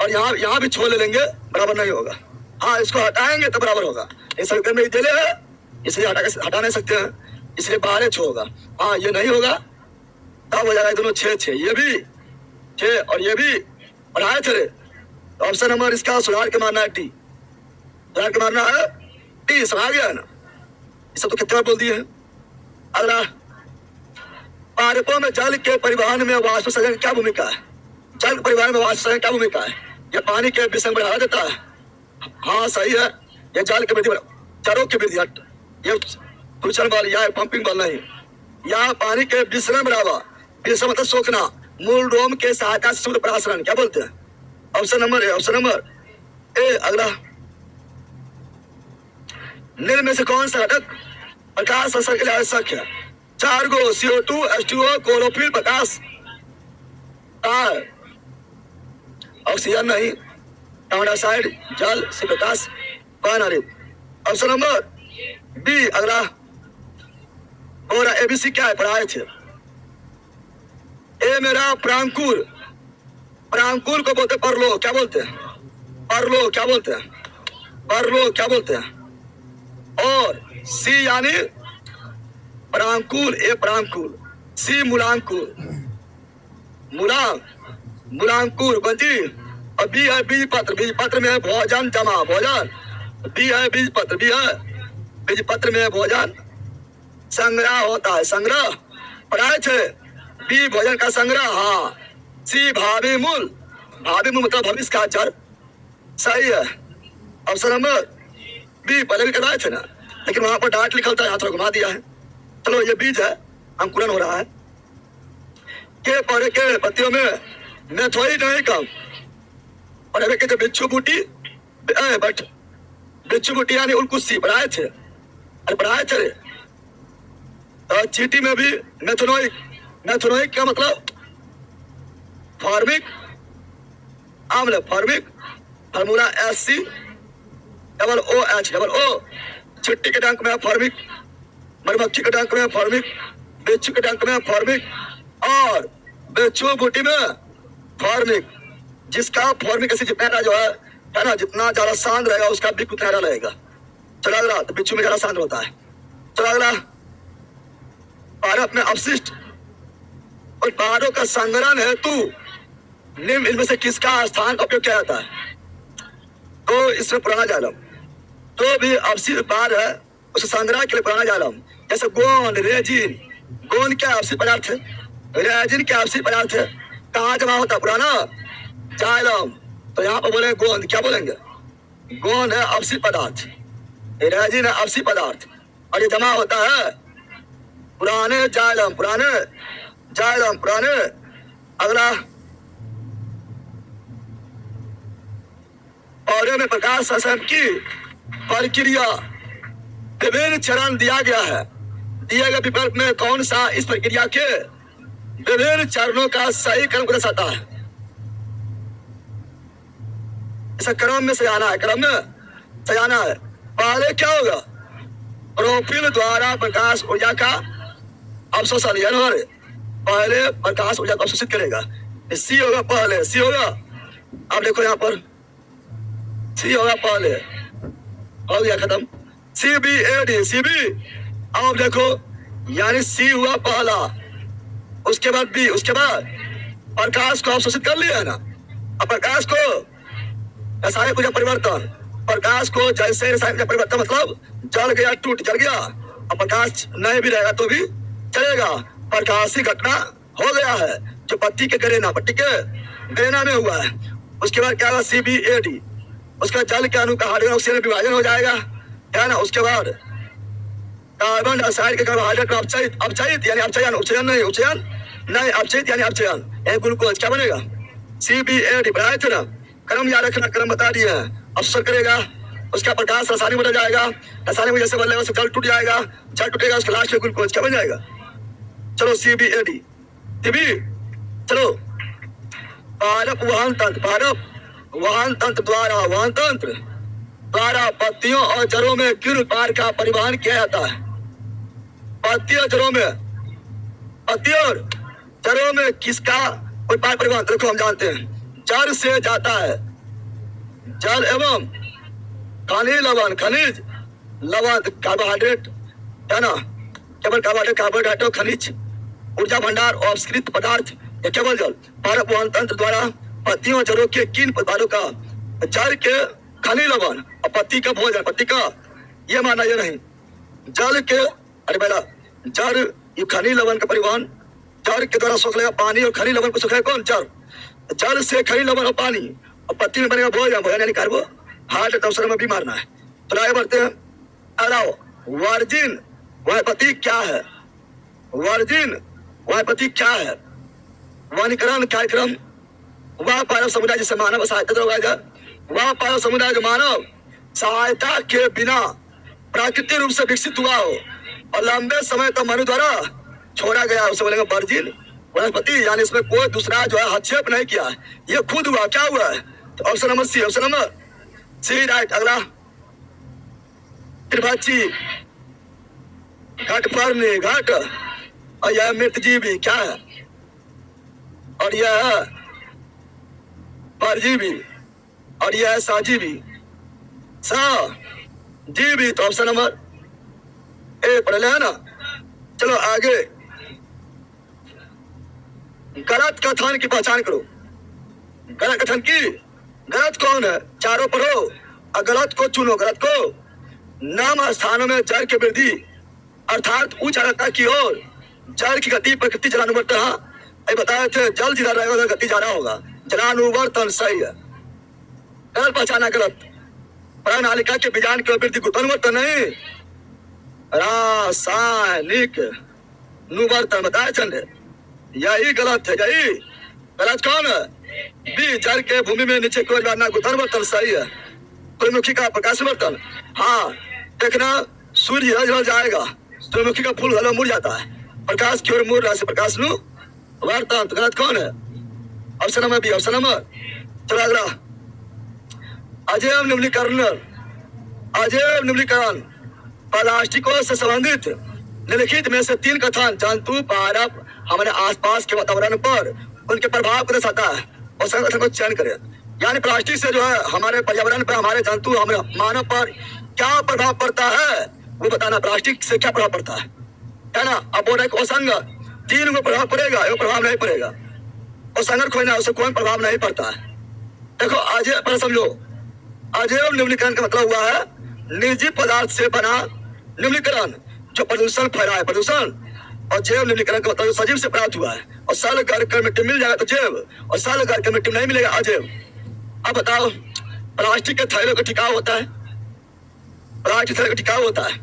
और यहाँ भी 6 ले लेंगे, बराबर नहीं होगा। हाँ इसको हटाएंगे तो बराबर होगा। इस समीकरण में जले है, इसलिए हटा नहीं सकते हैं, इसलिए 12 6 होगा। हाँ ये नहीं होगा, तब हो जाएगा दोनों 6 ये भी 6 और ये भी बढ़ाए थे। तो ऑप्शन नंबर इसका सुधार के मानना है टी, सुधार के मानना है टी। समझ गया है ना? ये सब तो कितने बार बोल दिए हैं। अगला, पारकों में जल के परिवहन में वाष्प संचरण क्या भूमिका है? जल के परिवहन में वाष्प संचरण क्या भूमिका है? यह पानी के विसंग बढ़ा देता है। हाँ सही है, ये जल के वृद्धि, चरों की वृद्धि, ये कुचल बल या पंपिंग बल नहीं, या पानी के विसरण बढ़ावा, विसरण मतलब सोखना, मूल रोम के सहायता से शुद्ध परासरण क्या बोलते हैं? Option number A, option number ए। अगला, निम्न में से कौन सा घटक प्रकाश संश्लेषण के लिए आवश्यक है? 4 गो CO2, H2O, क्लोरोफिल, प्रकाश, ऑक्सीजन नहीं, कार्बन डाइऑक्साइड, जल से प्रकाश, पानी। Option number B. अगला, और ABC क्या है? पढ़ाए थे। ए मेरा प्रांकुर, प्रांकुर को बोलते परलो, क्या बोलते हैं? परलो क्या बोलते हैं? परलो क्या बोलते हैं? और सी यानी प्रांकुर, ए प्रांकुर, सी मूलांकुर, मूलांकुर बंजी। और बी है बीज पत्र, बीज पत्र में है भोजन जमा, भोजन। बी है बीज पत्र, बी है बीज पत्र में भोजन संग्रह होता है, संग्रह। पढ़ाए थे बी भोजन का संग्रह। हाँ सी भावी मूल, भावी मूल मतलब भविष्य का जड़, सही है। ऑप्शन नंबर बी पहले भी करवाए थे ना, लेकिन वहां पर डाट लिखा था, यहाँ थोड़ा घुमा दिया है। चलो ये बीज है, अंकुरन हो रहा है। के पौधे के पत्तियों में मेथोइड नहीं कम, और अभी कहते बिच्छू बूटी, बट बिच्छू बूटी यानी उलकुस्सी पढ़ाए थे, अरे पढ़ाए थे। और चीटी में भी मेथोनोइक, मेथोनोइक का मतलब फॉर्मिक आम्ल, formic, formula SC double OH double O। चिट्टी के डंक में फॉर्मिक, मधुमक्खी के डंक में फॉर्मिक, बिच्छू के डंक में फॉर्मिक, और बिच्छू बूटी में फॉर्मिक। जिसका फॉर्मिक एसिड जितना जो है ना, जितना ज्यादा सांद्र रहेगा उसका भी उतना ज्यादा रहेगा। चला अगला, तो बिच्छू में ज्यादा सांद्र होता है। चला अगला, भारत में अपशिष्ट और पहाड़ों का संग्रहण हेतु निम्न इनमें से किसका स्थान का उपयोग किया जाता है? तो इसमें पुराना जालम, तो भी अपशिष्ट पहाड़ है उसे संग्रह के लिए पुराना जालम, जैसे गोंद, रेजिन। गोंद क्या अपशिष्ट पदार्थ है? रेजिन क्या अपशिष्ट पदार्थ है? कहाँ जमा होता है? पुराना जालम। तो यहाँ पर बोले गोंद, क्या बोलेंगे? गोंद है अपशिष्ट पदार्थ, रेजिन है अपशिष्ट पदार्थ, और ये जमा होता है पुराने जालम, पुराने जालम, पुराने। अगला, पौधे में प्रकाश संश्लेषण की प्रक्रिया विभिन्न चरण दिया गया है। दिए गए विकल्प में कौन सा इस प्रक्रिया के विभिन्न चरणों का सही क्रम को दर्शाता है। इसे क्रम में सजाना है, क्रम में सजाना है। पहले क्या होगा? प्रोफिल द्वारा प्रकाश ऊर्जा का अवशोषण, यानी पहले प्रकाश ऊर्जा को अवशोषित करेगा। सी होगा पहले, सी होगा। अब देखो यहाँ पर सी होगा पहले, हो गया खत्म। C B A D, C B. अब देखो यानी सी हुआ पहला, उसके बाद बी, उसके बाद प्रकाश को अवशोषित कर लिया है ना। अब प्रकाश को रासायनिक ऊर्जा परिवर्तन, प्रकाश को जैसे रासायनिक ऊर्जा परिवर्तन मतलब जल गया, टूट जल गया। अब प्रकाश नहीं भी रहेगा तो भी चलेगा। प्रकाशी घटना हो गया है जो पत्ती के गरेना, पत्ती के गरेना में हुआ है। उसके बाद क्या होगा? सी बी ए डी, उसका जल के अणु का हाइड्रोजन ऑक्सीजन में विभाजन हो जाएगा, है ना। उसके बाद कार्बन डाइऑक्साइड के कार्बोहाइड्रेट में अपचयित, अपचयित यानी अपचयन, उपचयन नहीं, उपचयन नहीं, अपचयित यानी अपचयन, यानी ग्लूकोज क्या बनेगा? C B A D. बनाए थे ना, क्रम याद रखना, क्रम बता दिए हैं। अवशोषण करेगा, उसका प्रकाश रासायनिक बदल जाएगा, रासायनिक वजह से बदलेगा, उसका जल टूट जाएगा, जल टूटेगा, उसके लास्ट में ग्लूकोज क्या बन जाएगा? चलो C B A D, C B. चलो पारप वहन तंत्र, पारप वहन तंत्र द्वारा, वहन तंत्र द्वारा पत्तियों और जड़ों में किन उत्पाद का परिवहन किया जाता है? पत्ती और जड़ों में, पत्ती और जड़ों में किसका उत्पाद परिवहन? देखो हम जानते हैं जड़ से जाता है जल एवं खनिज लवण, खनिज लवण, कार्बोहाइड्रेट, है ना, केवल कार्बोहाइड्रेट, कार्बोहाइड्रेट, खनिज ऊर्जा भंडार और अपस्कृत पदार्थ या केवल जल। पारप वहन तंत्र द्वारा पत्तियों और जड़ों के किन उत्पादों का? जल के खनिज लवण और पत्ती का भोजन, पत्ती का ये माना ये नहीं, जल के, अरे बेटा जड़ ये खनिज लवण का परिवहन जड़ के द्वारा सोख लेगा पानी, और खनिज लवण को सोख लेगा कौन? जड़। जल से खनिज लवण और पानी, और पत्ती में बनेगा भोजन, भोजन यानी कार्बोहाइड्रेट अवसर में भी मारना है। तो आगे बढ़ते हैं। अलाओ वर्जिन वायुपति क्या है? वर्जिन वायुपति क्या है? वनीकरण कार्यक्रम वह पारव समुदाय जिसे मानव सहायता होगा, वह पारव समुदाय जो मानव सहायता के बिना प्राकृतिक रूप से विकसित हुआ हो और लंबे समय तक मनु द्वारा छोड़ा गया, उसे बोलेंगे वर्जिन वनस्पति, यानी इसमें कोई दूसरा जो है हस्तक्षेप नहीं किया, ये खुद हुआ। क्या हुआ है? तो option number C, option number C right. अगला त्रिभक्षी, घट पर्णी, घट, और यह मृतजीवी क्या है? और यह परजीवी, और यह सजीवी, सजीवी। तो ऑप्शन नंबर ए पढ़ लिया है ना। चलो आगे, गलत कथन की पहचान करो। गलत कथन की, गलत कौन है? चारों पढ़ो और गलत को चुनो। गलत को नाम स्थानों में जल की वृद्धि अर्थात उच्च आर्द्रता की ओर जल की गति प्रकृति जलानुवर्तन, ये बताए थे जल जिधर रहेगा उधर गति ज्यादा होगा, जलानुवर्तन सही है। गलत पहचाना, गलत। प्रणालिका के बीजान की वृद्धि को अनुवर्तन नहीं, रासायनिक अनुवर्तन बताए चंदे, यही गलत है। यही गलत कौन है? बी जल के भूमि में नीचे की ओर जाना गुरुत्वाकर्षण सही है। सूर्यमुखी का प्रकाशवर्तन, हाँ देखना सूर्य जल जाएगा, सूर्यमुखी का फूल हलो मुड़ जाता है, प्रकाश की ओर मुड़ रहा से प्रकाश नु वर्तन। तो गलत कौन है? Option number B, option number. चलो अगला, अजैव निम्नीकरण, अजैव निम्नीकरण प्लास्टिकों से संबंधित निम्नलिखित में से तीन कथन जंतु पारप हमारे आसपास के वातावरण पर उनके प्रभाव को दर्शाता है और सही कथन को चयन करें। यानी प्लास्टिक से जो है हमारे पर्यावरण पर, हमारे जंतु, हमारे मानव पर क्या प्रभाव पड़ता है वो बताना। प्लास्टिक से क्या प्रभाव पड़ता है ना। अब बोल रहे असंग तीन को प्रभाव पड़ेगा, वो प्रभाव नहीं पड़ेगा। और संगत खोजना उसे कोई प्रभाव नहीं पड़ता है। देखो अजैव पर समझो, अजैव निम्नीकरण का मतलब हुआ है निजी पदार्थ से बना निम्नीकरण जो प्रदूषण फैलाए, प्रदूषण। और जैव निम्नीकरण का मतलब सजीव से प्राप्त हुआ है। और साल घर कर मिट्टी मिल जाएगा तो जैव, और साल घर कर मिट्टी नहीं मिलेगा अजैव। अब बताओ प्लास्टिक के थैलों का टिकाऊ होता है, प्लास्टिक थैले का टिकाऊ होता है।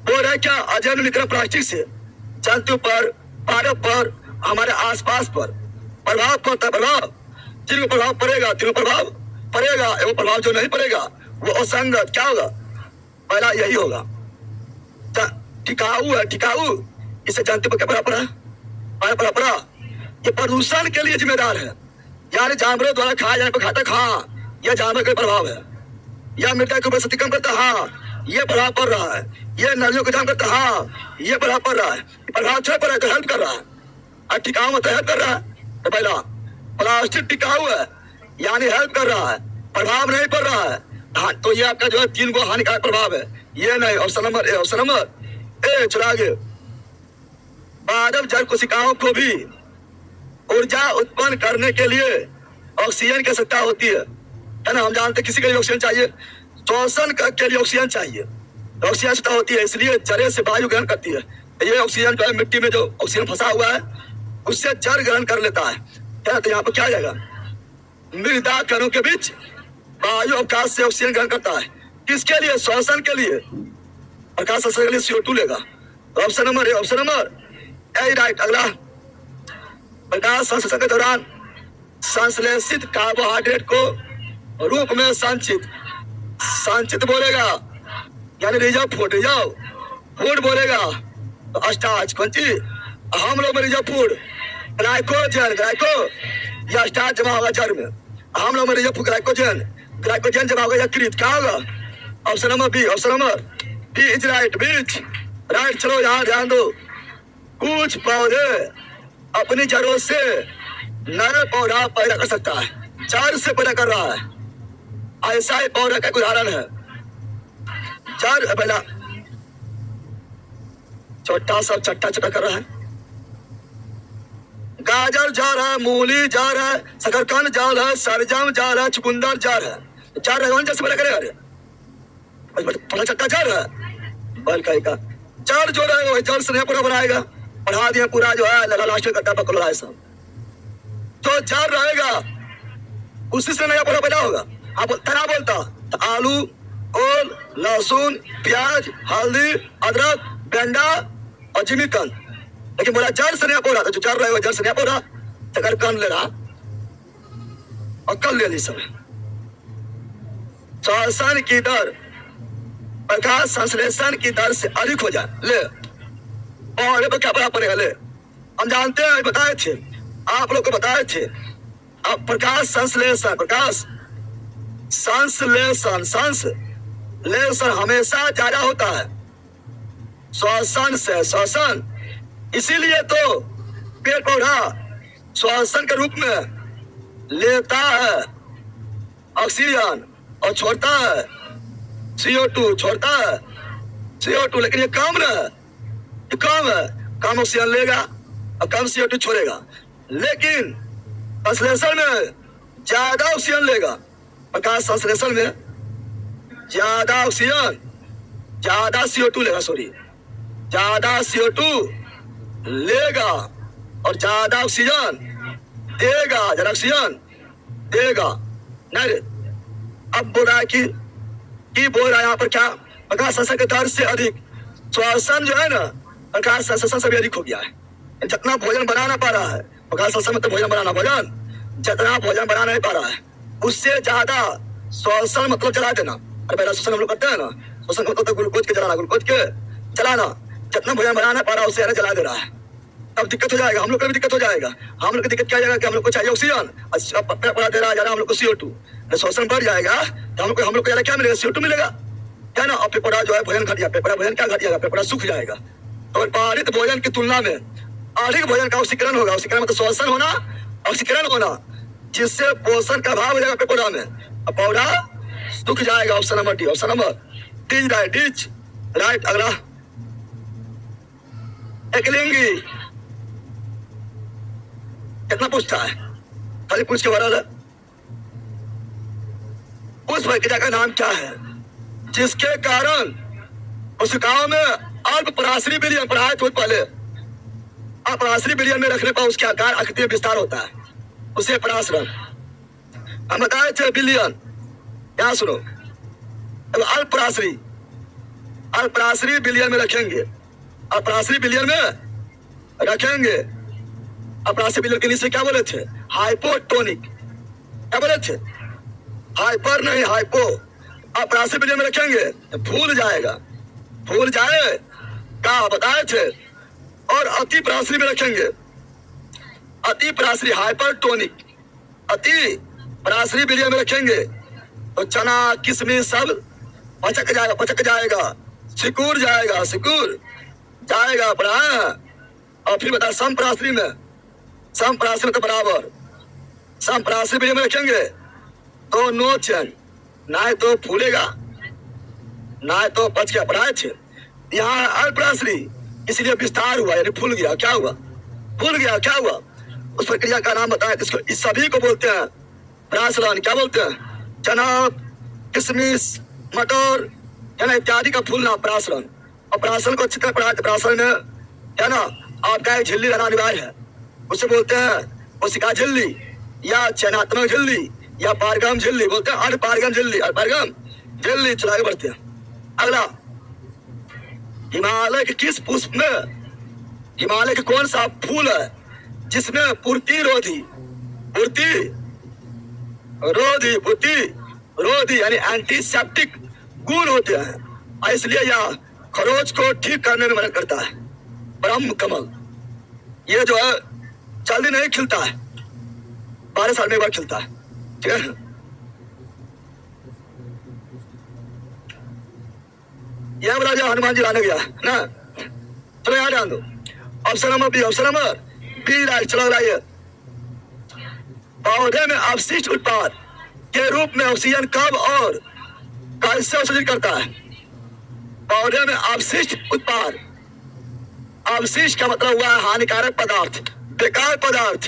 बोल रहे क्या? अजैव निम्नीकरण प्लास्टिक से जंतु पर, पारप पर, हमारे आसपास पर प्रभाव पड़ता है। प्रभाव जिनको प्रभाव पड़ेगा, तीनों प्रभाव पड़ेगा, वो प्रभाव जो नहीं पड़ेगा वो असंगत क्या होगा? पहला यही होगा। टिकाऊ है, टिकाऊ, इसे जंतु पर क्या प्रभाव पड़ा? पड़ा ये प्रदूषण के लिए जिम्मेदार है, यानी जानवरों द्वारा खाया जाने पर घातक, हाँ यह जानवर का प्रभाव है। यह मृदा के ऊपर शक्ति कम करता है, हाँ ये प्रभाव पड़ रहा है। ये नदियों को जाम करता है, हाँ ये प्रभाव पड़ रहा है। प्रभाव अच्छा पड़ रहा है तो हेल्प कर रहा है, और टिकाऊ मतलब हेल्प कर रहा है। तो पहला प्लास्टिक टिकाऊ है यानी हेल्प कर रहा है, प्रभाव नहीं पड़ रहा है। हाँ तो ये आपका जो है 3 गो हानिकारक प्रभाव है, ये नहीं। ऑप्शन नंबर ए चला आगे। मानव जल कोशिकाओं को भी ऊर्जा उत्पन्न करने के लिए ऑक्सीजन की आवश्यकता होती है ना। हम जानते हैं किसी के लिए ऑक्सीजन चाहिए, श्वसन के लिए ऑक्सीजन चाहिए, तो ऑक्सीजन आवश्यकता होती है, इसलिए जड़ से वायु ग्रहण करती है। ये ऑक्सीजन जो है मिट्टी में जो ऑक्सीजन फंसा हुआ है उससे जड़ ग्रहण कर लेता है ना। तो यहाँ पर क्या जाएगा, मृदा कणों के बीच वायु अवकाश से ऑक्सीजन ग्रहण करता है, किसके लिए, श्वसन के लिए। प्रकाश संश्लेषण के लिए CO2 लेगा। तो ऑप्शन नंबर ए राइट। अगला, प्रकाश संश्लेषण के दौरान संश्लेषित कार्बोहाइड्रेट को रूप में संचित बोलेगा, यानी रिजर्व फूड बोलेगा। तो स्टार्च कौन चीज, हम लोग में रिजर्व फूड ग्लाइको या स्टार्च जमा होगा जड़ में, हम लोग में रिजर्व फूड ग्लाइकोजन जमा होगा यकृत, क्या होगा। Option number B is right, बीच राइट। चलो यहाँ ध्यान दो, कुछ पौधे अपनी जड़ों से नए पौधा पैदा कर सकता है, जड़ से पैदा कर रहा है। ऐसा ही पौधा का उदाहरण है जड़, पहला छोटा सा चट्टा कर रहा है, गाजर जड़ है, मूली जड़ है, शकरकंद जड़ है, सरजम जड़ है, चुकंदर जड़ है। जड़ है कौन जैसे पैदा करेगा, पहला चट्टा जड़ है, बल का जड़ जो रहेगा वही जड़ से पूरा बनाएगा, बढ़ा दिया पूरा जो है लगा लास्ट में कट्टा पकड़ है सब, तो जड़ रहेगा उसी से नया पौधा पैदा होगा। आप तना बोलता तो आलू, ओल, लहसुन, प्याज, हल्दी, अदरक, बेंडा और जिमीकंद, लेकिन बोला जड़ से नया पौधा, तो जो जड़ रहेगा जड़ से नया पौधा, शकरकंद ले रहा और कल ले ली सब। श्वसन की दर प्रकाश संश्लेषण की दर से अधिक हो जाए ले, और क्या प्रभाव पड़ेगा ले, हम जानते हैं, बताए थे आप लोग को, बताए थे। अब प्रकाश संश्लेषण हमेशा ज्यादा होता है श्वसन से, इसीलिए तो पेड़ पौधा श्वसन के रूप में लेता है ऑक्सीजन और छोड़ता है CO2, लेकिन ये कम है, कम ऑक्सीजन लेगा और कम CO2 छोड़ेगा, लेकिन संश्लेषण में ज्यादा ऑक्सीजन लेगा। प्रकाश संश्लेषण में ज्यादा ऑक्सीजन, ज्यादा CO2 लेगा, ज्यादा CO2 लेगा और ज्यादा ऑक्सीजन देगा, नहीं रे। अब बोल रहा है कि बोल रहा है यहाँ पर क्या, प्रकाश संश्लेषण के दर से अधिक श्वसन जो है ना, प्रकाश संश्लेषण से भी अधिक हो गया है। जितना भोजन बना ना पा रहा है प्रकाश संश्लेषण में, तो जितना भोजन बना नहीं पा रहा है उससे ज्यादा श्वसन मतलब जला देना। और पहला श्वसन हम लोग करते हैं ना, श्वसन मतलब तो ग्लूकोज के जलाना, जितना भोजन बना नहीं पा रहा है उससे ज्यादा जला दे रहा है। तब दिक्कत हो जाएगा, हम लोग को भी दिक्कत हो जाएगा। हम लोग की दिक्कत क्या जाएगा कि हम लोग को चाहिए ऑक्सीजन, बढ़ा दे रहा है हम लोग को CO2, श्वसन बढ़ जाएगा तो हम लोग को क्या मिलेगा, CO2 मिलेगा, क्या ना। और पेपरा जो है भोजन घट जाएगा, पेपरा भोजन क्या घट जाएगा, पेपरा सूख जाएगा। और बारित भोजन की तुलना में अधिक भोजन का ऑक्सीकरण होगा, ऑक्सीकरण मतलब श्वसन होना, ऑक्सीकरण होना, जिससे पोषण का अभाव हो जाएगा पेपरा में, और पौधा सूख जाएगा। Option number D right. अगला, एकलिंगी कितना पूछता है, खाली पूछ के बरल है। उस प्रक्रिया का नाम क्या है जिसके कारण कोशिकाओं में अल्प पराश्री विलयन, पढ़ाए थोड़ी पहले, अपराश्री विलयन में रखने पर उसके आकार आकृति में विस्तार होता है, उसे पराश्रम हम बताए थे विलयन। यहाँ सुनो, अल्पराश्री विलयन में रखेंगे, अपराश्री विलयन में रखेंगे। अपराश्री विलयन के नीचे क्या बोले थे, हाइपोटोनिक, क्या बोले थे, हाइपर नहीं हाइपो। अपराश्री विलयन में रखेंगे फूल जाए क्या बताए थे। और अति पराश्री में रखेंगे अति पराश्री हाइपरटोनिक, अति पराश्री वीर्य में रखेंगे तो चना किशमिश सब पचक जाएगा, सिकुड़ जाएगा पड़ा। और फिर बता समपराश्री में, समपराश्री में तो बराबर, समपराश्री वीर्य में रखेंगे तो नो चैन, ना तो फूलेगा ना तो पच गया पढ़ाए थे। यहाँ अल्पराश्री इसलिए विस्तार हुआ, यानी फूल गया। क्या हुआ? फूल गया। क्या हुआ? उस प्रक्रिया का नाम बताएं। इसको इस सभी को बोलते हैं प्रासलन। क्या बोलते हैं? चना किशमिश मटर है ना इत्यादि का फूलना प्रासलन। और प्रासलन को अच्छी तरह पढ़ाते। प्रासलन में है ना आपका एक झिल्ली रहना अनिवार्य है, उसे बोलते हैं कोशिका झिल्ली या चयनात्मक झिल्ली या पारगम झिल्ली बोलते हैं। अनपारगम झिल्ली, अनपारगम झिल्ली चला के बढ़ते हैं। अगला, हिमालय के किस पुष्प में, हिमालय के कौन सा फूल है जिसमें पूर्ति रोधी यानी एंटीसेप्टिक गुण होते हैं, इसलिए यह खरोच को ठीक करने में मदद करता है। ब्रह्म कमल ये जो है जल्दी नहीं खिलता है, 12 साल में एक बार खिलता है। ठीक है, यह बोला जो हनुमान जी लाने गया ना। चलो यहाँ ध्यान दो। Option number B right. चलो लाइए, पौधे में अवशिष्ट उत्पाद के रूप में ऑक्सीजन कब और कैसे उत्सर्जित करता है? पौधे में अवशिष्ट उत्पाद, अवशिष्ट का मतलब हुआ है हानिकारक पदार्थ, बेकार पदार्थ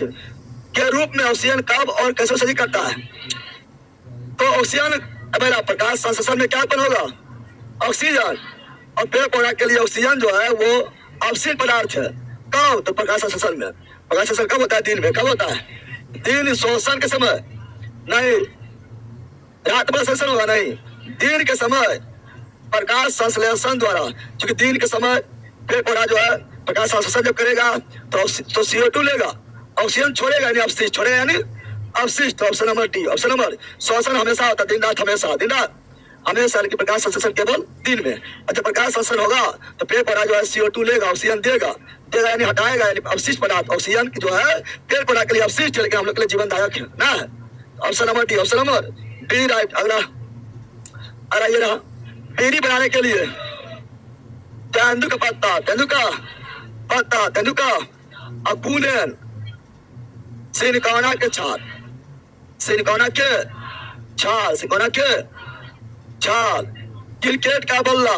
के रूप में ऑक्सीजन कब और कैसे उत्सर्जित करता है? तो ऑक्सीजन पहला प्रकाश संश्लेषण में क्या उत्पन्न होगा? ऑक्सीजन। और पेड़ पौधा के लिए ऑक्सीजन जो है वो अवशिष्ट पदार्थ है। कब? तो प्रकाश संश्लेषण में। प्रकाश संश्लेषण कब होता है? दिन में। कब होता है? दिन शोषण के समय नहीं, रात में संश्लेषण होगा नहीं, दिन के समय प्रकाश संश्लेषण द्वारा। क्योंकि दिन के समय पेड़ पौधा जो है प्रकाश संश्लेषण जब करेगा तो CO2 लेगा, ऑक्सीजन छोड़ेगा, यानी अवशिष्ट छोड़ेगा, यानी अवशिष्ट। Option number D. Option number, शोषण हमेशा होता है दिन रात, हमेशा की प्रकाश संश्लेषण केवल दिन में। और जब प्रकाश संश्लेषण होगा तो पेड़ पौधा जो है CO2 लेगा, ऑक्सीजन देगा यानी हटाएगा, यानी अवशिष्ट पदार्थ। ऑक्सीजन जो है पेड़ पौधा के लिए अवशिष्ट है, लेकिन हम लोग के लिए जीवनदायक है ना। Option number D, option number D right. अगला ये रहा, बीड़ी बनाने के लिए तेंदू का पत्ता, अकूलेन, सिनकोना के छाल, क्रिकेट बल्ला,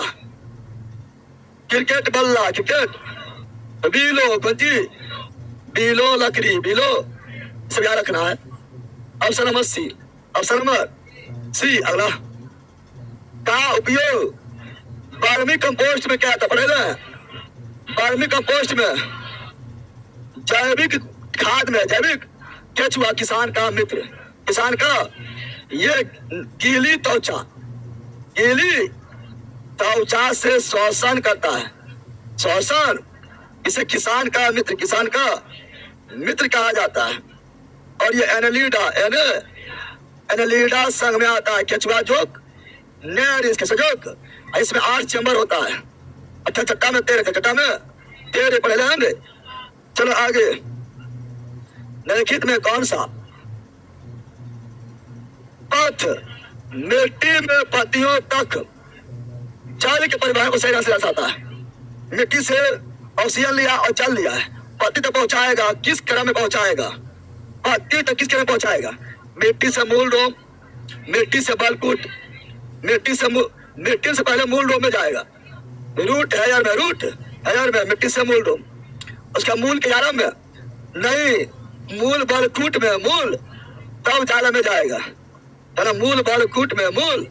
बीलो लकड़ी, सब याद रखना है। Option number C. अगला, का उपयोग वर्मी कंपोस्ट में क्या था? पढ़ेगा वर्मी कंपोस्ट में, जैविक खाद में, जैविक केचुआ किसान का मित्र, किसान का ये गीली त्वचा से शोषण करता है, शोषण। इसे किसान का मित्र कहा जाता है। और ये एनेलिडा संघ में आता है, केचुआ जोक नेरिस के सजोक। इसमें 8 चैम्बर होता है। अच्छा, चट्टा में 13 पढ़े जाएंगे। चलो आगे, निम्नलिखित में कौन सा पथ मिट्टी में पत्तियों तक जल के परिवहन को सही ढंग से दर्शाता है? मिट्टी से ऑक्सीजन लिया और जल लिया है, पत्ती तक पहुंचाएगा, किस क्रम में पहुंचाएगा? पत्ती तक किस क्रम में पहुंचाएगा? मिट्टी से मूल रोम, मिट्टी से बलकुट, मिट्टी से पहले मूल रोम में जाएगा, रूट हेयर में मिट्टी से मूल रोम, उसका मूल के जालम में नहीं, मूल बलकुट में मूल, तब जालम में जाएगा, है ना। मूल बलकुट में मूल,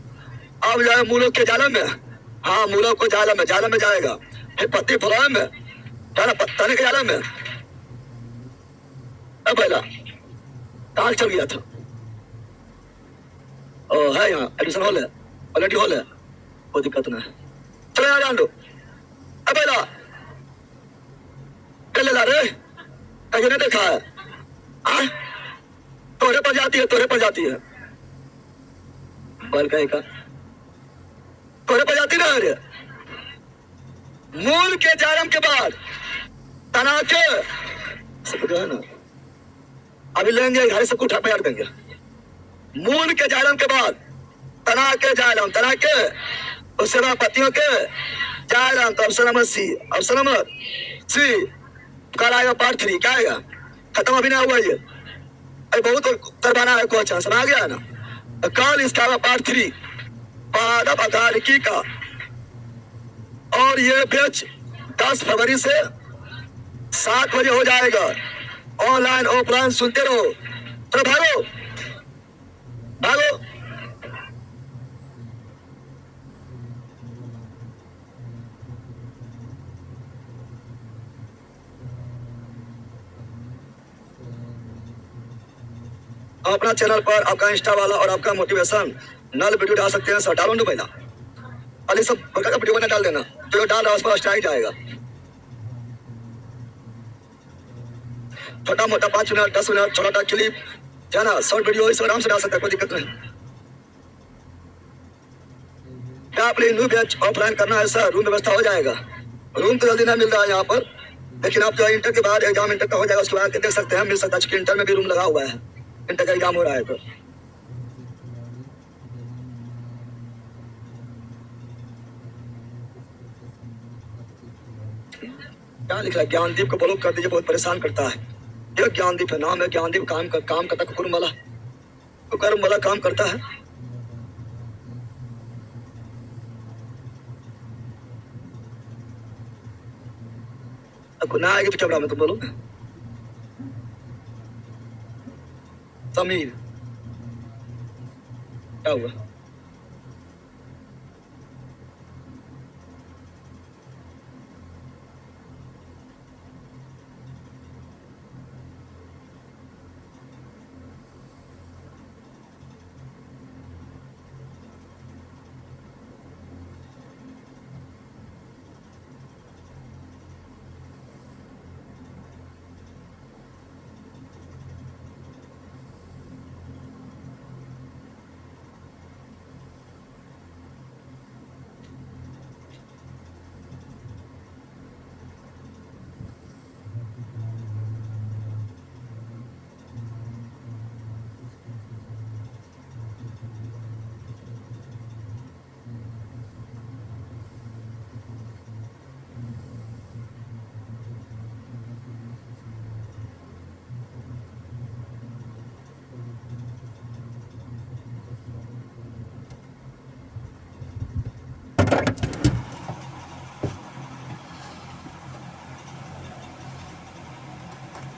अब जाए मूलों के जालम में, हाँ मूलों को जालम में जाएगा। फिर पत्ती फुलाम में, है ना, तने के जालम में। अब पहला कहाँ चल गया था? ओ है यहाँ एडिशन हॉल है, ऑलरेडी हॉल है, कोई दिक्कत नहीं। चलो यहाँ जान दो। अब पहला कल ला रे, कहीं नहीं देखा है? तोरे पर जाती है बल कहीं का, तोरे पर जाती ना रे। मूल के जारम के बाद तना के, सब जो है ना, अभी लेंगे घर से उठा पैर देंगे। मूल के जालम के बाद तना के जालम, तना के उससे बाद पत्तियों के जालम, तो option number C, option number C. कल आएगा पार्ट 3, क्या आएगा? खत्म अभी नहीं हुआ ये, अरे बहुत करवाना है क्वेश्चन, समझ गया ना? तो कल इसका आएगा पार्ट 3 पादप अकारिकी का, और ये बैच 10 फरवरी से 7 बजे हो जाएगा। ऑनलाइन ऑफलाइन सुनते रहो। तो भागो भागो। अपना चैनल पर आपका इंस्टा वाला और आपका मोटिवेशन नल वीडियो डाल सकते हैं सर। डालो ना पहला, अली सब प्रकार का वीडियो बना डाल देना, जो डाल रहा है उस पर स्ट्राइक जाएगा। छोटा मोटा 5 मिनट 10 मिनट छोटा क्लिप जाना, शॉर्ट वीडियो इस आराम से डाल सकता है, कोई दिक्कत नहीं। क्या आपने न्यू बैच ऑफलाइन करना है सर? रूम व्यवस्था हो जाएगा। रूम तो जल्दी नहीं मिल रहा है यहाँ पर, लेकिन आप जो इंटर के बाद एग्जाम इंटर का हो जाएगा उसके बाद देख सकते हैं, मिल सकता है। इंटर में भी रूम लगा हुआ है, इंटर का एग्जाम हो रहा है तो। क्या लिखा है? ज्ञानदीप को ब्लॉक कर दीजिए, बहुत परेशान करता है। ये ज्ञानदीप है, नाम है ज्ञानदीप, काम करता कुकुरम वाला, कुकुरम वाला काम करता है। ना आएगी तो कैमरा में तुम बोलो। समीर क्या हुआ?